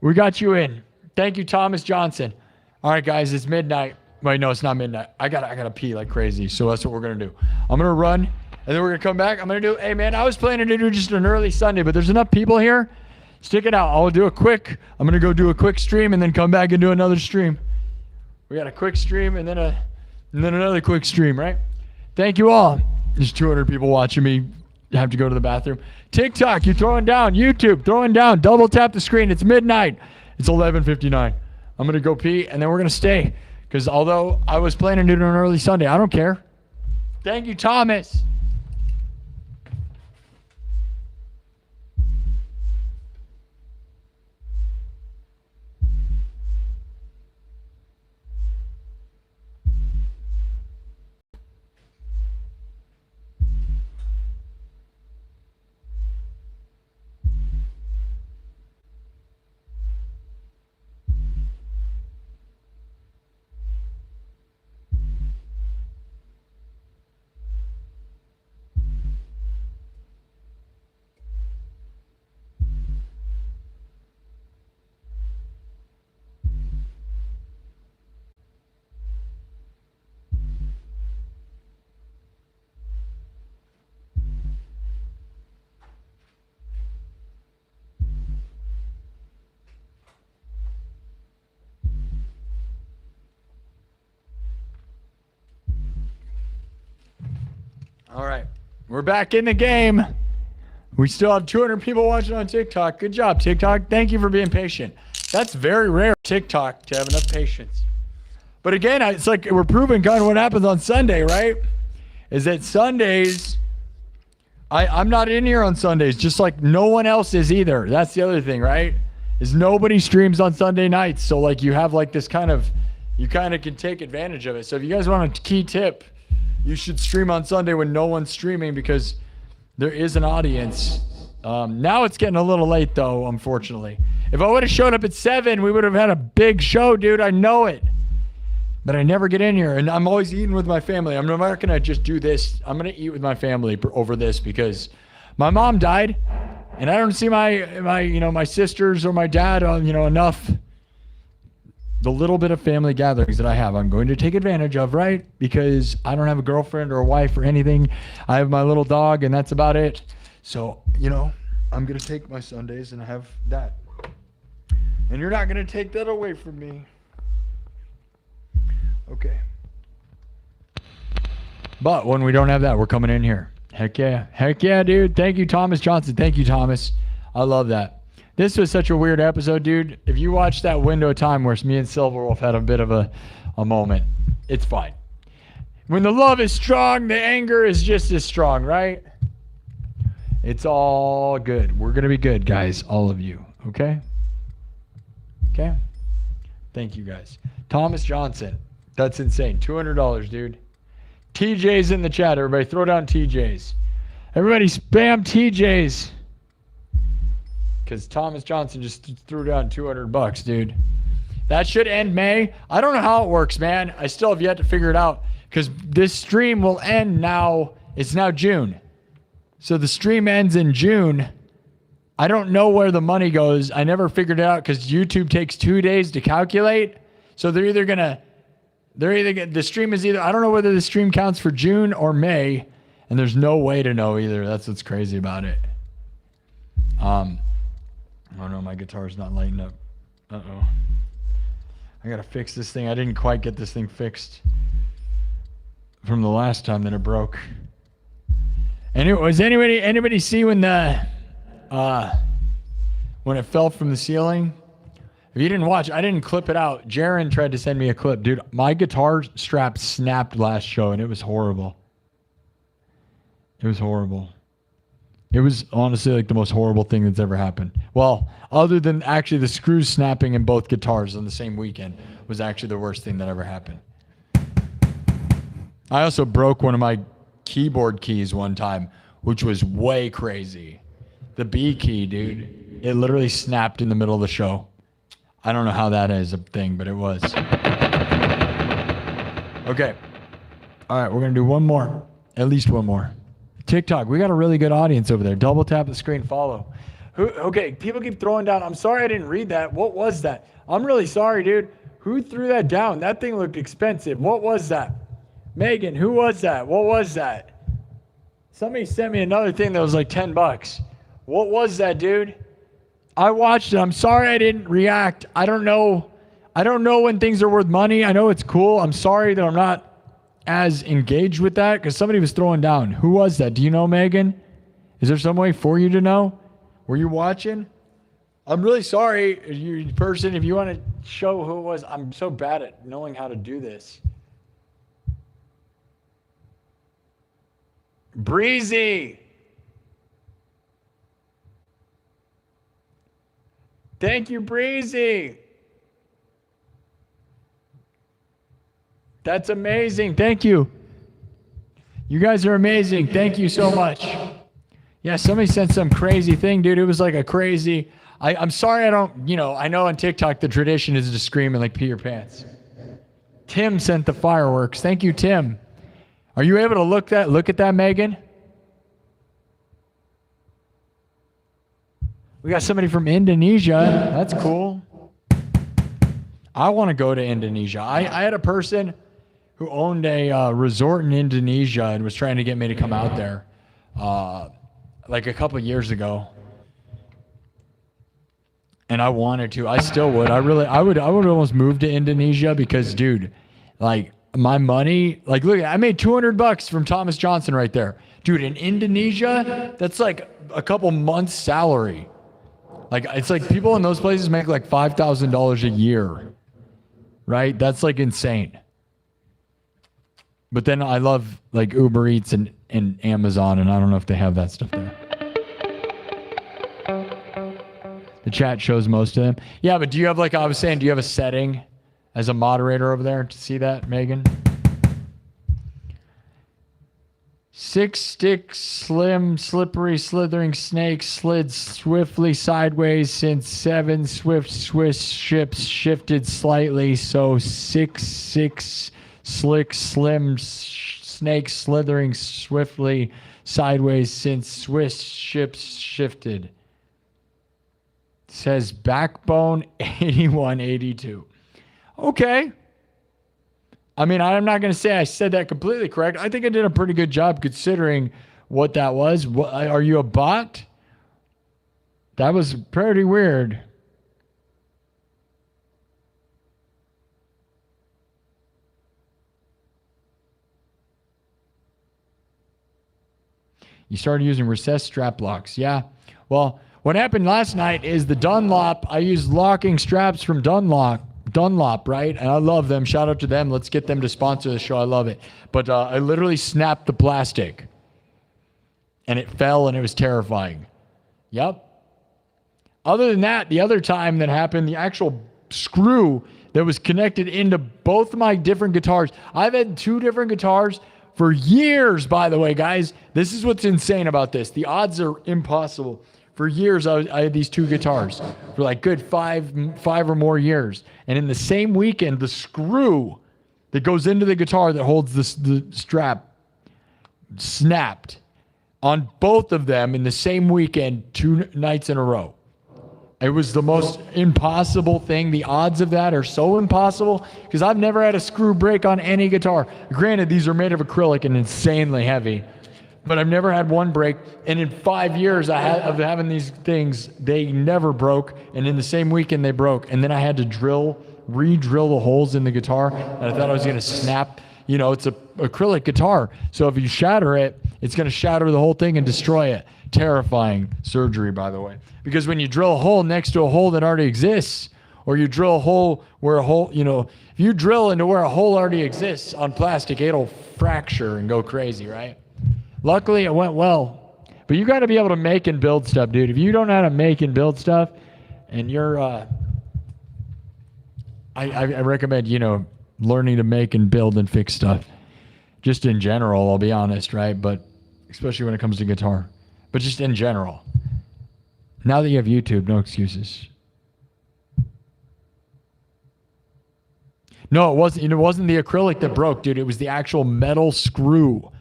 We got you in. Thank you, Thomas Johnston. All right, guys, it's midnight. Wait, no, it's not midnight. I gotta pee like crazy, so that's what we're gonna do. I'm gonna run, and then we're gonna come back. I'm gonna do, hey, man, I was planning to do just an early Sunday, but there's enough people here. Stick it out. I'm going to go do a quick stream and then come back and do another stream. We got a quick stream and then another quick stream, right? Thank you all. There's 200 people watching me have to go to the bathroom. TikTok, you're throwing down. YouTube, throwing down. Double tap the screen. It's midnight. It's 11:59. I'm going to go pee and then we're going to stay. Because although I was planning to do an early Sunday, I don't care. Thank you, Thomas. All right, we're back in the game. We still have 200 people watching on TikTok. Good job, TikTok. Thank you for being patient. That's very rare, TikTok, to have enough patience. But again, it's like we're proving kind of what happens on Sunday, right? Is that Sundays, I'm not in here on Sundays, just like no one else is either. That's the other thing, right? Is nobody streams on Sunday nights. So like you have like this kind of, you kind of can take advantage of it. So if you guys want a key tip, you should stream on Sunday when no one's streaming because there is an audience. Now it's getting a little late though, unfortunately. If I would have showed up at 7, we would have had a big show, dude. I know it. But I never get in here, and I'm always eating with my family. I'm not going to just do this. I'm going to eat with my family over this because my mom died, and I don't see my sisters or my dad enough. The little bit of family gatherings that I have, I'm going to take advantage of, right? Because I don't have a girlfriend or a wife or anything. I have my little dog, and that's about it. So, I'm going to take my Sundays and have that. And you're not going to take that away from me. Okay. But when we don't have that, we're coming in here. Heck yeah. Heck yeah, dude. Thank you, Thomas Johnston. Thank you, Thomas. I love that. This was such a weird episode, dude. If you watch that window of time where me and Silverwolf had a bit of a moment, it's fine. When the love is strong, the anger is just as strong, right? It's all good. We're going to be good, guys. All of you. Okay? Okay? Thank you, guys. Thomas Johnston. That's insane. $200, dude. TJ's in the chat. Everybody throw down TJ's. Everybody spam TJ's. Because Thomas Johnston just threw down $200, dude. That should end May. I don't know how it works, man. I still have yet to figure it out. Because this stream will end now. It's now June. So the stream ends in June. I don't know where the money goes. I never figured it out because YouTube takes 2 days to calculate. So the stream is either, I don't know whether the stream counts for June or May. And there's no way to know either. That's what's crazy about it. Oh no, my guitar's not lighting up. Uh-oh. I gotta fix this thing. I didn't quite get this thing fixed from the last time that it broke. Anyway, was anybody see when it fell from the ceiling? If you didn't watch, I didn't clip it out. Jaron tried to send me a clip. Dude, my guitar strap snapped last show and it was horrible. It was horrible. It was honestly like the most horrible thing that's ever happened. Well, other than actually the screws snapping in both guitars on the same weekend was actually the worst thing that ever happened. I also broke one of my keyboard keys one time, which was way crazy. The B key, dude. It literally snapped in the middle of the show. I don't know how that is a thing, but it was. Okay. All right, we're going to do one more. At least one more. TikTok, we got a really good audience over there. Double tap the screen, follow. Okay, people keep throwing down. I'm sorry I didn't read that. What was that? I'm really sorry, dude. Who threw that down? That thing looked expensive. What was that? Megan, who was that? What was that? Somebody sent me another thing that was like $10. What was that, dude? I watched it. I'm sorry I didn't react. I don't know when things are worth money. I know it's cool. I'm sorry that I'm not as engaged with that because somebody was throwing down. Who was that? Do you know, Megan? Is there some way for you to know? Were you watching? I'm really sorry, you person, if you want to show who it was. I'm so bad at knowing how to do this. Breezy. Thank you, Breezy. That's amazing. Thank you. You guys are amazing. Thank you so much. Yeah, somebody sent some crazy thing, dude. It was like a crazy... I'm sorry I don't... I know on TikTok the tradition is to scream and like pee your pants. Tim sent the fireworks. Thank you, Tim. Are you able to look at that, Megan? We got somebody from Indonesia. That's cool. I want to go to Indonesia. I had a person who owned a resort in Indonesia and was trying to get me to come out there like a couple of years ago. And I wanted to. I still would. I would almost move to Indonesia because, dude, like my money, like look, I made $200 from Thomas Johnston right there. Dude, in Indonesia, that's like a couple months' salary. Like it's like people in those places make like $5,000 a year. Right? That's like insane. But then I love like Uber Eats and Amazon, and I don't know if they have that stuff there. The chat shows most of them. Yeah, but do you have like I was saying, do you have a setting as a moderator over there to see that, Megan? 6 stick, slim, slippery, slithering snakes slid swiftly sideways since 7 swift Swiss ships shifted slightly. So 6 slick, slim snakes slithering swiftly sideways since Swiss ships shifted. It says backbone 8182. Okay. I mean, I'm not going to say I said that completely correct. I think I did a pretty good job considering what that was. Are you a bot? That was pretty weird. You started using recessed strap locks. Yeah. Well, what happened last night is the Dunlop, I used locking straps from Dunlop, right? And I love them. Shout out to them. Let's get them to sponsor the show. I love it. But I literally snapped the plastic. And it fell and it was terrifying. Yep. Other than that, the other time that happened, the actual screw that was connected into both of my different guitars. I've had 2 different guitars for years, by the way, guys. This is what's insane about this. The odds are impossible. For years, I had these 2 guitars for like good five or more years. And in the same weekend, the screw that goes into the guitar that holds the strap snapped on both of them in the same weekend 2 nights in a row. It was the most impossible thing. The odds of that are so impossible because I've never had a screw break on any guitar. Granted, these are made of acrylic and insanely heavy. But I've never had one break. And in 5 years of having these things, they never broke. And in the same weekend, they broke. And then I had to re-drill the holes in the guitar. And I thought I was going to snap. It's an acrylic guitar. So if you shatter it, it's going to shatter the whole thing and destroy it. Terrifying surgery, by the way. Because when you drill a hole next to a hole that already exists, or you drill a hole where if you drill into where a hole already exists on plastic, it'll fracture and go crazy, right? Luckily, it went well. But you got to be able to make and build stuff, dude. If you don't know how to make and build stuff, and you're, I recommend, learning to make and build and fix stuff. Just in general, I'll be honest, right? But especially when it comes to guitar. But just in general. Now that you have YouTube, no excuses. No, it wasn't the acrylic that broke, dude. It was the actual metal screw.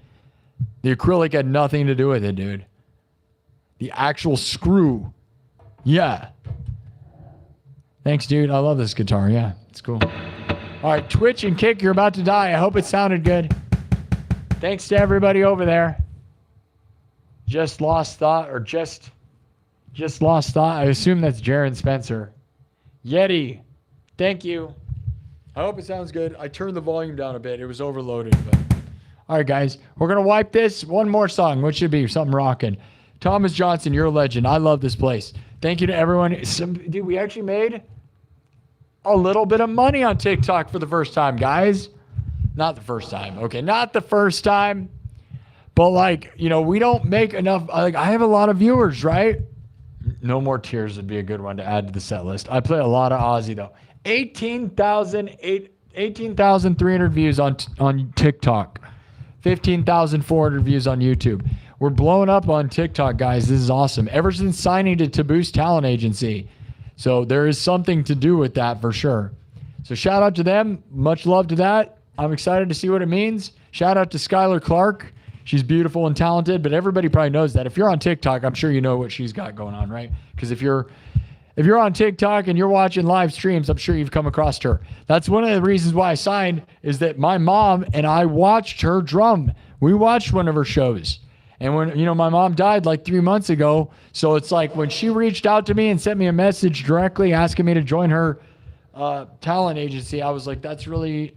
The acrylic had nothing to do with it, dude. The actual screw. Yeah. Thanks, dude. I love this guitar. Yeah, it's cool. All right, Twitch and Kick, you're about to die. I hope it sounded good. Thanks to everybody over there. Just lost thought. I assume that's Jaron Spencer. Yeti, thank you. I hope it sounds good. I turned the volume down a bit. It was overloaded. But all right, guys, we're going to wipe this. One more song. What should it be? Something rocking. Thomas Johnston, you're a legend. I love this place. Thank you to everyone. Dude, we actually made a little bit of money on TikTok for the first time, guys. Not the first time. Okay, not the first time. But, we don't make enough. I have a lot of viewers, right? No More Tears would be a good one to add to the set list. I play a lot of Ozzy, though. 18,300 views on TikTok. 15,400 views on YouTube. We're blowing up on TikTok, guys. This is awesome. Ever since signing to Boost Talent Agency. So there is something to do with that for sure. So shout out to them. Much love to that. I'm excited to see what it means. Shout out to Skylar Clark. She's beautiful and talented, but everybody probably knows that. If you're on TikTok, I'm sure you know what she's got going on, right? Because if you're on TikTok and you're watching live streams, I'm sure you've come across her. That's one of the reasons why I signed, is that my mom and I watched her drum. We watched one of her shows. And when, my mom died 3 months ago. So it's when she reached out to me and sent me a message directly asking me to join her talent agency, I was like, that's really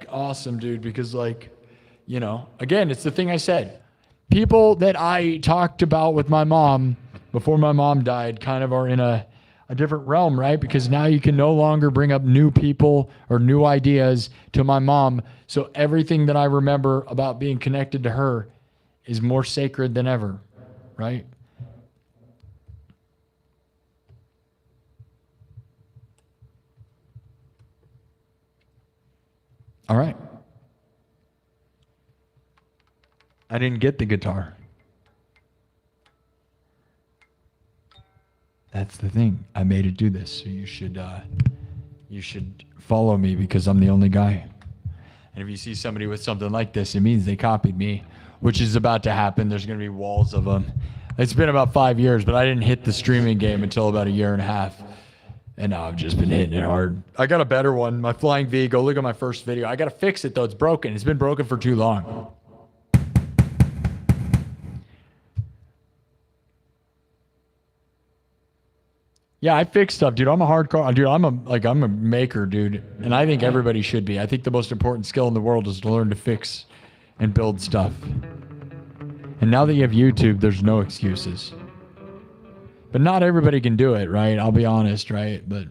awesome, dude. Because again, it's the thing I said. People that I talked about with my mom before my mom died kind of are in a different realm, right? Because now you can no longer bring up new people or new ideas to my mom. So everything that I remember about being connected to her is more sacred than ever, right? All right. I didn't get the guitar. That's the thing. I made it do this. So you should follow me because I'm the only guy. And if you see somebody with something like this, it means they copied me, which is about to happen. There's going to be walls of them. It's been about 5 years, but I didn't hit the streaming game until about 1.5 years. And now I've just been hitting it hard. I got a better one. My Flying V. Go look at my first video. I got to fix it, though. It's broken. It's been broken for too long. Yeah, I fix stuff, dude. I'm a hardcore, dude. I'm a maker, dude. And I think everybody should be. I think the most important skill in the world is to learn to fix and build stuff. And now that you have YouTube, there's no excuses. But not everybody can do it, right? I'll be honest, right? But,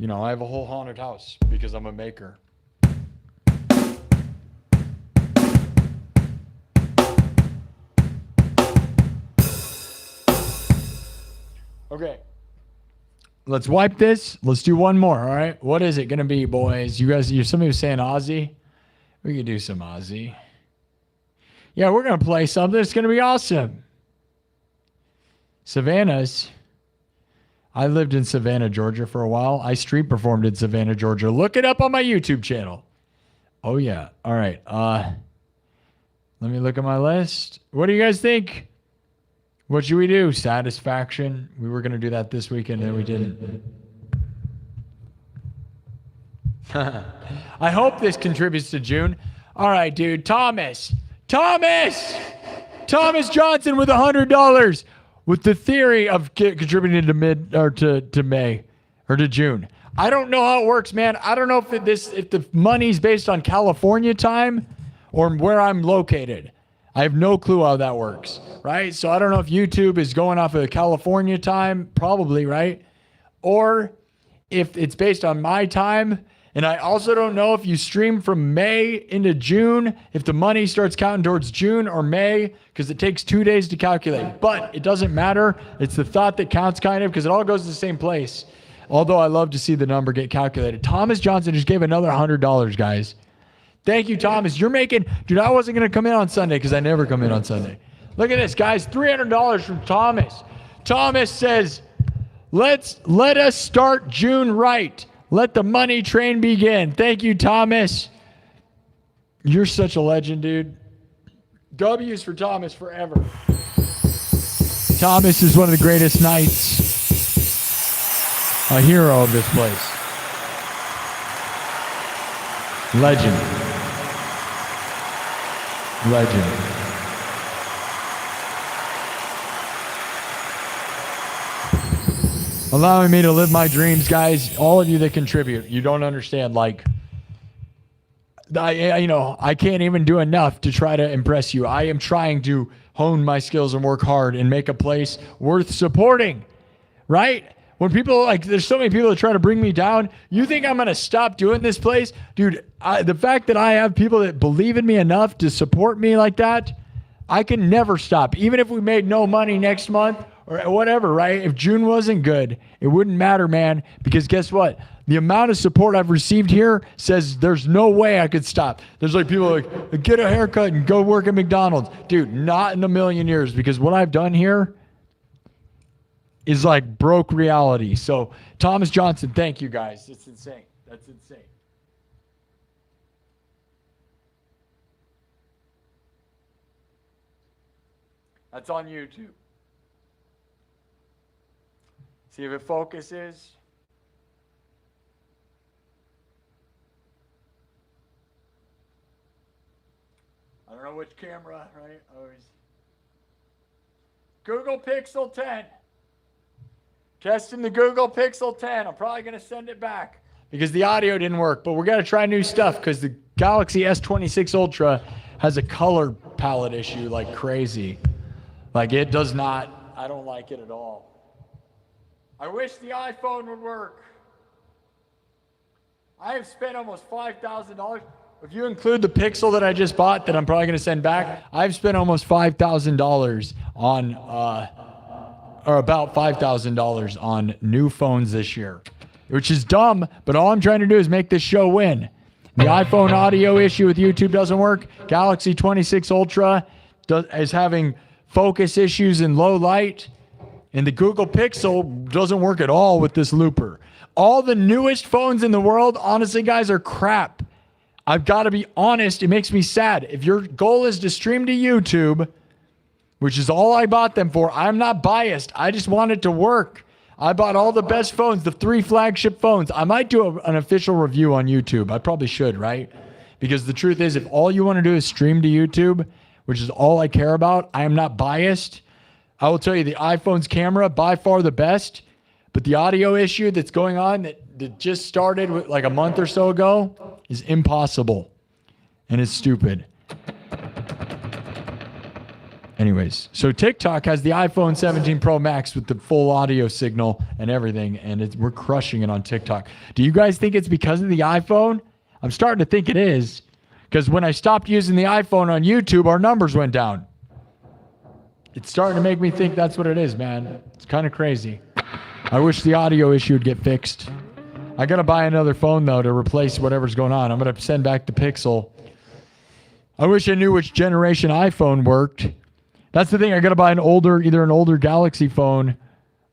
I have a whole haunted house because I'm a maker. Okay. Let's wipe this. Let's do one more, all right? What is it going to be, boys? Somebody was saying Ozzy. We could do some Ozzy. Yeah, we're going to play something. It's going to be awesome. Savannah's. I lived in Savannah, Georgia for a while. I street performed in Savannah, Georgia. Look it up on my YouTube channel. Oh, yeah. All right. Let me look at my list. What do you guys think? What should we do? Satisfaction. We were going to do that this weekend and we didn't. I hope this contributes to June. All right, dude. Thomas Johnson with $100 with the theory of contributing to May or to June. I don't know how it works, man. I don't know if the money's based on California time or where I'm located. I have no clue how that works, right? So I don't know if YouTube is going off of California time, probably, right? Or if it's based on my time And I also don't know if you stream from May into June, if the money starts counting towards June or May, because it takes 2 days to calculate. But it doesn't matter. It's the thought that counts, kind of, because it all goes to the same place. Although I love to see the number get calculated. Thomas Johnston just gave another $100, guys. Thank you, Thomas. You're making... Dude, I wasn't going to come in on Sunday because I never come in on Sunday. Look at this, guys. $300 from Thomas. Thomas says, let us start June right. Let the money train begin. Thank you, Thomas. You're such a legend, dude. W's for Thomas forever. Thomas is one of the greatest knights. A hero of this place. Legend. Legend. Allowing me to live my dreams, guys. All of you that contribute, you don't understand. Like, I can't even do enough to try to impress you. I am trying to hone my skills and work hard and make a place worth supporting, right? When people there's so many people that try to bring me down. You think I'm going to stop doing this place? Dude, the fact that I have people that believe in me enough to support me like that, I can never stop. Even if we made no money next month, or whatever, right? If June wasn't good, it wouldn't matter, man. Because guess what? The amount of support I've received here says there's no way I could stop. There's like people like, get a haircut and go work at McDonald's. Dude, not in a million years. Because what I've done here is like broke reality. So Thomas Johnston, thank you guys. It's insane. That's insane. That's on YouTube. See if it focuses. I don't know which camera, right? Always. Google Pixel 10. Testing the Google Pixel 10. I'm probably going to send it back because the audio didn't work. But we're going to try new stuff because the Galaxy S26 Ultra has a color palette issue like crazy. Like it does not, I don't like it at all. I wish the iPhone would work. I have spent almost $5,000. If you include the Pixel that I just bought that I'm probably going to send back, I've spent almost $5,000 on, or about $5,000 on new phones this year, which is dumb, but all I'm trying to do is make this show win. The iPhone audio issue with YouTube doesn't work. Galaxy 26 Ultra is having focus issues in low light. And the Google Pixel doesn't work at all with this looper. All the newest phones in the world, honestly, guys, are crap. I've got to be honest. It makes me sad. If your goal is to stream to YouTube, which is all I bought them for, I'm not biased. I just want it to work. I bought all the best phones, the 3 flagship phones. I might do an official review on YouTube. I probably should, right? Because the truth is, if all you want to do is stream to YouTube, which is all I care about, I am not biased. I will tell you the iPhone's camera, by far the best, but the audio issue that's going on that just started like a month or so ago is impossible and it's stupid. Anyways, so TikTok has the iPhone 17 Pro Max with the full audio signal and everything, and we're crushing it on TikTok. Do you guys think it's because of the iPhone? I'm starting to think it is, because when I stopped using the iPhone on YouTube, our numbers went down. It's starting to make me think that's what it is, man. It's kind of crazy. I wish the audio issue would get fixed. I got to buy another phone, though, to replace whatever's going on. I'm going to send back the Pixel. I wish I knew which generation iPhone worked. That's the thing. I got to buy either an older Galaxy phone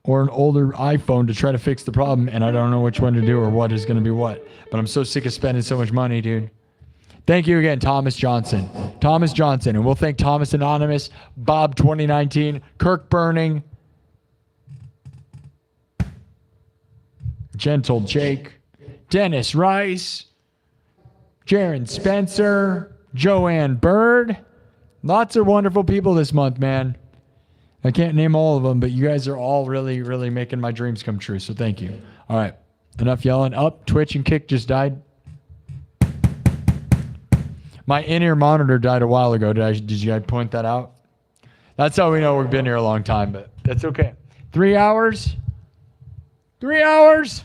or an older iPhone to try to fix the problem, and I don't know which one to do or what is going to be what. But I'm so sick of spending so much money, dude. Thank you again, Thomas Johnston. Thomas Johnston. And we'll thank Thomas Anonymous, Bob 2019, Kirk Burning, Gentle Jake, Dennis Rice, Jaron Spencer, Joanne Bird. Lots of wonderful people this month, man. I can't name all of them, but you guys are all really, really making my dreams come true. So thank you. All right. Enough yelling. Up. Twitch and Kick just died. My in-ear monitor died a while ago. Did you guys point that out? That's how we know we've been here a long time, but that's okay. 3 hours? 3 hours?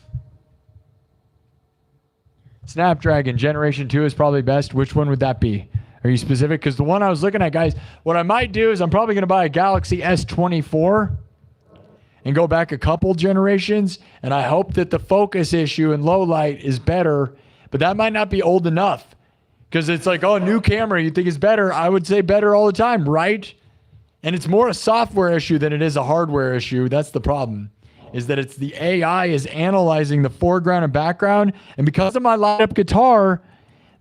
Snapdragon Generation 2 is probably best. Which one would that be? Are you specific? Because the one I was looking at, guys, what I might do is I'm probably going to buy a Galaxy S24 and go back a couple generations, and I hope that the focus issue in low light is better, but that might not be old enough. Because it's like, oh, new camera, you think is better. I would say better all the time, right? And it's more a software issue than it is a hardware issue. That's the problem, is that it's the AI is analyzing the foreground and background. And because of my light-up guitar,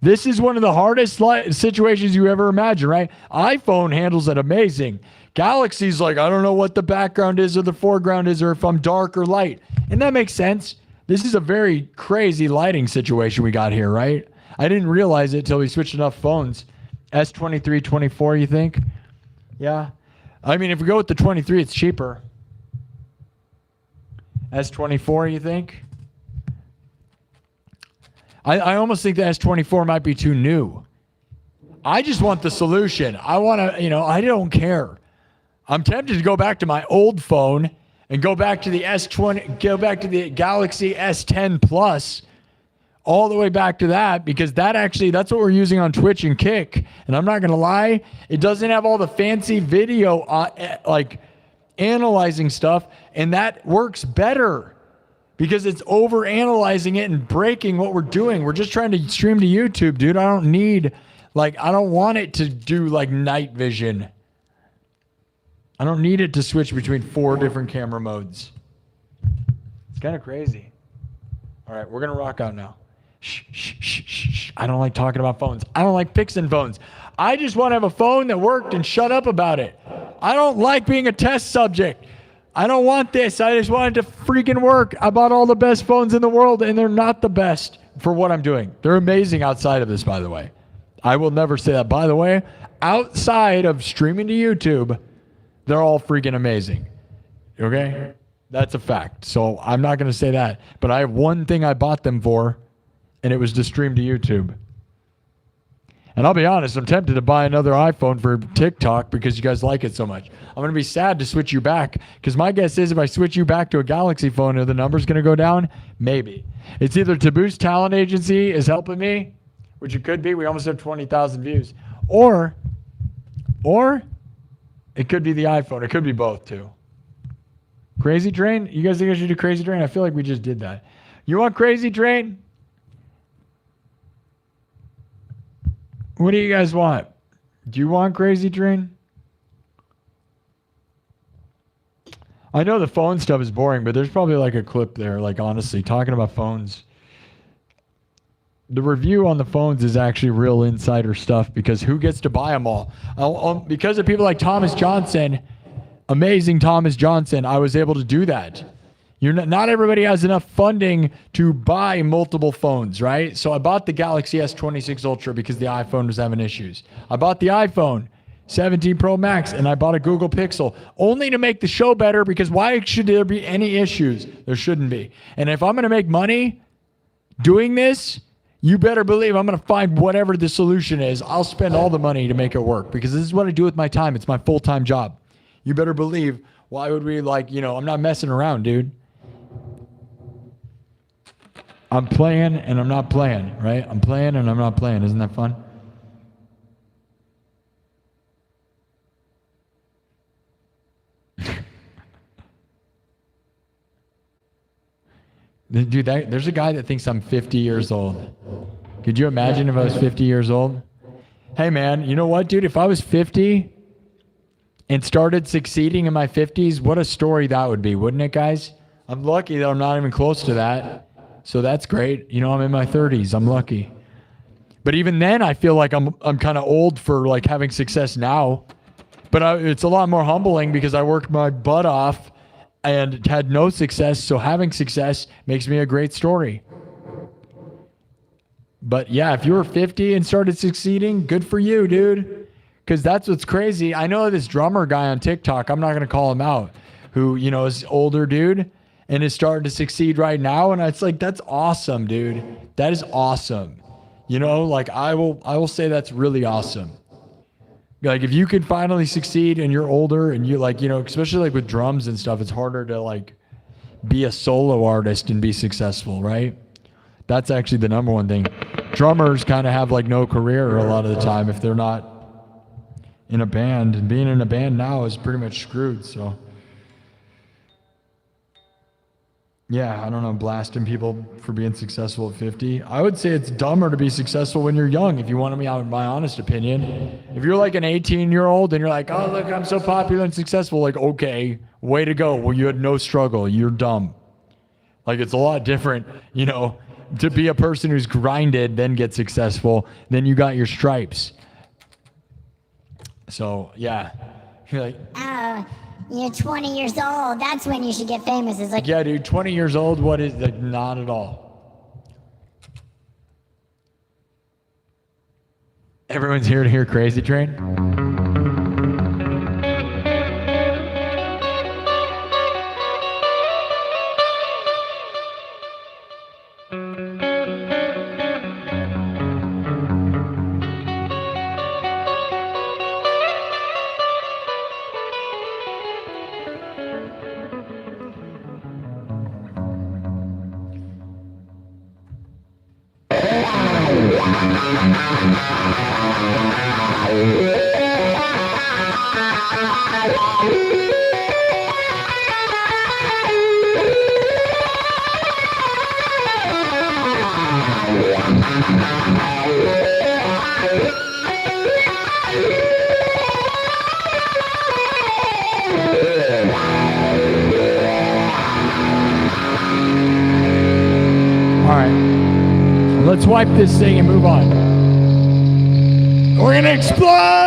this is one of the hardest situations you ever imagine, right? iPhone handles it amazing. Galaxy's like, I don't know what the background is or the foreground is or if I'm dark or light. And that makes sense. This is a very crazy lighting situation we got here, right? I didn't realize it until we switched enough phones. S23, 24, you think? Yeah. I mean, if we go with the 23, it's cheaper. S24, you think? I almost think the S24 might be too new. I just want the solution. I want to, I don't care. I'm tempted to go back to my old phone and go back to the S20, go back to the Galaxy S10 Plus, all the way back to that, because that's what we're using on Twitch and Kick. And I'm not going to lie, it doesn't have all the fancy video, like analyzing stuff, and that works better because it's over analyzing it and breaking what we're doing. We're just trying to stream to YouTube, dude. I don't want it to do like night vision. I don't need it to switch between 4 different camera modes. It's kind of crazy. All right, we're going to rock out now. Shh. I don't like talking about phones. I don't like fixing phones. I just want to have a phone that worked and shut up about it. I don't like being a test subject. I don't want this. I just want it to freaking work. I bought all the best phones in the world, and they're not the best for what I'm doing. They're amazing outside of this, by the way. I will never say that. By the way, outside of streaming to YouTube, they're all freaking amazing. Okay? That's a fact. So I'm not going to say that. But I have one thing I bought them for, and it was to stream to YouTube. And I'll be honest, I'm tempted to buy another iPhone for TikTok because you guys like it so much. I'm going to be sad to switch you back because my guess is if I switch you back to a Galaxy phone, are the numbers going to go down? Maybe. It's either Taboo's Talent Agency is helping me, which it could be. We almost have 20,000 views. Or it could be the iPhone. It could be both, too. Crazy Train? You guys think I should do Crazy Train? I feel like we just did that. You want Crazy Train? What do you guys want? Do you want Crazy Train? I know the phone stuff is boring, but there's probably like a clip there, like honestly, talking about phones. The review on the phones is actually real insider stuff because who gets to buy them all? Because of people like Thomas Johnston, amazing Thomas Johnston, I was able to do that. Not everybody has enough funding to buy multiple phones, right? So I bought the Galaxy S26 Ultra because the iPhone was having issues. I bought the iPhone 17 Pro Max and I bought a Google Pixel only to make the show better because why should there be any issues? There shouldn't be. And if I'm going to make money doing this, you better believe I'm going to find whatever the solution is. I'll spend all the money to make it work because this is what I do with my time. It's my full-time job. You better believe, why would we I'm not messing around, dude. I'm playing and I'm not playing, right? I'm playing and I'm not playing. Isn't that fun? Dude, there's a guy that thinks I'm 50 years old. Could you imagine if I was 50 years old? Hey, man, you know what, dude? If I was 50 and started succeeding in my 50s, what a story that would be, wouldn't it, guys? I'm lucky that I'm not even close to that. So that's great. I'm in my 30s. I'm lucky. But even then, I feel like I'm kind of old for like having success now. But it's a lot more humbling because I worked my butt off and had no success. So having success makes me a great story. But yeah, if you were 50 and started succeeding, good for you, dude. Because that's what's crazy. I know this drummer guy on TikTok, I'm not going to call him out, who, is older dude and is starting to succeed right now. And it's like, that's awesome, dude. That is awesome. I will say that's really awesome. Like if you can finally succeed and you're older and you especially like with drums and stuff, it's harder to like be a solo artist and be successful, right? That's actually the number one thing. Drummers kind of have like no career a lot of the time if they're not in a band. And being in a band now is pretty much screwed, so. Yeah, I don't know, blasting people for being successful at 50. I would say it's dumber to be successful when you're young, if you want me out my honest opinion. If you're like an 18-year-old and you're like, oh, look, I'm so popular and successful, like, okay, way to go. Well, you had no struggle. You're dumb. Like, it's a lot different, you know, to be a person who's grinded, then get successful, then you got your stripes. So, yeah. You're like, Oh, you're 20 years old. That's when you should get famous. It's like, yeah, dude, 20 years old, what is that? Not at all. Everyone's here to hear Crazy Train? Let's wipe this thing and move on. We're gonna explode!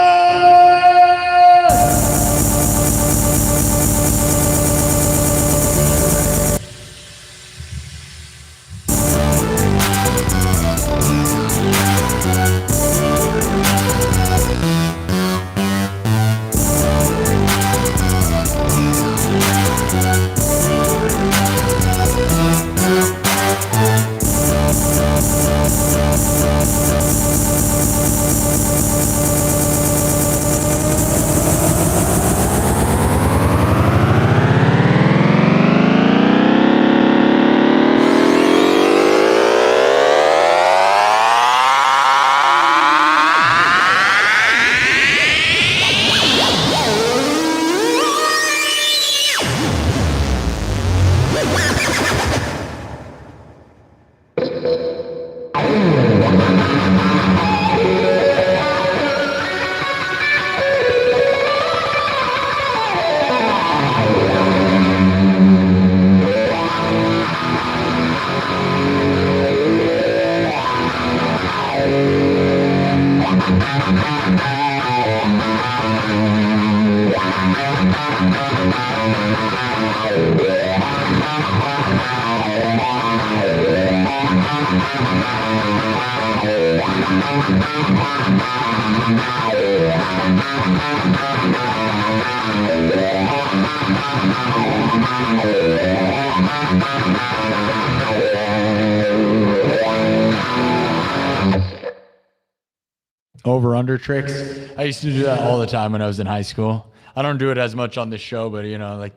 Over-under tricks. I used to do that all the time when I was in high school. I don't do it as much on this show, but you know, like,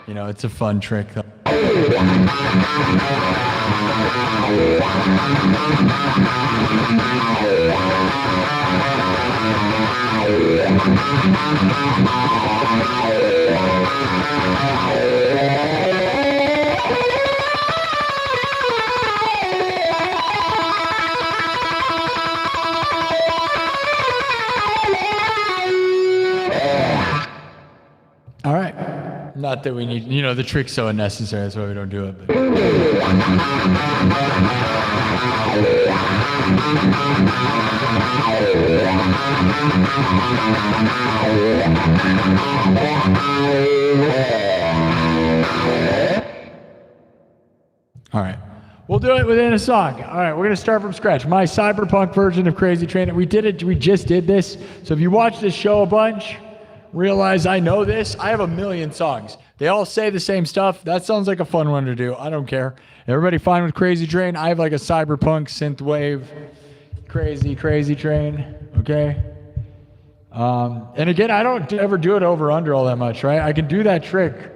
you know, it's a fun trick. All right. Not that we need, you know, the trick's so unnecessary, that's why we don't do it. But. All right. We'll do it within a song. All right, we're going to start from scratch. My cyberpunk version of Crazy Train. We just did this. So if you watch this show a bunch, realize I know this. I have a million songs. They all say the same stuff. That sounds like a fun one to do. I don't care. Everybody fine with Crazy Train? I have like a cyberpunk synthwave crazy train. Okay. And again, I don't ever do it over under all that much, right? I can do that trick.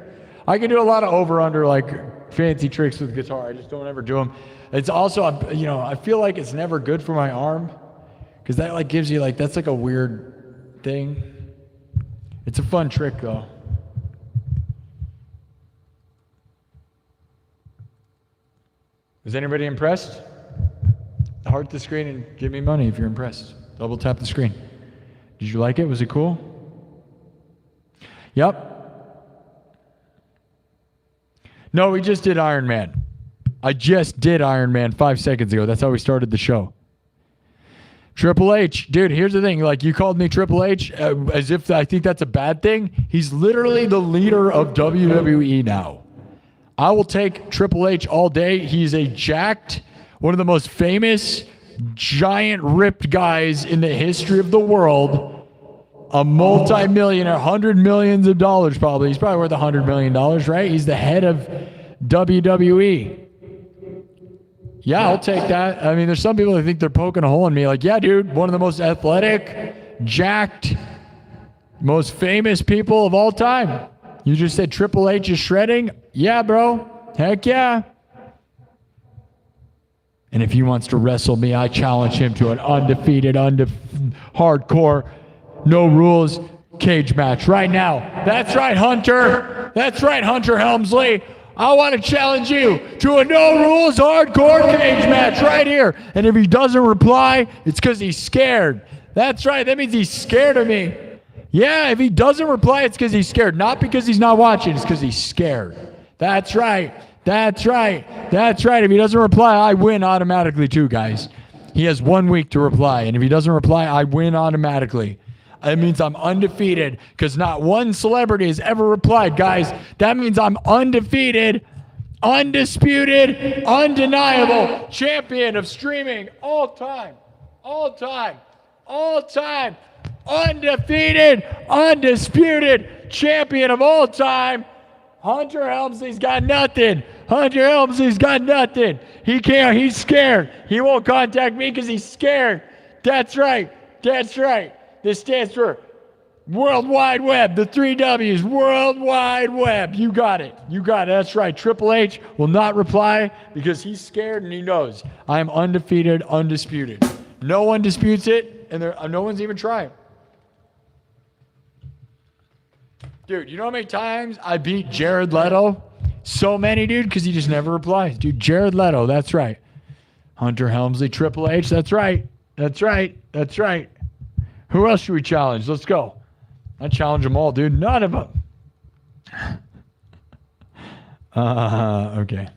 I can do a lot of over under like fancy tricks with guitar. I just don't ever do them. It's also, I feel like it's never good for my arm because that like gives you like, that's like a weird thing. It's a fun trick though. Is anybody impressed? Heart the screen and give me money if you're impressed. Double tap the screen. Did you like it? Was it cool? Yep. No, we just did Iron Man. I just did Iron Man 5 seconds ago. That's how we started the show. Triple H. Dude, here's the thing. Like, you called me Triple H as if I think that's a bad thing. He's literally the leader of WWE now. I will take Triple H all day. He's a jacked, one of the most famous, giant, ripped guys in the history of the world. A multi-millionaire, $100 million probably. He's probably worth $100 million, right? He's the head of WWE. Yeah, I'll take that. I mean, there's some people that think they're poking a hole in me. Like, yeah, dude, one of the most athletic, jacked, most famous people of all time. You just said Triple H is shredding? Yeah, bro. Heck yeah. And if he wants to wrestle me, I challenge him to an undefeated, hardcore, no rules cage match right now. That's right, Hunter. That's right, Hunter Helmsley. I want to challenge you to a no rules hardcore cage match right here. And if he doesn't reply, it's because he's scared. That's right. That means he's scared of me. Yeah, if he doesn't reply, it's because he's scared. Not because he's not watching. It's because he's scared. That's right. That's right. That's right. If he doesn't reply, I win automatically too, guys. He has 1 week to reply. And if he doesn't reply, I win automatically. It means I'm undefeated because not one celebrity has ever replied, guys. That means I'm undefeated, undisputed, undeniable champion of streaming all time, undefeated, undisputed champion of all time. Hunter Helmsley's got nothing. Hunter Helmsley's got nothing. He can't. He's scared. He won't contact me because he's scared. That's right. That's right. This stands for World Wide Web, the 3 W's, World Wide Web. You got it. You got it. That's right. Triple H will not reply because he's scared and he knows I am undefeated, undisputed. No one disputes it, and no one's even trying. Dude, you know how many times I beat Jared Leto? So many, dude, because he just never replies. Dude, Jared Leto, that's right. Hunter Helmsley, Triple H, that's right. That's right. That's right. Who else should we challenge? Let's go. I challenge them all, dude. None of them. Okay.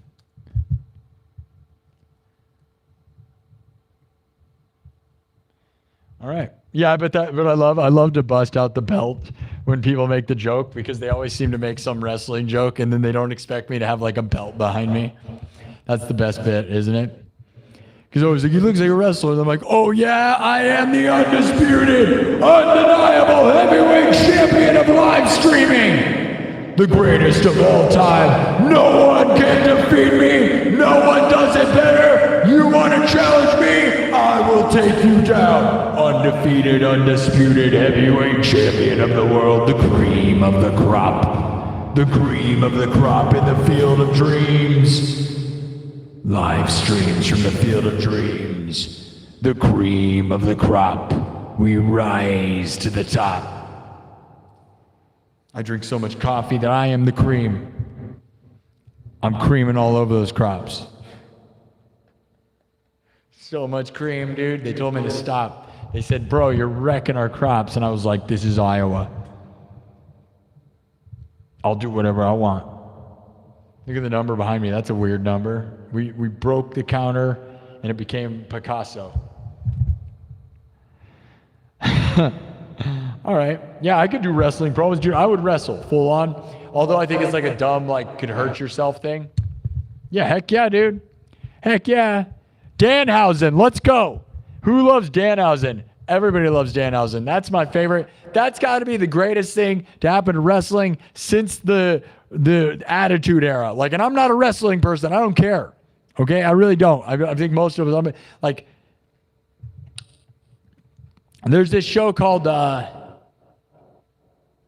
All right. Yeah, but I love to bust out the belt when people make the joke because they always seem to make some wrestling joke and then they don't expect me to have like a belt behind me. That's the best bit, isn't it? Because always like, he looks like a wrestler. And I'm like, oh yeah, I am the undisputed, undeniable heavyweight champion of live streaming. The greatest of all time. No one can defeat me. No one does it better. You want to challenge me? I will take you down. Undefeated, undisputed heavyweight champion of the world. The cream of the crop. The cream of the crop in the field of dreams. Live streams from the field of dreams. The cream of the crop. We rise to the top. I drink so much coffee that I am the cream. I'm creaming all over those crops. So much cream, dude. They told me to stop. They said, bro, you're wrecking our crops. And I was like, this is Iowa. I'll do whatever I want. Look at the number behind me. That's a weird number. We broke the counter and it became Picasso. All right. Yeah, I could do wrestling promos. Dude, I would wrestle full on. Although I think it's like a dumb, like, could hurt yourself thing. Yeah, heck yeah, dude. Heck yeah. Danhausen, let's go. Who loves Danhausen? Everybody loves Danhausen. That's my favorite. That's got to be the greatest thing to happen to wrestling since the Attitude Era. Like, and I'm not a wrestling person. I don't care. Okay? I really don't. I think most of us, like, there's this show called,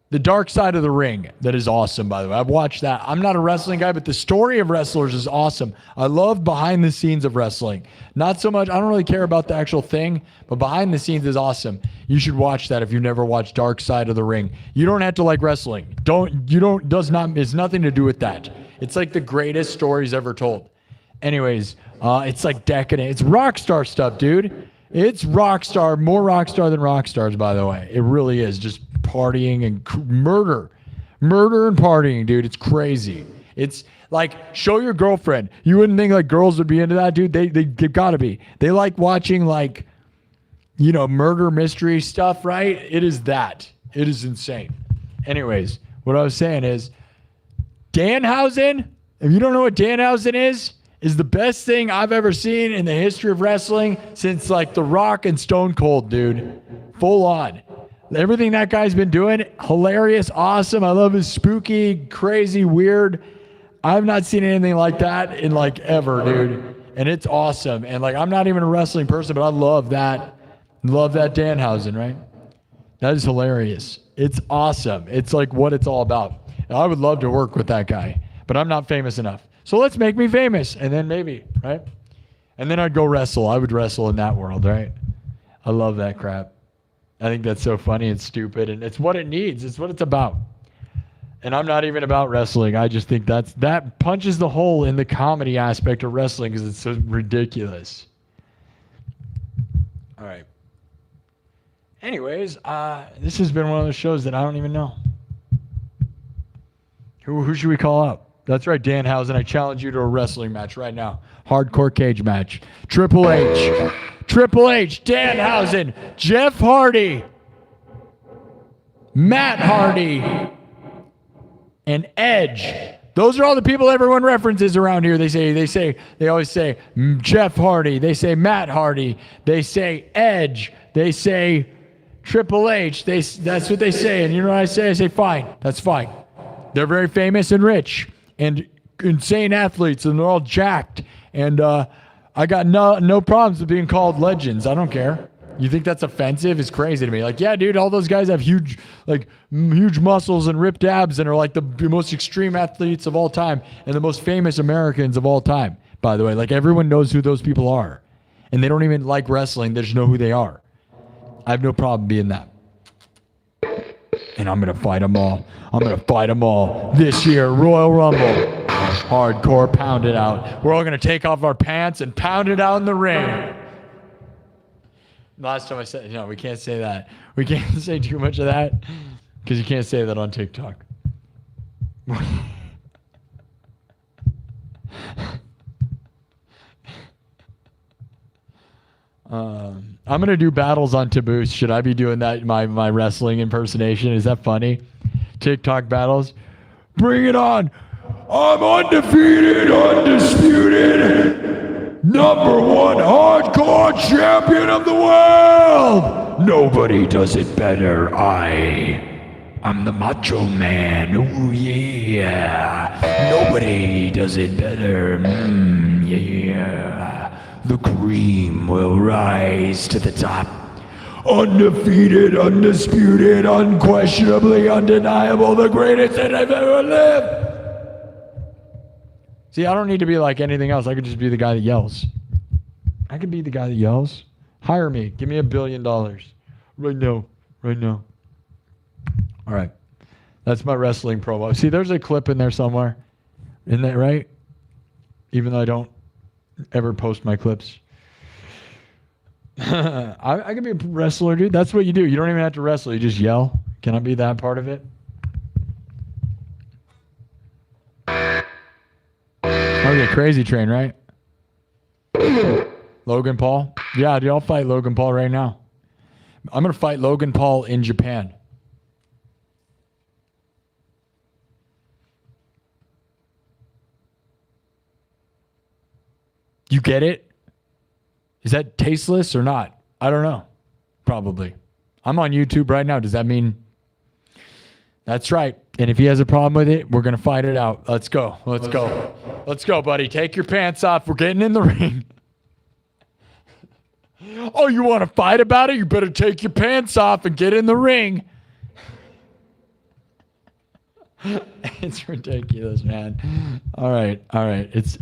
The Dark Side of the Ring. That is awesome, by the way. I've watched that. I'm not a wrestling guy, but the story of wrestlers is awesome. I love behind the scenes of wrestling. Not so much, I don't really care about the actual thing, but behind the scenes is awesome. You should watch that if you've never watched Dark Side of the Ring. You don't have to like wrestling. It's nothing to do with that. It's like the greatest stories ever told. Anyways, it's like decadent. It's rock star stuff, dude. It's rock star, more rock star than rock stars, by the way. It really is. Just partying and murder and partying, dude. It's crazy. It's like, show your girlfriend. You wouldn't think like girls would be into that, dude. They gotta be. They like watching like, you know, murder mystery stuff, right? It is that. It is insane. Anyways, what I was saying is Danhausen, if you don't know what Danhausen is the best thing I've ever seen in the history of wrestling since like The Rock and Stone Cold, dude. Full on. Everything that guy's been doing, hilarious, awesome. I love his spooky, crazy, weird. I've not seen anything like that in like ever, dude. And it's awesome. And like, I'm not even a wrestling person, but I love that. Love that Danhausen, right? That is hilarious. It's awesome. It's like what it's all about. And I would love to work with that guy, but I'm not famous enough. So let's make me famous, and then maybe, right? And then I'd go wrestle. I would wrestle in that world, right? I love that crap. I think that's so funny and stupid, and it's what it needs. It's what it's about. And I'm not even about wrestling. I just think that punches the hole in the comedy aspect of wrestling because it's so ridiculous. All right. Anyways, this has been one of those shows that I don't even know. Who should we call up? That's right, Danhausen. I challenge you to a wrestling match right now. Hardcore cage match. Triple H, Danhausen, Jeff Hardy, Matt Hardy, and Edge. Those are all the people everyone references around here. They always say Jeff Hardy. They say Matt Hardy. They say Edge. They say Triple H. That's what they say. And you know what I say? I say, fine. That's fine. They're very famous and rich and insane athletes, and they're all jacked. And I got no problems with being called legends. I don't care. You think that's offensive? It's crazy to me. Like, yeah, dude, all those guys have huge muscles and ripped abs and are like the most extreme athletes of all time and the most famous Americans of all time, by the way. Like, everyone knows who those people are. And they don't even like wrestling. They just know who they are. I have no problem being that. And I'm going to fight them all. I'm going to fight them all this year. Royal Rumble. Hardcore, pound it out. We're all going to take off our pants and pound it out in the ring. Last time I said, no, we can't say that. We can't say too much of that because you can't say that on TikTok. I'm going to do battles on Taboos. Should I be doing that, my wrestling impersonation? Is that funny? TikTok battles? Bring it on. I'm undefeated, undisputed, number one hardcore champion of the world. Nobody does it better. I'm the Macho Man. Ooh, yeah. Nobody does it better. Yeah. The cream will rise to the top. Undefeated, undisputed, unquestionably undeniable, the greatest that I've ever lived. See, I don't need to be like anything else. I could just be the guy that yells. I could be the guy that yells. Hire me. Give me $1 billion. Right now. Right now. All right. That's my wrestling promo. See, there's a clip in there somewhere. Isn't that right? Even though I don't ever post my clips. I could be a wrestler, dude. That's what you do. You don't even have to wrestle. You just yell. Can I be that part of it? Okay, Crazy Train, right? Logan Paul? Yeah, dude, I'll fight Logan Paul right now. I'm going to fight Logan Paul in Japan. You get it? Is that tasteless or not? I don't know. Probably. I'm on YouTube right now. Does that mean? That's right. And if he has a problem with it, we're going to fight it out. Let's go. Let's go. Let's go, buddy. Take your pants off. We're getting in the ring. Oh, you want to fight about it? You better take your pants off and get in the ring. It's ridiculous, man. All right. It's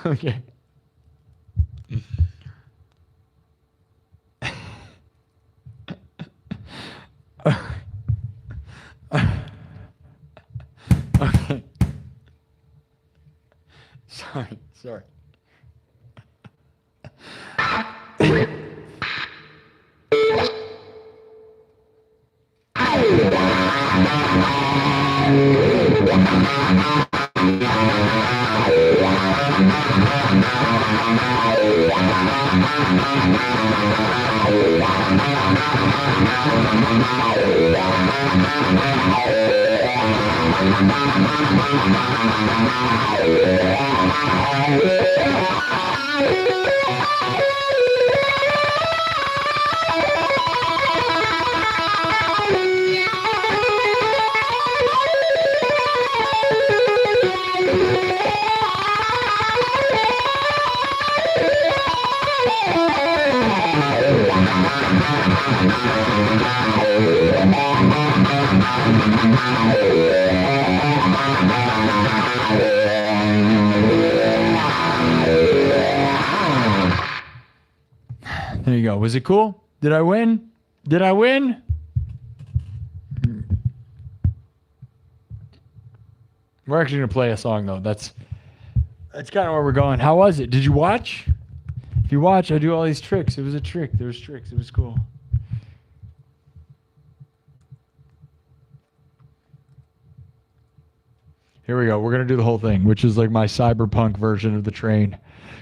okay. Okay. Sorry. There you go. Was it cool? Did I win? We're actually going to play a song, though. That's kind of where we're going. How was it? Did you watch? If you watch, I do all these tricks. It was a trick. There was tricks. It was cool. Here we go. We're going to do the whole thing, which is like my cyberpunk version of the train.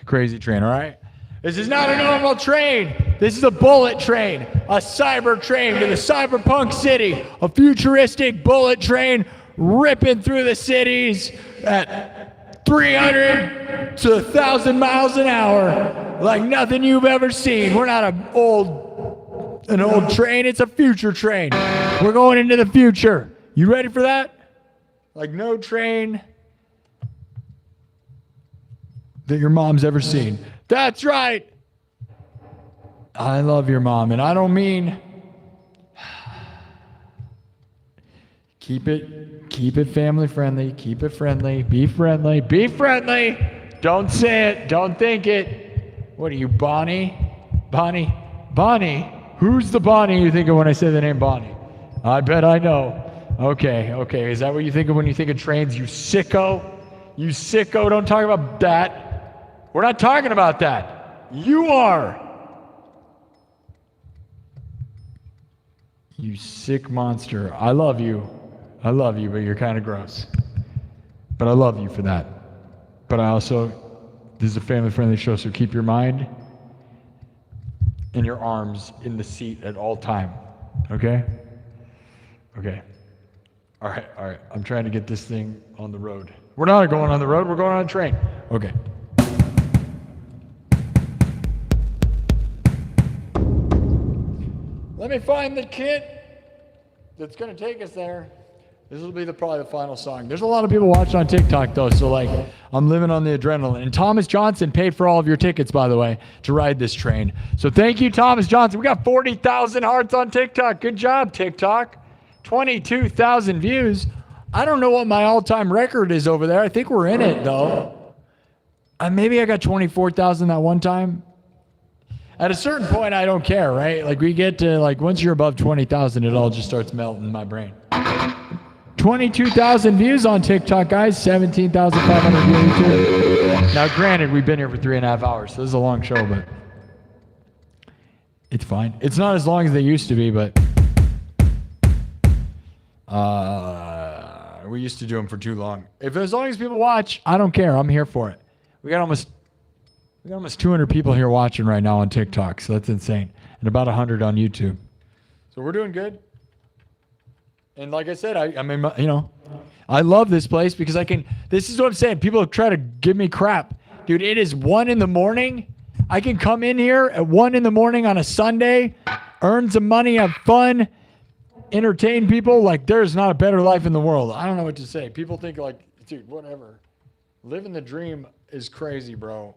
Crazy train, all right? This is not a normal train. This is a bullet train. A cyber train to the cyberpunk city. A futuristic bullet train ripping through the cities at 300 to 1,000 miles an hour like nothing you've ever seen. We're not an old train. It's a future train. We're going into the future. You ready for that? Like no train that your mom's ever seen. That's right. I love your mom, and I don't mean keep it family friendly, keep it friendly, be friendly. Don't say it, don't think it. What are you, Bonnie? Who's the Bonnie you think of when I say the name Bonnie? I bet I know. Okay. Is that what you think of when you think of trains, you sicko? You sicko, don't talk about that. We're not talking about that. You are. You sick monster. I love you, but you're kind of gross. But I love you for that. But I also, this is a family-friendly show, so keep your mind and your arms in the seat at all time. Okay? Okay. All right. I'm trying to get this thing on the road. We're not going on the road. We're going on a train. Okay. Let me find the kit that's going to take us there. This will be probably the final song. There's a lot of people watching on TikTok, though, so, like, I'm living on the adrenaline. And Thomas Johnston paid for all of your tickets, by the way, to ride this train. So thank you, Thomas Johnston. We got 40,000 hearts on TikTok. Good job, TikTok. 22,000 views. I don't know what my all-time record is over there. I think we're in it, though. Maybe I got 24,000 that one time. At a certain point, I don't care, right? Like, we get to, like, once you're above 20,000, it all just starts melting in my brain. 22,000 views on TikTok, guys. 17,500 views on YouTube. Now, granted, we've been here for 3.5 hours, so this is a long show, but it's fine. It's not as long as they used to be, but we used to do them for too long. As long as people watch, I don't care. I'm here for it. We got almost 200 people here watching right now on TikTok, so that's insane. And about 100 on YouTube. So we're doing good. And like I said, I mean, you know, I love this place because this is what I'm saying. People try to give me crap. Dude, it is 1 a.m. I can come in here at 1 a.m. on a Sunday, earn some money, have fun, entertain people. Like, there's not a better life in the world. I don't know what to say. People think like, dude, whatever. Living the dream is crazy, bro.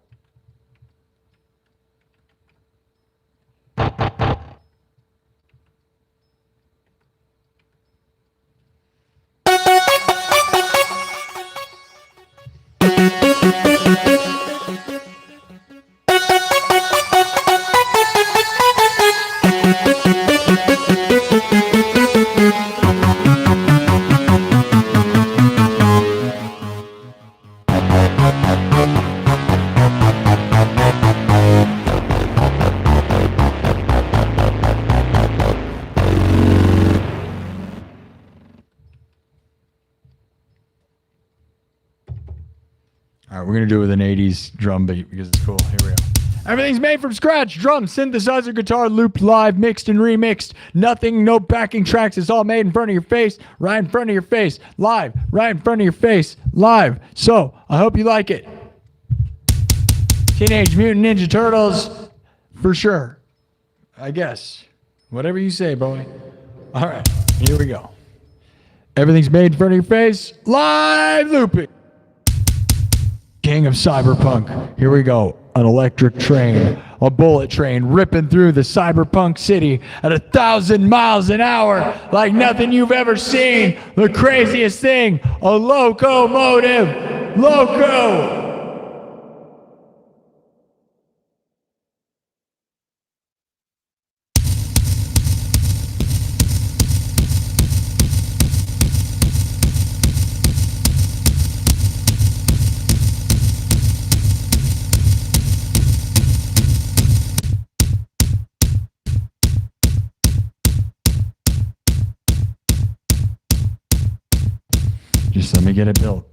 All right, we're going to do it with an 80s drum beat because it's cool. Here we go. Everything's made from scratch. Drum, synthesizer, guitar, looped live, mixed and remixed. Nothing, no backing tracks. It's all made in front of your face, right in front of your face. Live, right in front of your face. Live. So, I hope you like it. Teenage Mutant Ninja Turtles, for sure. I guess. Whatever you say, boy. All right, here we go. Everything's made in front of your face. Live looping. King of Cyberpunk. Here we go. An electric train, a bullet train ripping through the cyberpunk city at 1,000 miles an hour like nothing you've ever seen. The craziest thing, a locomotive. Loco. Just let me get it built.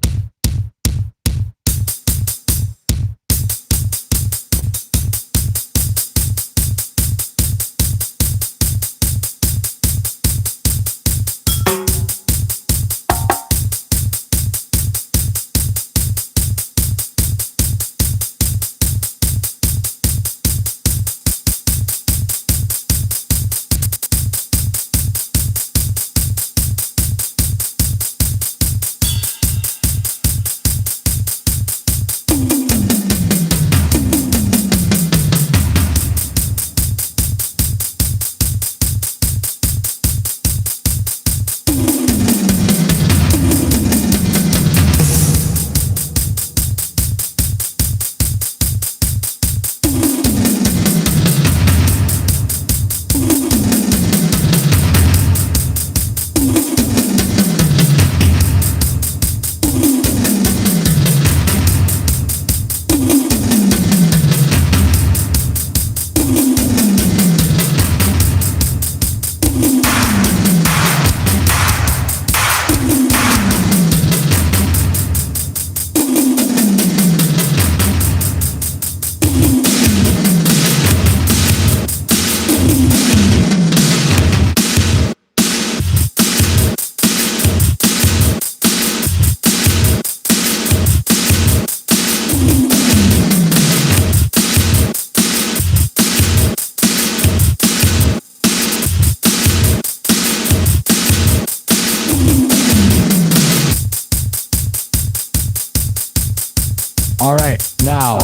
All right, now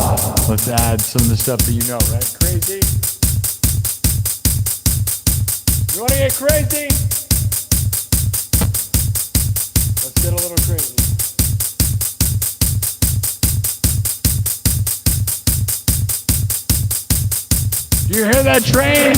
let's add some of the stuff that you know, right? Crazy. You want to get crazy? Let's get a little crazy. Do you hear that train?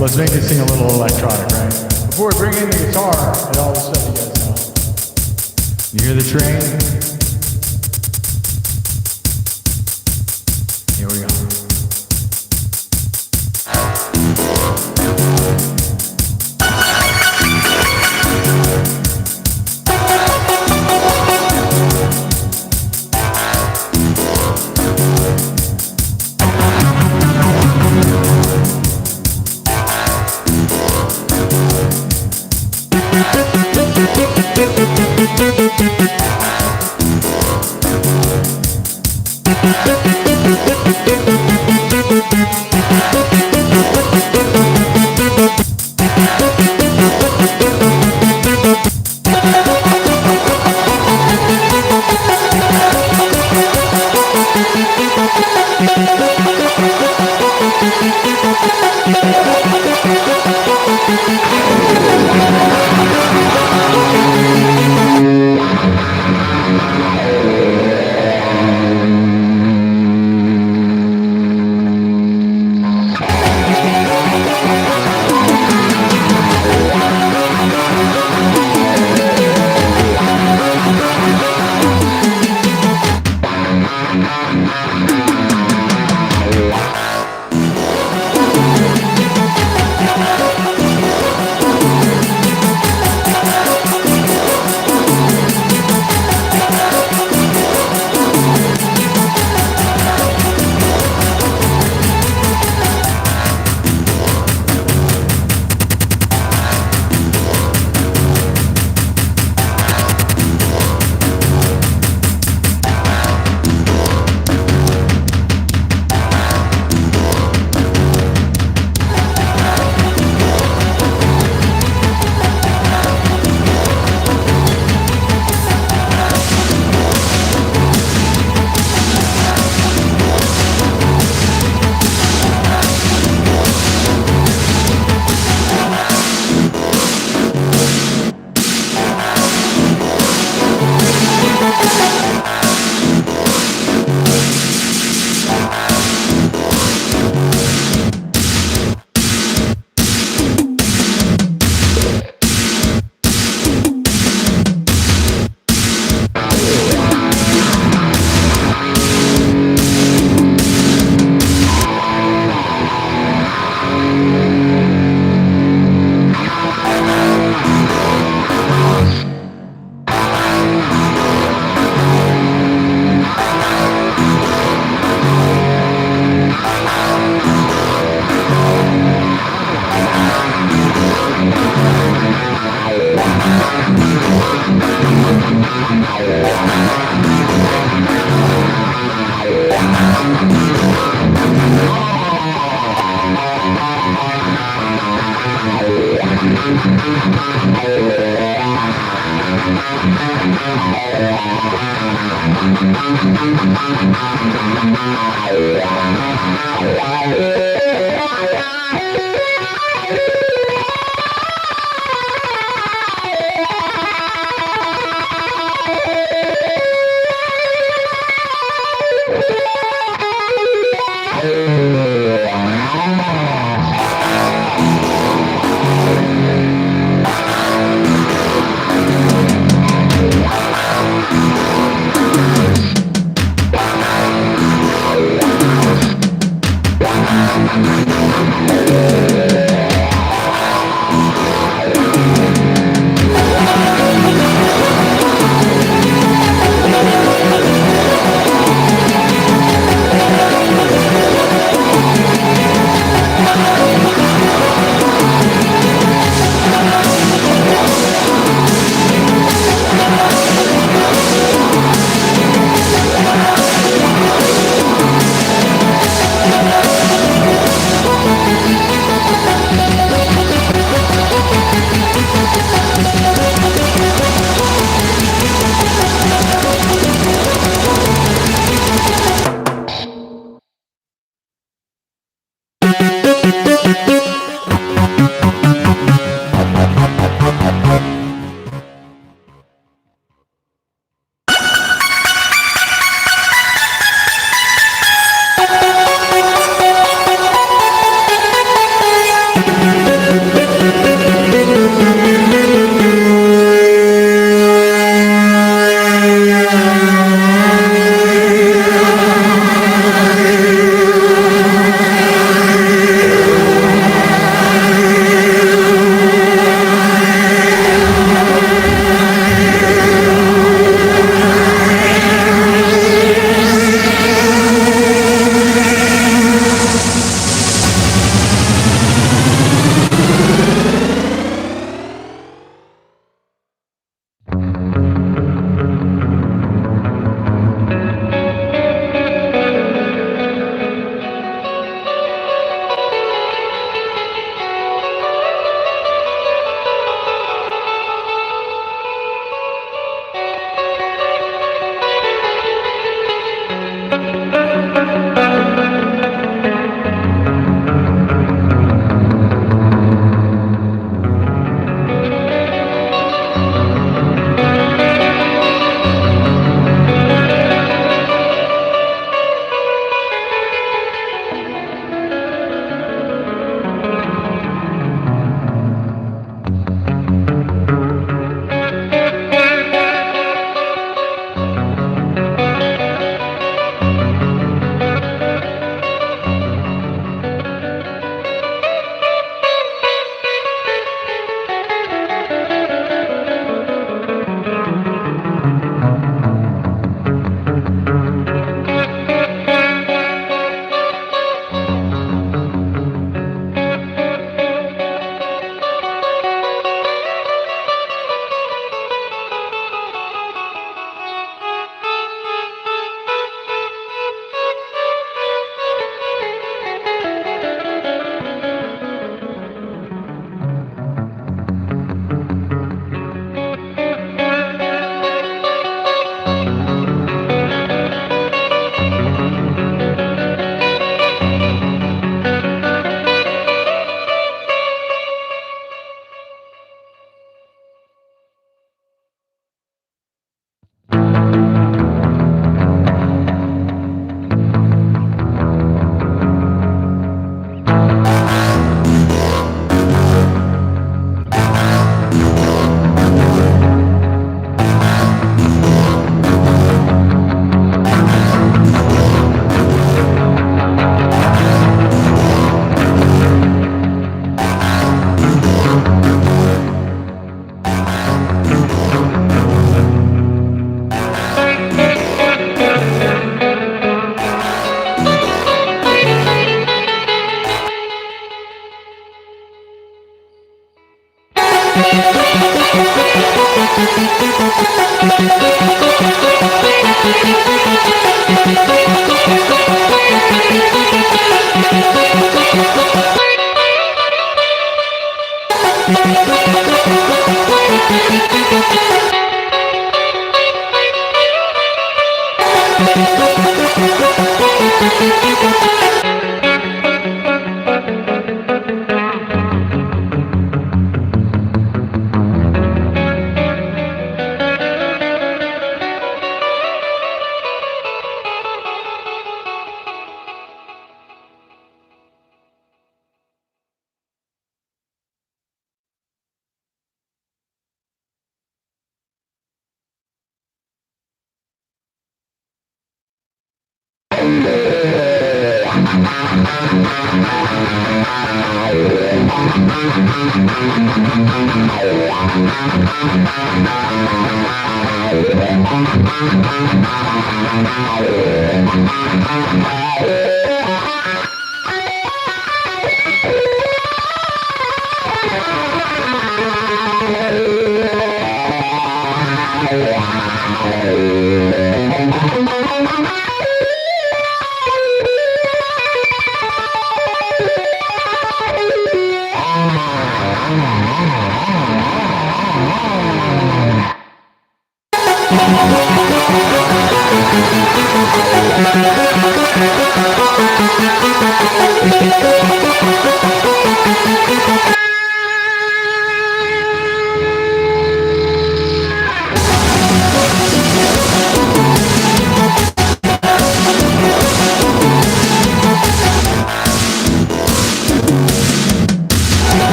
Let's make this thing a little electronic, right? Before we bring in the guitar and all the stuff you guys know. You hear the train? Here we go.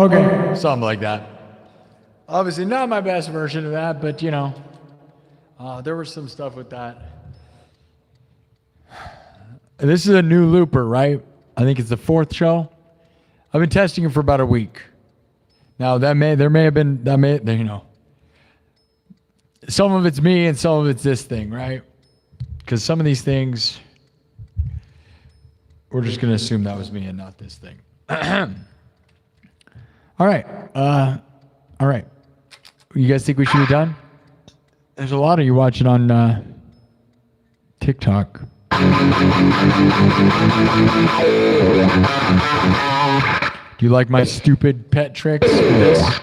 Okay. Something like that. Obviously not my best version of that, but you know, there was some stuff with that. This is a new looper, right? I think it's the 4th show. I've been testing it for about a week. Now there may have been, you know, some of it's me and some of it's this thing, right? Because some of these things, we're just going to assume that was me and not this thing. All right. All right. You guys think we should be done? There's a lot of you watching on TikTok. Do you like my stupid pet tricks? This?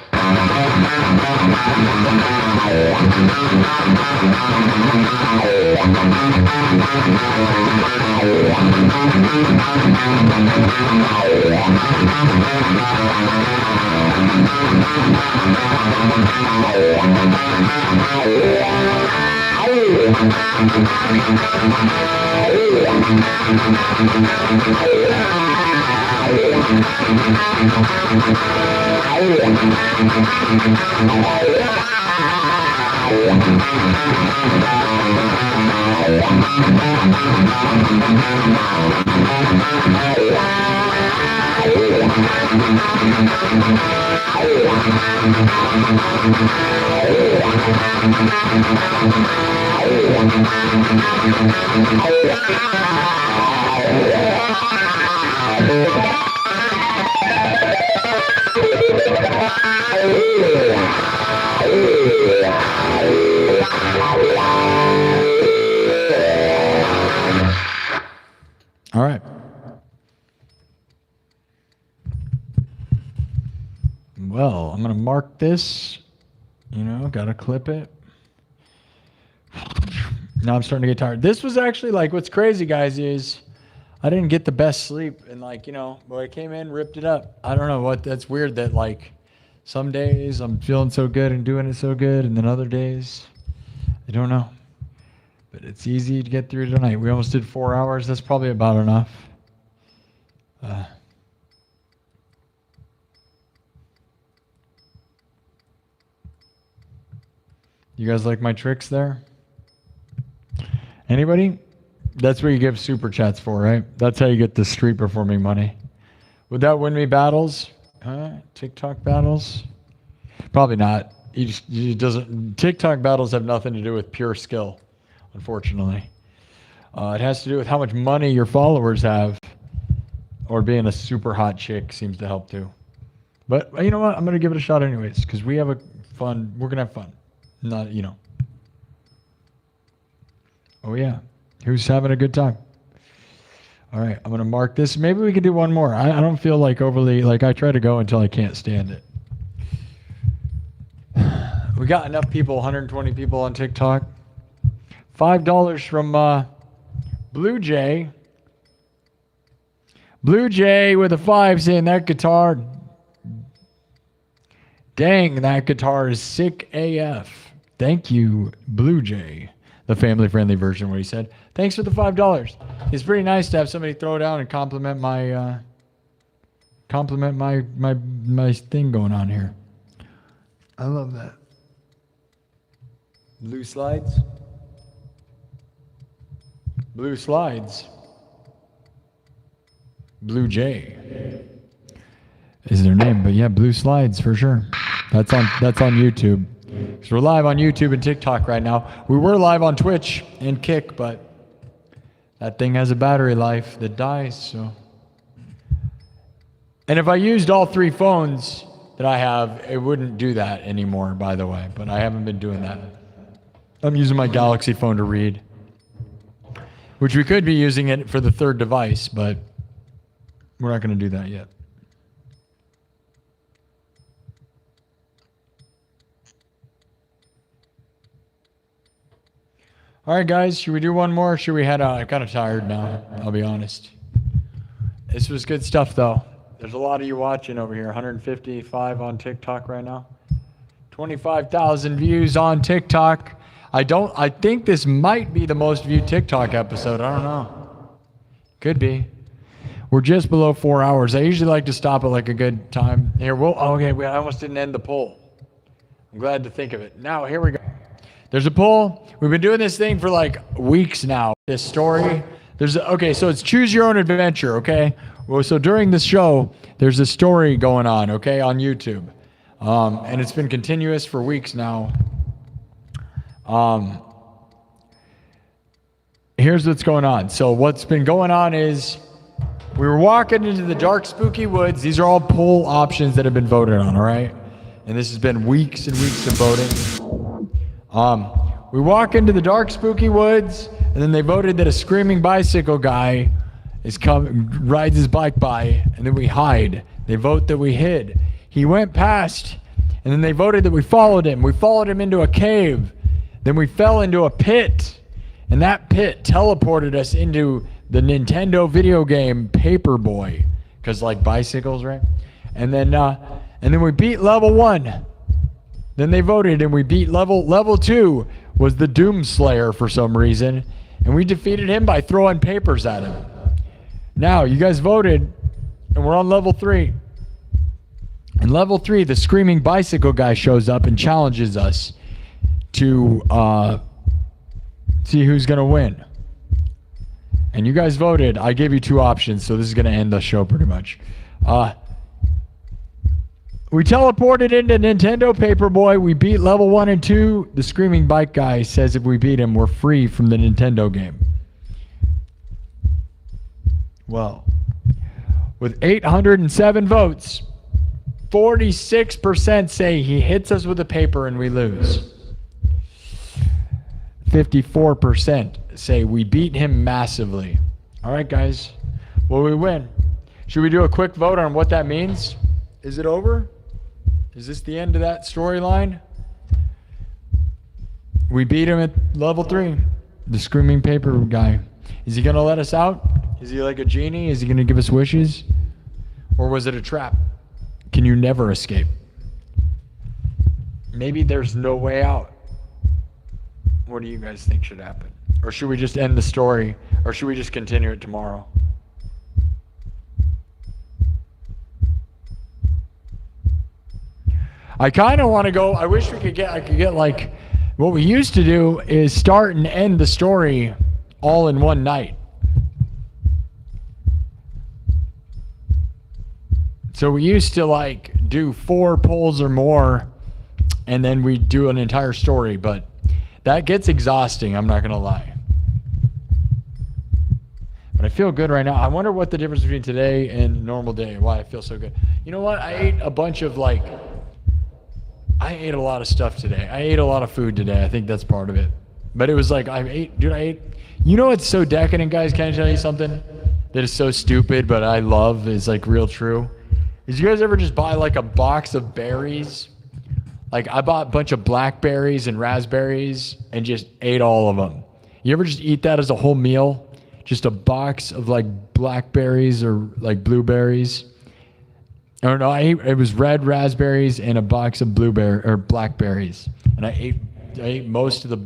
All right. Well, I'm going to mark this. You know, got to clip it. Now I'm starting to get tired. This was actually like, what's crazy, guys, is I didn't get the best sleep. And like, you know, when I came in, ripped it up. I don't know what, that's weird that like some days I'm feeling so good and doing it so good. And then other days, I don't know. But it's easy to get through tonight. We almost did 4 hours. That's probably about enough. You guys like my tricks there? Anybody? That's what you give super chats for, right? That's how you get the street performing money. Would that win me battles? TikTok battles? Probably not. TikTok battles have nothing to do with pure skill, unfortunately. It has to do with how much money your followers have, or being a super hot chick seems to help too. But you know what? I'm going to give it a shot anyways, because we're going to have fun. Not, you know. Oh yeah. Who's having a good time? All right, I'm going to mark this. Maybe we can do one more. I don't feel like overly, like I try to go until I can't stand it. We got enough people, 120 people on TikTok. $5 from Blue Jay. Blue Jay with a 5 saying that guitar, dang, that guitar is sick AF. Thank you, Blue Jay. The family-friendly version, what he said. Thanks for the $5. It's pretty nice to have somebody throw down and compliment my thing going on here. I love that. Blue slides. Blue slides. Blue Jay is their name, but yeah, Blue Slides for sure. That's on YouTube. So we're live on YouTube and TikTok right now. We were live on Twitch and Kick, but that thing has a battery life that dies, so. And if I used all 3 phones that I have, it wouldn't do that anymore, by the way, but I haven't been doing that. I'm using my Galaxy phone to read, which we could be using it for the 3rd device, but we're not going to do that yet. All right, guys, should we do one more or should we head out? I'm kind of tired now, I'll be honest. This was good stuff, though. There's a lot of you watching over here. 155 on TikTok right now. 25,000 views on TikTok. I think this might be the most viewed TikTok episode. I don't know. Could be. We're just below 4 hours. I usually like to stop at like a good time. Here, I almost didn't end the poll. I'm glad to think of it. Now, here we go. There's a poll. We've been doing this thing for like weeks now. This story. Okay, so it's choose your own adventure, okay? Well, so during the show, there's a story going on, okay, on YouTube. And it's been continuous for weeks now. Here's what's going on. So what's been going on is we were walking into the dark, spooky woods. These are all poll options that have been voted on, all right? And this has been weeks and weeks of voting. We walk into the dark, spooky woods, and then they voted that a screaming bicycle guy rides his bike by, and then we hide. They vote that we hid. He went past, and then they voted that we followed him. We followed him into a cave. Then we fell into a pit, and that pit teleported us into the Nintendo video game Paperboy, because like bicycles, right? And then we beat level 1. Then they voted, and we beat level 2 was the Doom Slayer for some reason, and we defeated him by throwing papers at him. Now, you guys voted, and we're on level 3. In level 3, the screaming bicycle guy shows up and challenges us to see who's going to win. And you guys voted. I gave you 2 options, so this is going to end the show pretty much. We teleported into Nintendo Paperboy. We beat level 1 and 2. The screaming bike guy says if we beat him, we're free from the Nintendo game. Well, with 807 votes, 46% say he hits us with a paper and we lose. 54% say we beat him massively. All right, guys. Well, we win. Should we do a quick vote on what that means? Is it over? Is this the end of that storyline? We beat him at level 3. The screaming paper guy. Is he going to let us out? Is he like a genie? Is he going to give us wishes? Or was it a trap? Can you never escape? Maybe there's no way out. What do you guys think should happen? Or should we just end the story? Or should we just continue it tomorrow? I kind of want to go. I wish I could get like, what we used to do is start and end the story all in one night. So we used to like do 4 polls or more, and then we do an entire story, but that gets exhausting, I'm not going to lie. But I feel good right now. I wonder what the difference between today and normal day, why I feel so good. You know what? I ate a lot of stuff today. I ate a lot of food today. I think that's part of it. But it was like, I ate. You know what's so decadent, guys? Can I tell you something that is so stupid, but I love, is like real true? Is you guys ever just buy like a box of berries? Like I bought a bunch of blackberries and raspberries and just ate all of them. You ever just eat that as a whole meal? Just a box of like blackberries or like blueberries? Or no, it was red raspberries and a box of blackberries. And I ate most of the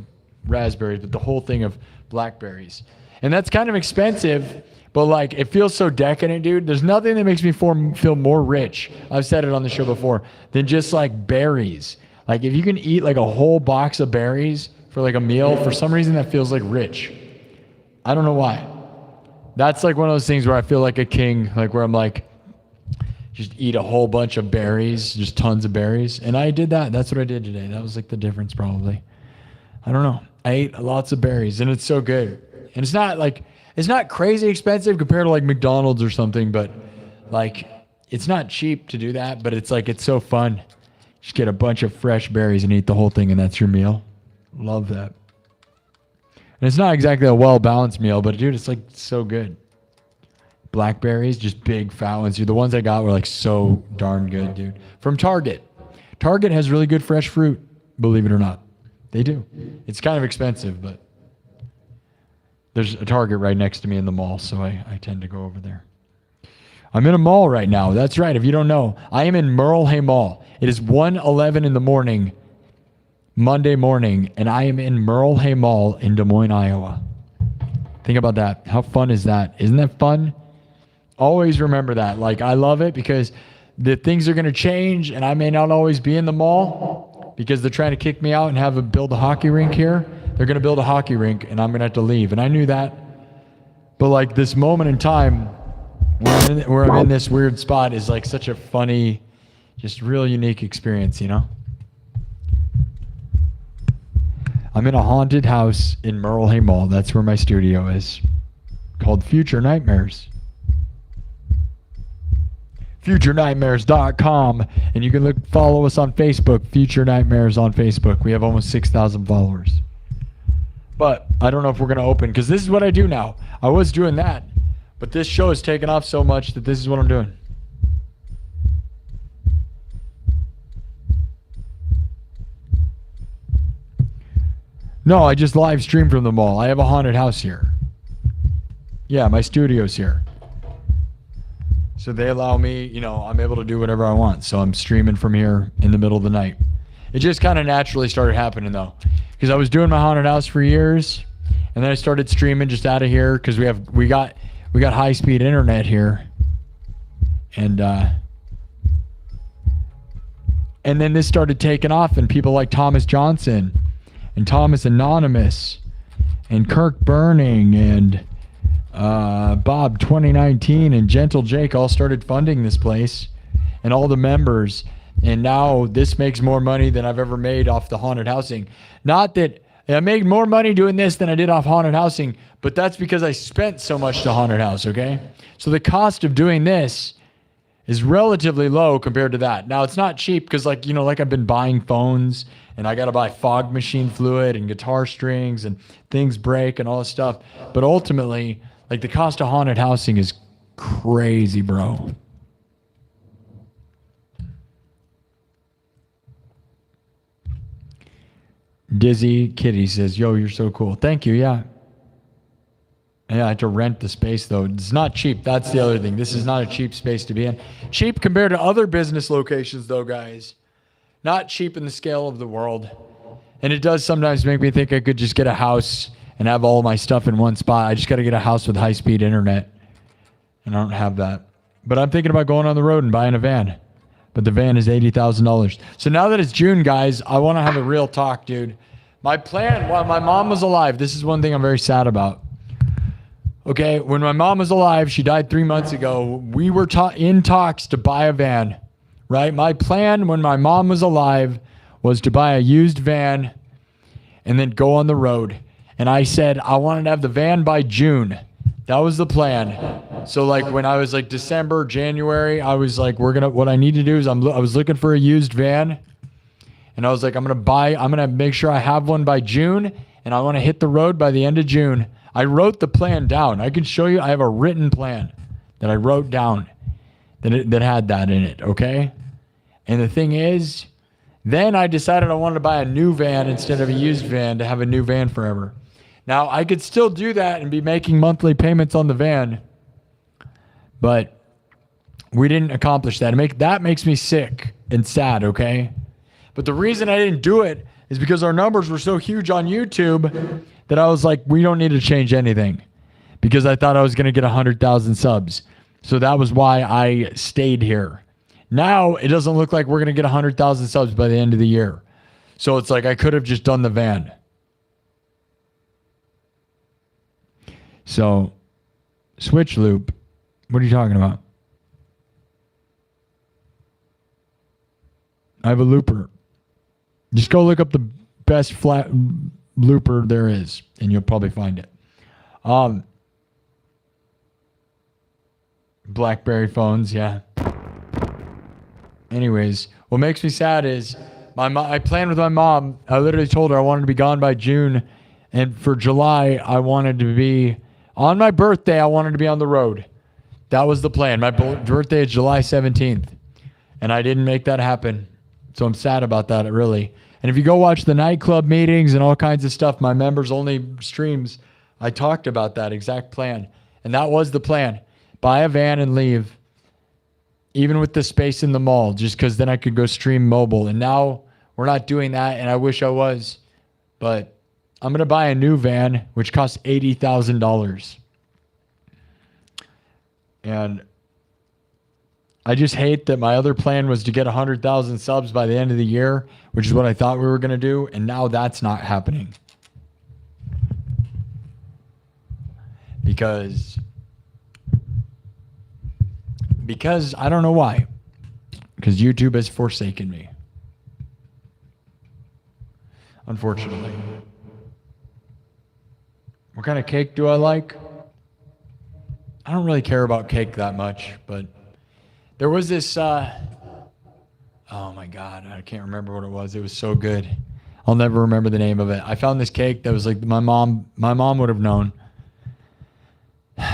raspberries, but the whole thing of blackberries. And that's kind of expensive, but like it feels so decadent, dude. There's nothing that makes me feel more rich, I've said it on the show before, than just like berries. Like if you can eat like a whole box of berries for like a meal, for some reason that feels like rich. I don't know why. That's like one of those things where I feel like a king, like where I'm like, just eat a whole bunch of berries, just tons of berries. And I did that. That's what I did today. That was like the difference probably. I don't know. I ate lots of berries and it's so good. And it's not crazy expensive compared to like McDonald's or something, but like it's not cheap to do that, but it's like, it's so fun. Just get a bunch of fresh berries and eat the whole thing and that's your meal. Love that. And it's not exactly a well-balanced meal, but dude, it's like so good. Blackberries, just big fat ones. Dude, the ones I got were like so darn good, dude. From Target. Target has really good fresh fruit, believe it or not. They do. It's kind of expensive, but there's a Target right next to me in the mall, so I tend to go over there. I'm in a mall right now. That's right. If you don't know, I am in Merle Hay Mall. It is 1:11 in the morning, Monday morning, and I am in Merle Hay Mall in Des Moines, Iowa. Think about that. How fun is that? Isn't that fun? Always remember that. Like, I love it because the things are going to change, and I may not always be in the mall because they're trying to kick me out and build a hockey rink here. They're going to build a hockey rink, and I'm going to have to leave. And I knew that. But like this moment in time where I'm in this weird spot is like such a funny, just real unique experience, you know? I'm in a haunted house in Merle Hay Mall. That's where my studio is, called Future Nightmares. FutureNightmares.com, and you can follow us on Facebook, Future Nightmares on Facebook. We have almost 6,000 followers. But I don't know if we're going to open, because this is what I do now. I was doing that, but this show has taken off so much that this is what I'm doing. No, I just live stream from the mall. I have a haunted house here. Yeah, my studio's here. So they allow me, you know, I'm able to do whatever I want. So I'm streaming from here in the middle of the night. It just kind of naturally started happening though, because I was doing my haunted house for years, and then I started streaming just out of here because we got high speed internet here, and then this started taking off, and people like Thomas Johnston and Thomas Anonymous and Kirk Burning and Bob 2019 and Gentle Jake all started funding this place, and all the members, and now this makes more money than I've ever made off the haunted housing. Not that I made more money doing this than I did off haunted housing, but that's because I spent so much to haunted house, okay? So the cost of doing this is relatively low compared to that. Now it's not cheap because, like, you know, like I've been buying phones, and I got to buy fog machine fluid and guitar strings, and things break and all this stuff. But ultimately, like, the cost of haunted housing is crazy, bro. Dizzy Kitty says, yo, you're so cool. Thank you, yeah. Yeah, I had to rent the space, though. It's not cheap. That's the other thing. This is not a cheap space to be in. Cheap compared to other business locations, though, guys. Not cheap in the scale of the world. And it does sometimes make me think I could just get a house and have all my stuff in one spot. I just got to get a house with high-speed internet. And I don't have that. But I'm thinking about going on the road and buying a van. But the van is $80,000. So now that it's June, guys, I want to have a real talk, dude. My plan, while my mom was alive, this is one thing I'm very sad about. Okay, when my mom was alive, she died 3 months ago, we were in talks to buy a van, right? My plan when my mom was alive was to buy a used van and then go on the road. And I said I wanted to have the van by June. That was the plan. So like when I was like December, January, I was like, what I need to do is I was looking for a used van, and I was like, I'm going to make sure I have one by June, and I want to hit the road by the end of June. I wrote the plan down. I can show you. I have a written plan that I wrote down that had that in it. Okay. And the thing is, then I decided I wanted to buy a new van instead of a used van to have a new van forever. Now, I could still do that and be making monthly payments on the van, but we didn't accomplish that. That makes me sick and sad, okay? But the reason I didn't do it is because our numbers were so huge on YouTube that I was like, we don't need to change anything, because I thought I was going to get 100,000 subs. So that was why I stayed here. Now, it doesn't look like we're going to get 100,000 subs by the end of the year. So it's like I could have just done the van. So, switch loop. What are you talking about? I have a looper. Just go look up the best flat looper there is, and you'll probably find it. BlackBerry phones, yeah. Anyways, what makes me sad is I planned with my mom. I literally told her I wanted to be gone by June, and for July, I wanted to be on my birthday. I wanted to be on the road. That was the plan. My birthday is July 17th, and I didn't make that happen. So I'm sad about that, really. And if you go watch the nightclub meetings and all kinds of stuff, my members only streams, I talked about that exact plan. And that was the plan. Buy a van and leave, even with the space in the mall, just because then I could go stream mobile. And now we're not doing that, and I wish I was. But I'm going to buy a new van, which costs $80,000. And I just hate that my other plan was to get 100,000 subs by the end of the year, which is what I thought we were going to do. And now that's not happening. Because I don't know why. Because YouTube has forsaken me. Unfortunately. What kind of cake do I like? I don't really care about cake that much, but there was this, oh my God, I can't remember what it was. It was so good. I'll never remember the name of it. I found this cake that was like my mom would have known. It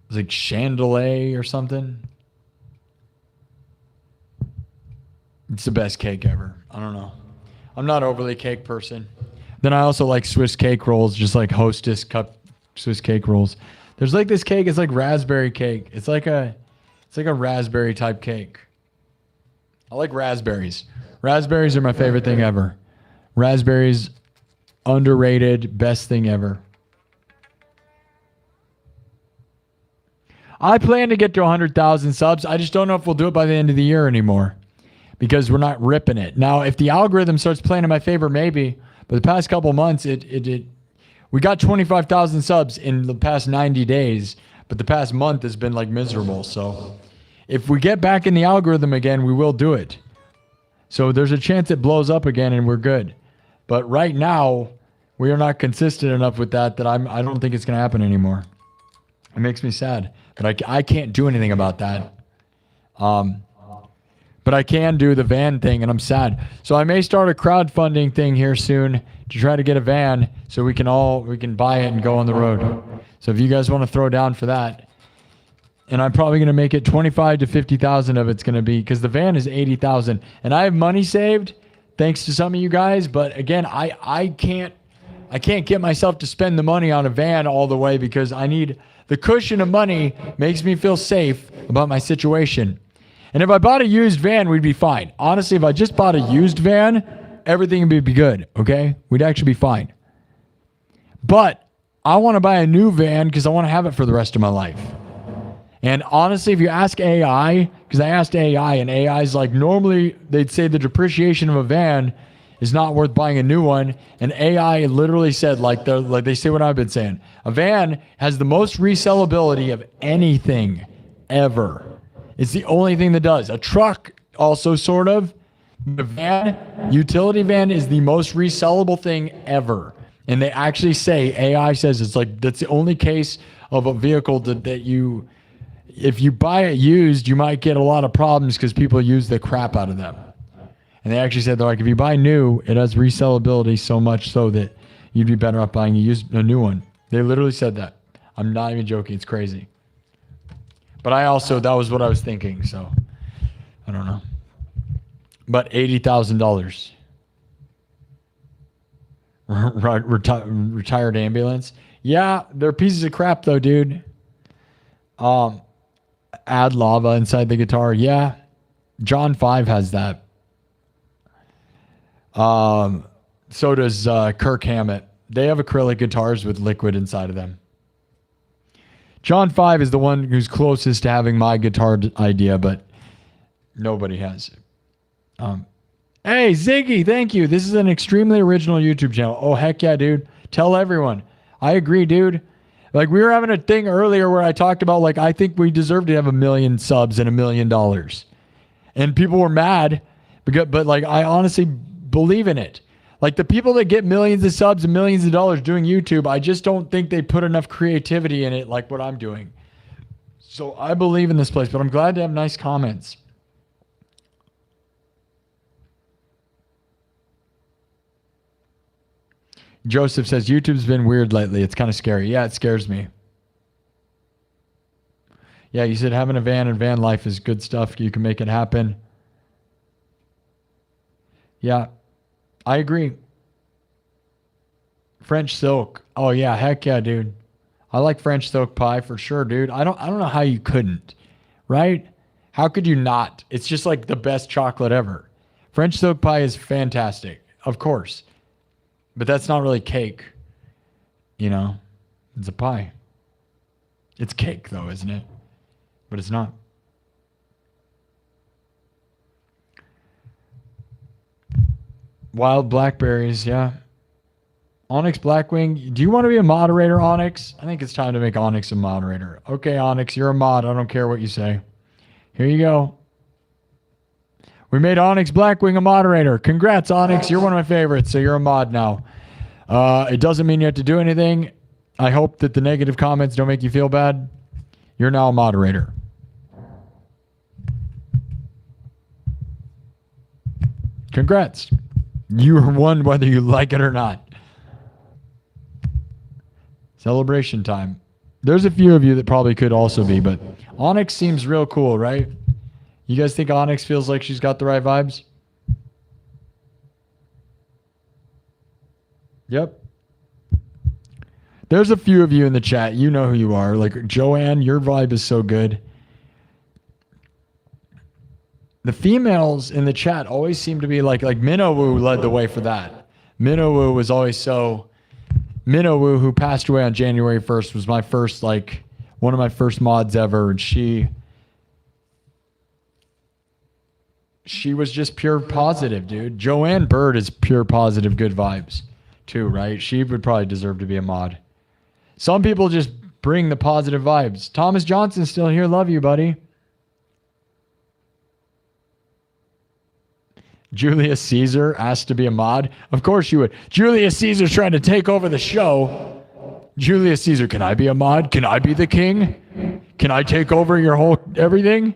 was like chandelier or something. It's the best cake ever. I don't know. I'm not overly cake person. Then I also like Swiss cake rolls, just like Hostess cup Swiss cake rolls. There's like this cake, it's like raspberry cake. It's like a raspberry type cake. I like raspberries. Raspberries are my favorite thing ever. Raspberries, underrated, best thing ever. I plan to get to 100,000 subs. I just don't know if we'll do it by the end of the year anymore because we're not ripping it. Now, if the algorithm starts playing in my favor, maybe. But the past couple months, we got 25,000 subs in the past 90 days, but the past month has been like miserable. So if we get back in the algorithm again, we will do it. So there's a chance it blows up again and we're good. But right now, we are not consistent enough with that I don't think it's going to happen anymore. It makes me sad. But I can't do anything about that. But I can do the van thing, and I'm sad. So I may start a crowdfunding thing here soon to try to get a van so we can buy it and go on the road. So if you guys want to throw down for that, and I'm probably going to make it 25 to 50,000 of it's going to be, because the van is 80,000, and I have money saved thanks to some of you guys. But again, I can't get myself to spend the money on a van all the way because I need the cushion of money. Makes me feel safe about my situation. And if I bought a used van, we'd be fine. Honestly, if I just bought a used van, everything would be good, okay? We'd actually be fine. But I want to buy a new van because I want to have it for the rest of my life. And honestly, if you ask AI, because I asked AI, and AI's like, normally they'd say the depreciation of a van is not worth buying a new one. And AI literally said, like they say what I've been saying, a van has the most resellability of anything ever. It's the only thing that does. A truck also sort of. The van, utility van, is the most resellable thing ever. And they actually say, AI says it's like, that's the only case of a vehicle that you, if you buy it used, you might get a lot of problems because people use the crap out of them. And they actually said, they're like, if you buy new, it has resellability so much so that you'd be better off buying a new one. They literally said that. I'm not even joking. It's crazy. But that was what I was thinking, so I don't know. But $80,000. Retired ambulance. Yeah, they're pieces of crap though, dude. Add lava inside the guitar. Yeah. John 5 has that. So does Kirk Hammett. They have acrylic guitars with liquid inside of them. John 5 is the one who's closest to having my guitar idea, but nobody has it. Hey, Ziggy, thank you. This is an extremely original YouTube channel. Oh, heck yeah, dude. Tell everyone. I agree, dude. Like, we were having a thing earlier where I talked about, like, I think we deserve to have 1 million subs and $1 million. And people were mad, but like, I honestly believe in it. Like, the people that get millions of subs and millions of dollars doing YouTube, I just don't think they put enough creativity in it like what I'm doing. So I believe in this place, but I'm glad to have nice comments. Joseph says, YouTube's been weird lately. It's kind of scary. Yeah, it scares me. Yeah, you said having a van and van life is good stuff. You can make it happen. Yeah. I agree. French silk. Oh yeah, heck yeah, dude. I like French silk pie for sure, dude. I don't know how you couldn't, right? How could you not? It's just like the best chocolate ever. French silk pie is fantastic, of course. But that's not really cake. You know, it's a pie. It's cake, though, isn't it? But it's not. Wild blackberries, yeah. Onyx Blackwing, do you want to be a moderator, Onyx? I think it's time to make Onyx a moderator. Okay, Onyx, you're a mod. I don't care what you say. Here you go. We made Onyx Blackwing a moderator. Congrats, Onyx. You're one of my favorites, so you're a mod now. It doesn't mean you have to do anything. I hope that the negative comments don't make you feel bad. You're now a moderator. Congrats. You are one whether you like it or not. Celebration time. There's a few of you that probably could also be, but Onyx seems real cool, right? You guys think Onyx feels like she's got the right vibes? Yep. There's a few of you in the chat. You know who you are. Like, Joanne, your vibe is so good. The females in the chat always seem to be like Minnowu led the way for that. Minnowu was always so... Minnowu, who passed away on January 1st, was my first, like, one of my first mods ever. And she was just pure positive, dude. Joanne Bird is pure positive, good vibes, too, right? She would probably deserve to be a mod. Some people just bring the positive vibes. Thomas Johnston's still here. Love you, buddy. Julius Caesar asked to be a mod. Of course you would. Julius Caesar's trying to take over the show. Julius Caesar, can I be a mod? Can I be the king? Can I take over your whole everything?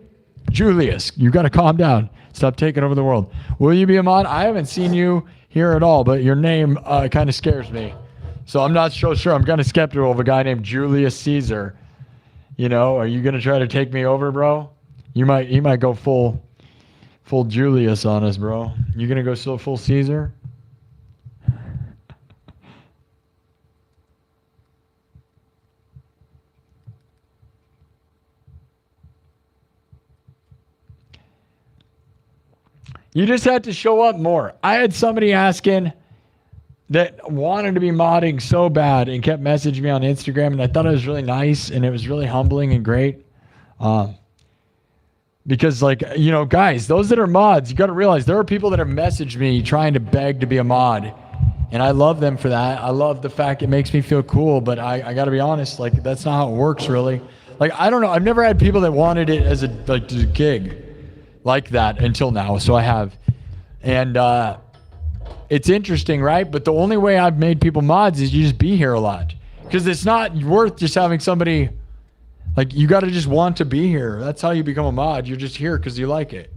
Julius, you got to calm down. Stop taking over the world. Will you be a mod? I haven't seen you here at all, but your name kind of scares me. So I'm not so sure. I'm kind of skeptical of a guy named Julius Caesar. You know, are you going to try to take me over, bro? You might go full Julius on us, bro. You going to go still full Caesar? You just had to show up more. I had somebody asking that wanted to be modding so bad and kept messaging me on Instagram, and I thought it was really nice and it was really humbling and great. Because, like, you know, guys, those that are mods, you got to realize there are people that have messaged me trying to beg to be a mod, and I love them for that. I love the fact it makes me feel cool, but I got to be honest, like, that's not how it works, really. Like, I don't know. I've never had people that wanted it as a gig like that until now, so I have. And it's interesting, right? But the only way I've made people mods is you just be here a lot. Because it's not worth just having somebody... Like, you got to just want to be here. That's how you become a mod. You're just here because you like it.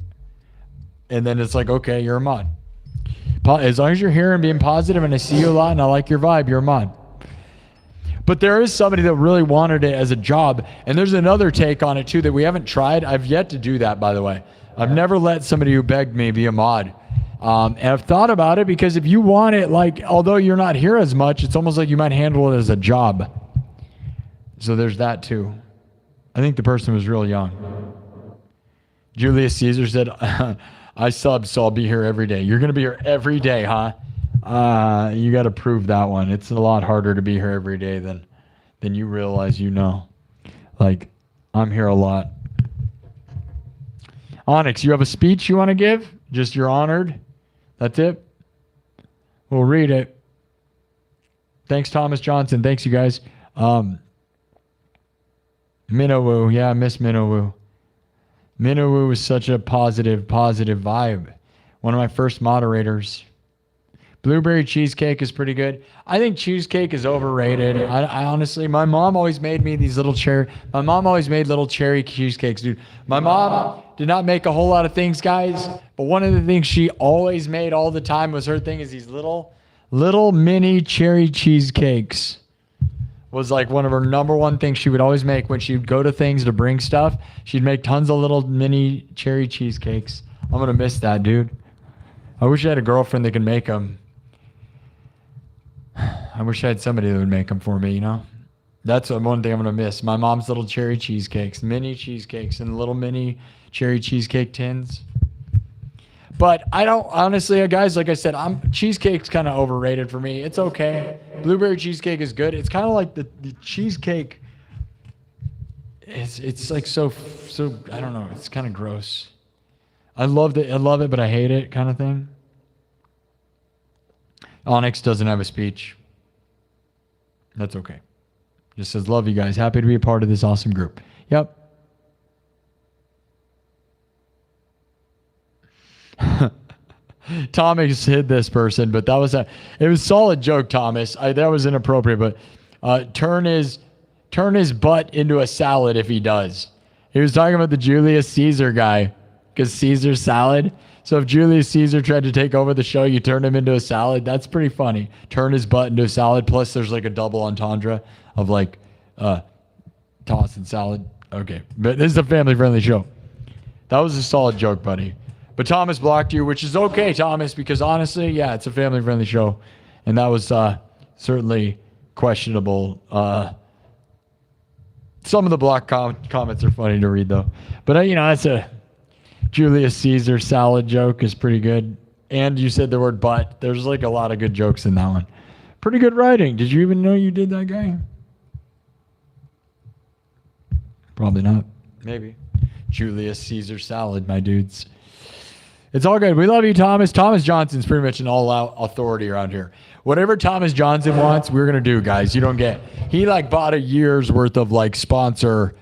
And then it's like, okay, you're a mod. As long as you're here and being positive and I see you a lot and I like your vibe, you're a mod. But there is somebody that really wanted it as a job. And there's another take on it, too, that we haven't tried. I've yet to do that, by the way. I've never let somebody who begged me be a mod. And I've thought about it because if you want it, like, although you're not here as much, it's almost like you might handle it as a job. So there's that, too. I think the person was real young. Julius Caesar said, I sub, so I'll be here every day. You're going to be here every day, huh? You got to prove that one. It's a lot harder to be here every day than you realize you know. Like, I'm here a lot. Onyx, you have a speech you want to give? Just you're honored? That's it? We'll read it. Thanks, Thomas Johnson. Thanks, you guys. Minnowu, yeah, I miss Minnowu. Minnowu was such a positive vibe. One of my first moderators. Blueberry cheesecake is pretty good. I think cheesecake is overrated. I honestly, my mom always made me these little cherry cheesecakes, dude. My mom did not make a whole lot of things, guys, but one of the things she always made all the time was her thing is these little mini cherry cheesecakes. Was like one of her number one things she would always make when she'd go to things to bring stuff. She'd make tons of little mini cherry cheesecakes. I'm going to miss that, dude. I wish I had a girlfriend that could make them. I wish I had somebody that would make them for me, you know? That's one thing I'm going to miss. My mom's little cherry cheesecakes, mini cheesecakes, and little mini cherry cheesecake tins. But I don't, honestly, guys, like I said, cheesecake's kind of overrated for me. It's okay. Blueberry cheesecake is good. It's kind of like the cheesecake it's like so I don't know. It's kind of gross. I love it, but I hate it, kind of thing. Onyx doesn't have a speech. That's okay. Just says, love you guys. Happy to be a part of this awesome group. Yep. Thomas hid this person, but it was a solid joke, Thomas. That was inappropriate, but turn his butt into a salad if he does. He was talking about the Julius Caesar guy, because Caesar's salad. So if Julius Caesar tried to take over the show, you turn him into a salad. That's pretty funny. Turn his butt into a salad. Plus, there's like a double entendre of like toss and salad. Okay, but this is a family-friendly show. That was a solid joke, buddy. But Thomas blocked you, which is okay, Thomas, because honestly, yeah, it's a family-friendly show, and that was certainly questionable. Some of the block comments are funny to read, though. But that's a Julius Caesar salad joke is pretty good. And you said the word butt. There's like a lot of good jokes in that one. Pretty good writing. Did you even know you did that, guy? Probably not. Maybe. Julius Caesar salad, my dudes. It's all good. We love you, Thomas. Thomas Johnston's pretty much an all-out authority around here. Whatever Thomas Johnston wants, we're going to do, guys. You don't get... He like bought a year's worth of like sponsor...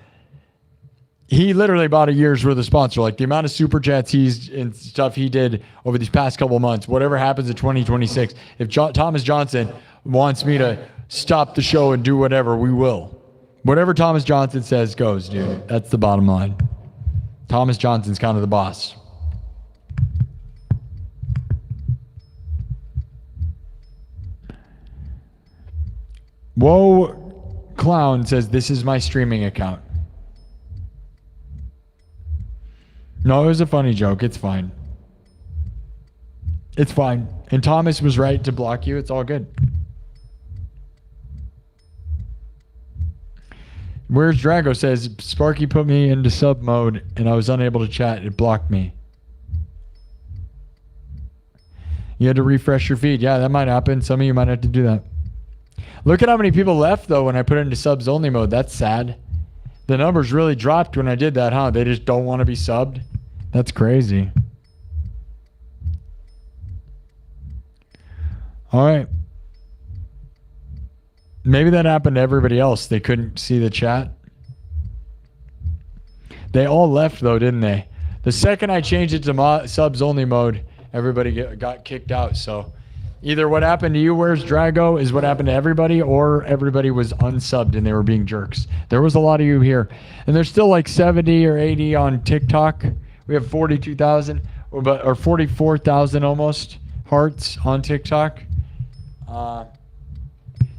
He literally bought a year's worth of sponsor. Like the amount of super chats and stuff he did over these past couple months, whatever happens in 2026, if Thomas Johnston wants me to stop the show and do whatever, we will. Whatever Thomas Johnston says goes, dude. That's the bottom line. Thomas Johnston's kind of the boss. Whoa, Clown says, this is my streaming account. No, it was a funny joke. It's fine. It's fine. And Thomas was right to block you. It's all good. Where's Drago says, Sparky put me into sub mode and I was unable to chat. It blocked me. You had to refresh your feed. Yeah, that might happen. Some of you might have to do that. Look at how many people left, though, when I put it into subs only mode. That's sad. The numbers really dropped when I did that, huh? They just don't want to be subbed. That's crazy. All right. Maybe that happened to everybody else. They couldn't see the chat. They all left, though, didn't they? The second I changed it to subs only mode, everybody got kicked out. So either what happened to you, Where's Drago, is what happened to everybody, or everybody was unsubbed and they were being jerks. There was a lot of you here. And there's still like 70 or 80 on TikTok. We have 42,000 or 44,000 almost hearts on TikTok.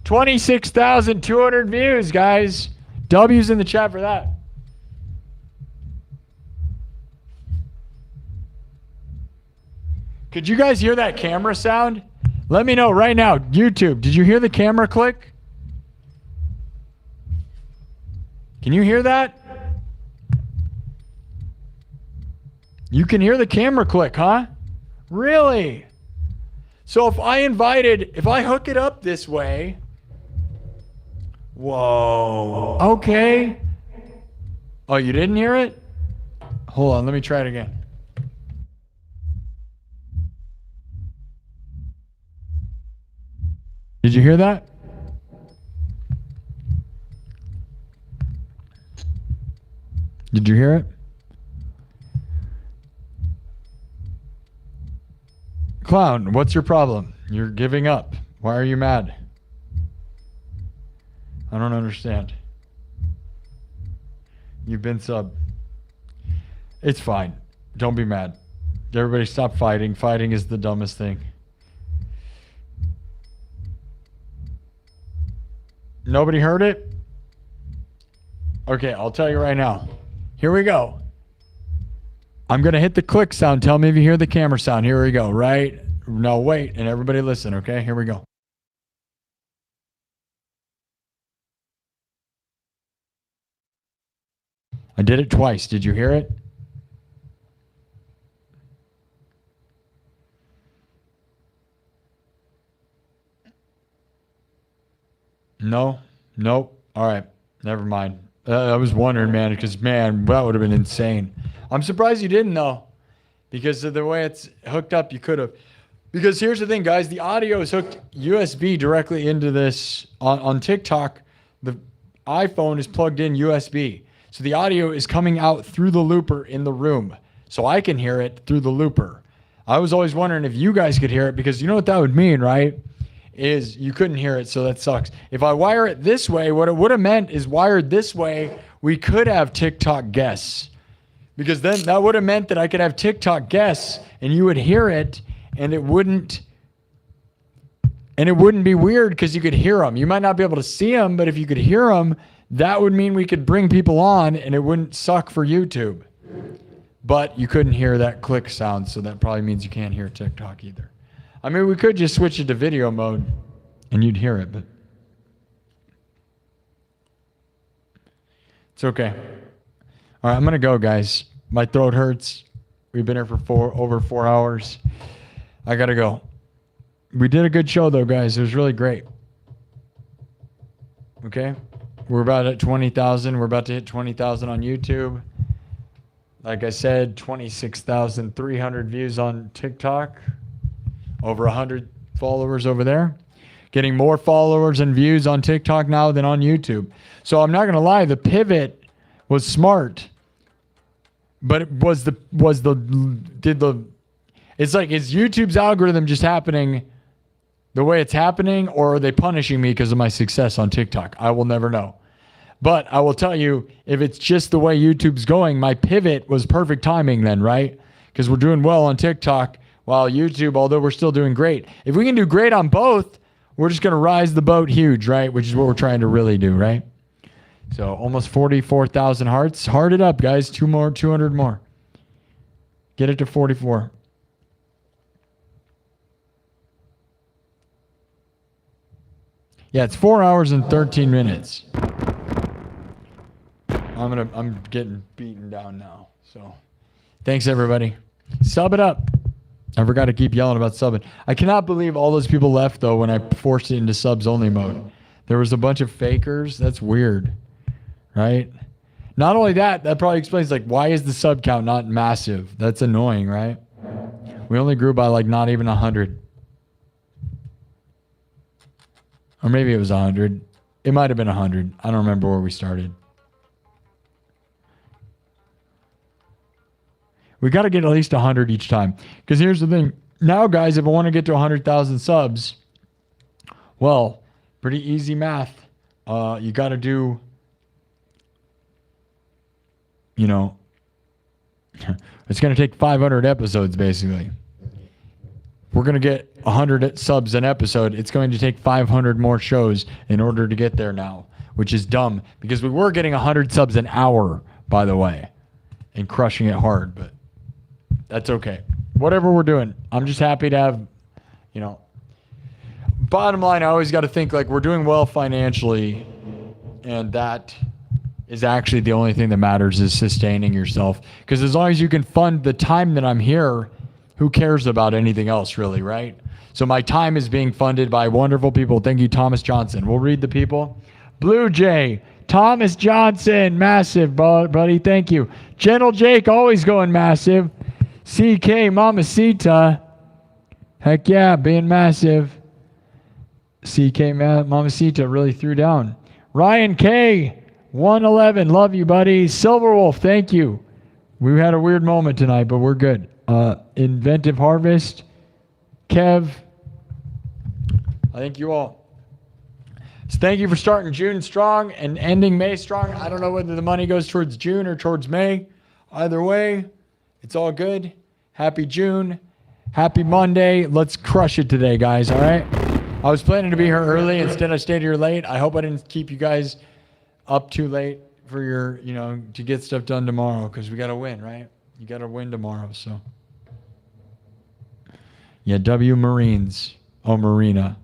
26,200 views, guys. W's in the chat for that. Could you guys hear that camera sound? Let me know right now. YouTube, did you hear the camera click? Can you hear that? You can hear the camera click, huh? Really? So if I hook it up this way. Whoa. Okay. Oh, you didn't hear it? Hold on, let me try it again. Did you hear that? Did you hear it? Clown, what's your problem? You're giving up. Why are you mad? I don't understand. You've been subbed. It's fine. Don't be mad. Everybody stop fighting. Fighting is the dumbest thing. Nobody heard it? Okay, I'll tell you right now. Here we go. I'm going to hit the click sound. Tell me if you hear the camera sound. Here we go, right? No, wait. And everybody listen, okay? Here we go. I did it twice. Did you hear it? No? Nope. All right. Never mind. I was wondering, man, because, man, that would have been insane. I'm surprised you didn't, though, because of the way it's hooked up, you could have. Because here's the thing, guys. The audio is hooked USB directly into this. On TikTok, the iPhone is plugged in USB. So the audio is coming out through the looper in the room. So I can hear it through the looper. I was always wondering if you guys could hear it, because you know what that would mean, right? Is you couldn't hear it, so that sucks. If I wire it this way, what it would have meant is wired this way, we could have TikTok guests. Because then that would have meant that I could have TikTok guests and you would hear it and it wouldn't be weird because you could hear them. You might not be able to see them, but if you could hear them, that would mean we could bring people on and it wouldn't suck for YouTube. But you couldn't hear that click sound, so that probably means you can't hear TikTok either. I mean, we could just switch it to video mode and you'd hear it, but it's okay. All right, I'm going to go, guys. My throat hurts. We've been here for over 4 hours. I got to go. We did a good show, though, guys. It was really great. Okay? We're about at 20,000. We're about to hit 20,000 on YouTube. Like I said, 26,300 views on TikTok. Over 100 followers over there. Getting more followers and views on TikTok now than on YouTube. So I'm not going to lie, the pivot was smart. But it it's like, is YouTube's algorithm just happening the way it's happening, or are they punishing me because of my success on TikTok? I will never know. But I will tell you, if it's just the way YouTube's going, my pivot was perfect timing then, right? Because we're doing well on TikTok, while YouTube, although we're still doing great. If we can do great on both, we're just going to rise the boat huge, right? Which is what we're trying to really do, right? So almost 44,000 hearts. Heart it up, guys. 200 more. Get it to 44. Yeah, it's 4 hours and 13 minutes. I'm getting beaten down now. So thanks, everybody. Sub it up. I forgot to keep yelling about subbing. I cannot believe all those people left, though, when I forced it into subs only mode. There was a bunch of fakers. That's weird. Right? Not only that, that probably explains, like, why is the sub count not massive? That's annoying, right? We only grew by, like, not even 100. Or maybe it was 100. It might have been 100. I don't remember where we started. We got to get at least 100 each time. Because here's the thing. Now, guys, if I want to get to 100,000 subs, well, pretty easy math. You got to do... You know, it's going to take 500 episodes, basically. We're going to get 100 subs an episode. It's going to take 500 more shows in order to get there now, which is dumb because we were getting 100 subs an hour, by the way, and crushing it hard, but that's okay. Whatever we're doing, I'm just happy to have, you know, bottom line, I always got to think like we're doing well financially, and that is actually the only thing that matters is sustaining yourself. Because as long as you can fund the time that I'm here, who cares about anything else really, right? So my time is being funded by wonderful people. Thank you, Thomas Johnson. We'll read the people. Blue Jay, Thomas Johnson, massive, buddy. Thank you. Gentle Jake, always going massive. CK Mamacita, heck yeah, being massive. CK Mamacita really threw down. Ryan K, 111, love you, buddy. Silverwolf, thank you. We had a weird moment tonight, but we're good. Inventive Harvest, Kev, I thank you all. So thank you for starting June strong and ending May strong. I don't know whether the money goes towards June or towards May. Either way, it's all good. Happy June. Happy Monday. Let's crush it today, guys, all right? I was planning to be here early. Instead, I stayed here late. I hope I didn't keep you guys up too late for your, you know, to get stuff done tomorrow because we got to win, right? You got to win tomorrow, so. Yeah, W Marines. Oh, Marina.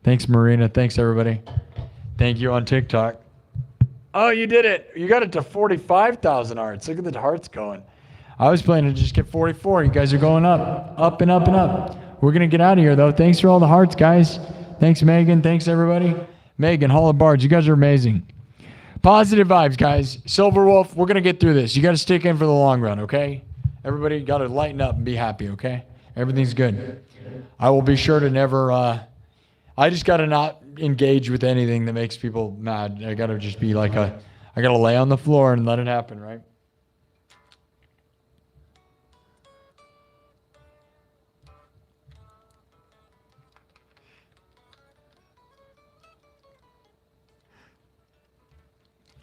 Thanks, Marina. Thanks, everybody. Thank you on TikTok. Oh, you did it. You got it to 45,000 hearts. Look at the hearts going. I was planning to just get 44. You guys are going up. Up and up and up. We're going to get out of here, though. Thanks for all the hearts, guys. Thanks, Megan. Thanks, everybody. Megan, Hall of Bards. You guys are amazing. Positive vibes, guys. Silver Wolf, we're going to get through this. You got to stick in for the long run, okay? Everybody got to lighten up and be happy, okay? Everything's good. I will be sure to never, I just got to not engage with anything that makes people mad. I got to just be like I got to lay on the floor and let it happen, right?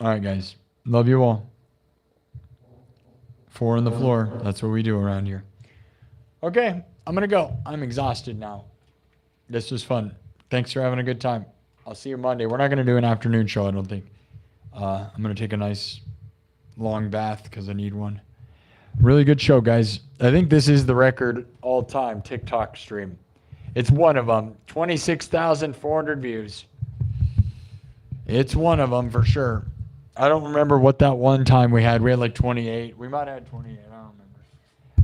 All right, guys. Love you all. 4 on the floor. That's what we do around here. Okay, I'm going to go. I'm exhausted now. This was fun. Thanks for having a good time. I'll see you Monday. We're not going to do an afternoon show, I don't think. I'm going to take a nice long bath because I need one. Really good show, guys. I think this is the record all-time TikTok stream. It's one of them. 26,400 views. It's one of them for sure. I don't remember what that one time we had. We had like 28. We might have had 28. I don't remember.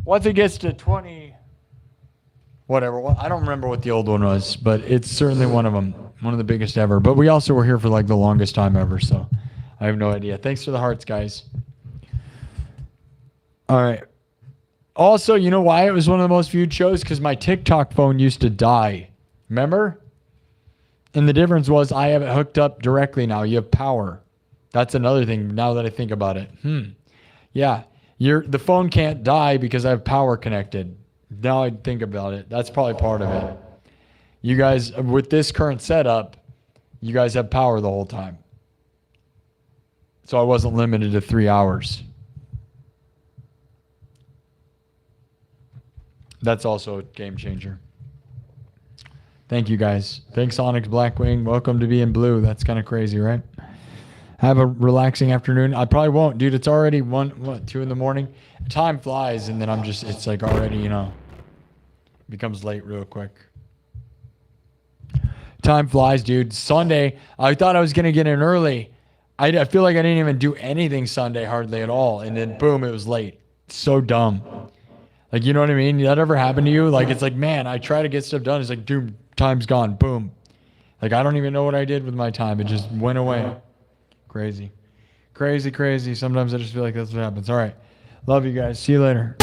Once it gets to 20, whatever. I don't remember what the old one was, but it's certainly one of them. One of the biggest ever. But we also were here for like the longest time ever, so I have no idea. Thanks for the hearts, guys. All right. Also, you know why it was one of the most viewed shows? Because my TikTok phone used to die. Remember? And the difference was I have it hooked up directly now. You have power. That's another thing now that I think about it. Yeah. The phone can't die because I have power connected. Now I think about it. That's probably part of it. You guys, with this current setup, you guys have power the whole time. So I wasn't limited to 3 hours. That's also a game changer. Thank you, guys. Thanks, Onyx Blackwing. Welcome to being blue. That's kind of crazy, right? Have a relaxing afternoon. I probably won't, dude. It's already 2 in the morning. Time flies, and then it's like already, becomes late real quick. Time flies, dude. Sunday, I thought I was going to get in early. I feel like I didn't even do anything Sunday hardly at all. And then, boom, it was late. So dumb. Like, you know what I mean? That ever happened to you? Like, it's like, man, I try to get stuff done. It's like, dude, time's gone. Boom. Like, I don't even know what I did with my time. It just went away. Crazy. Crazy, crazy. Sometimes I just feel like that's what happens. All right. Love you guys. See you later.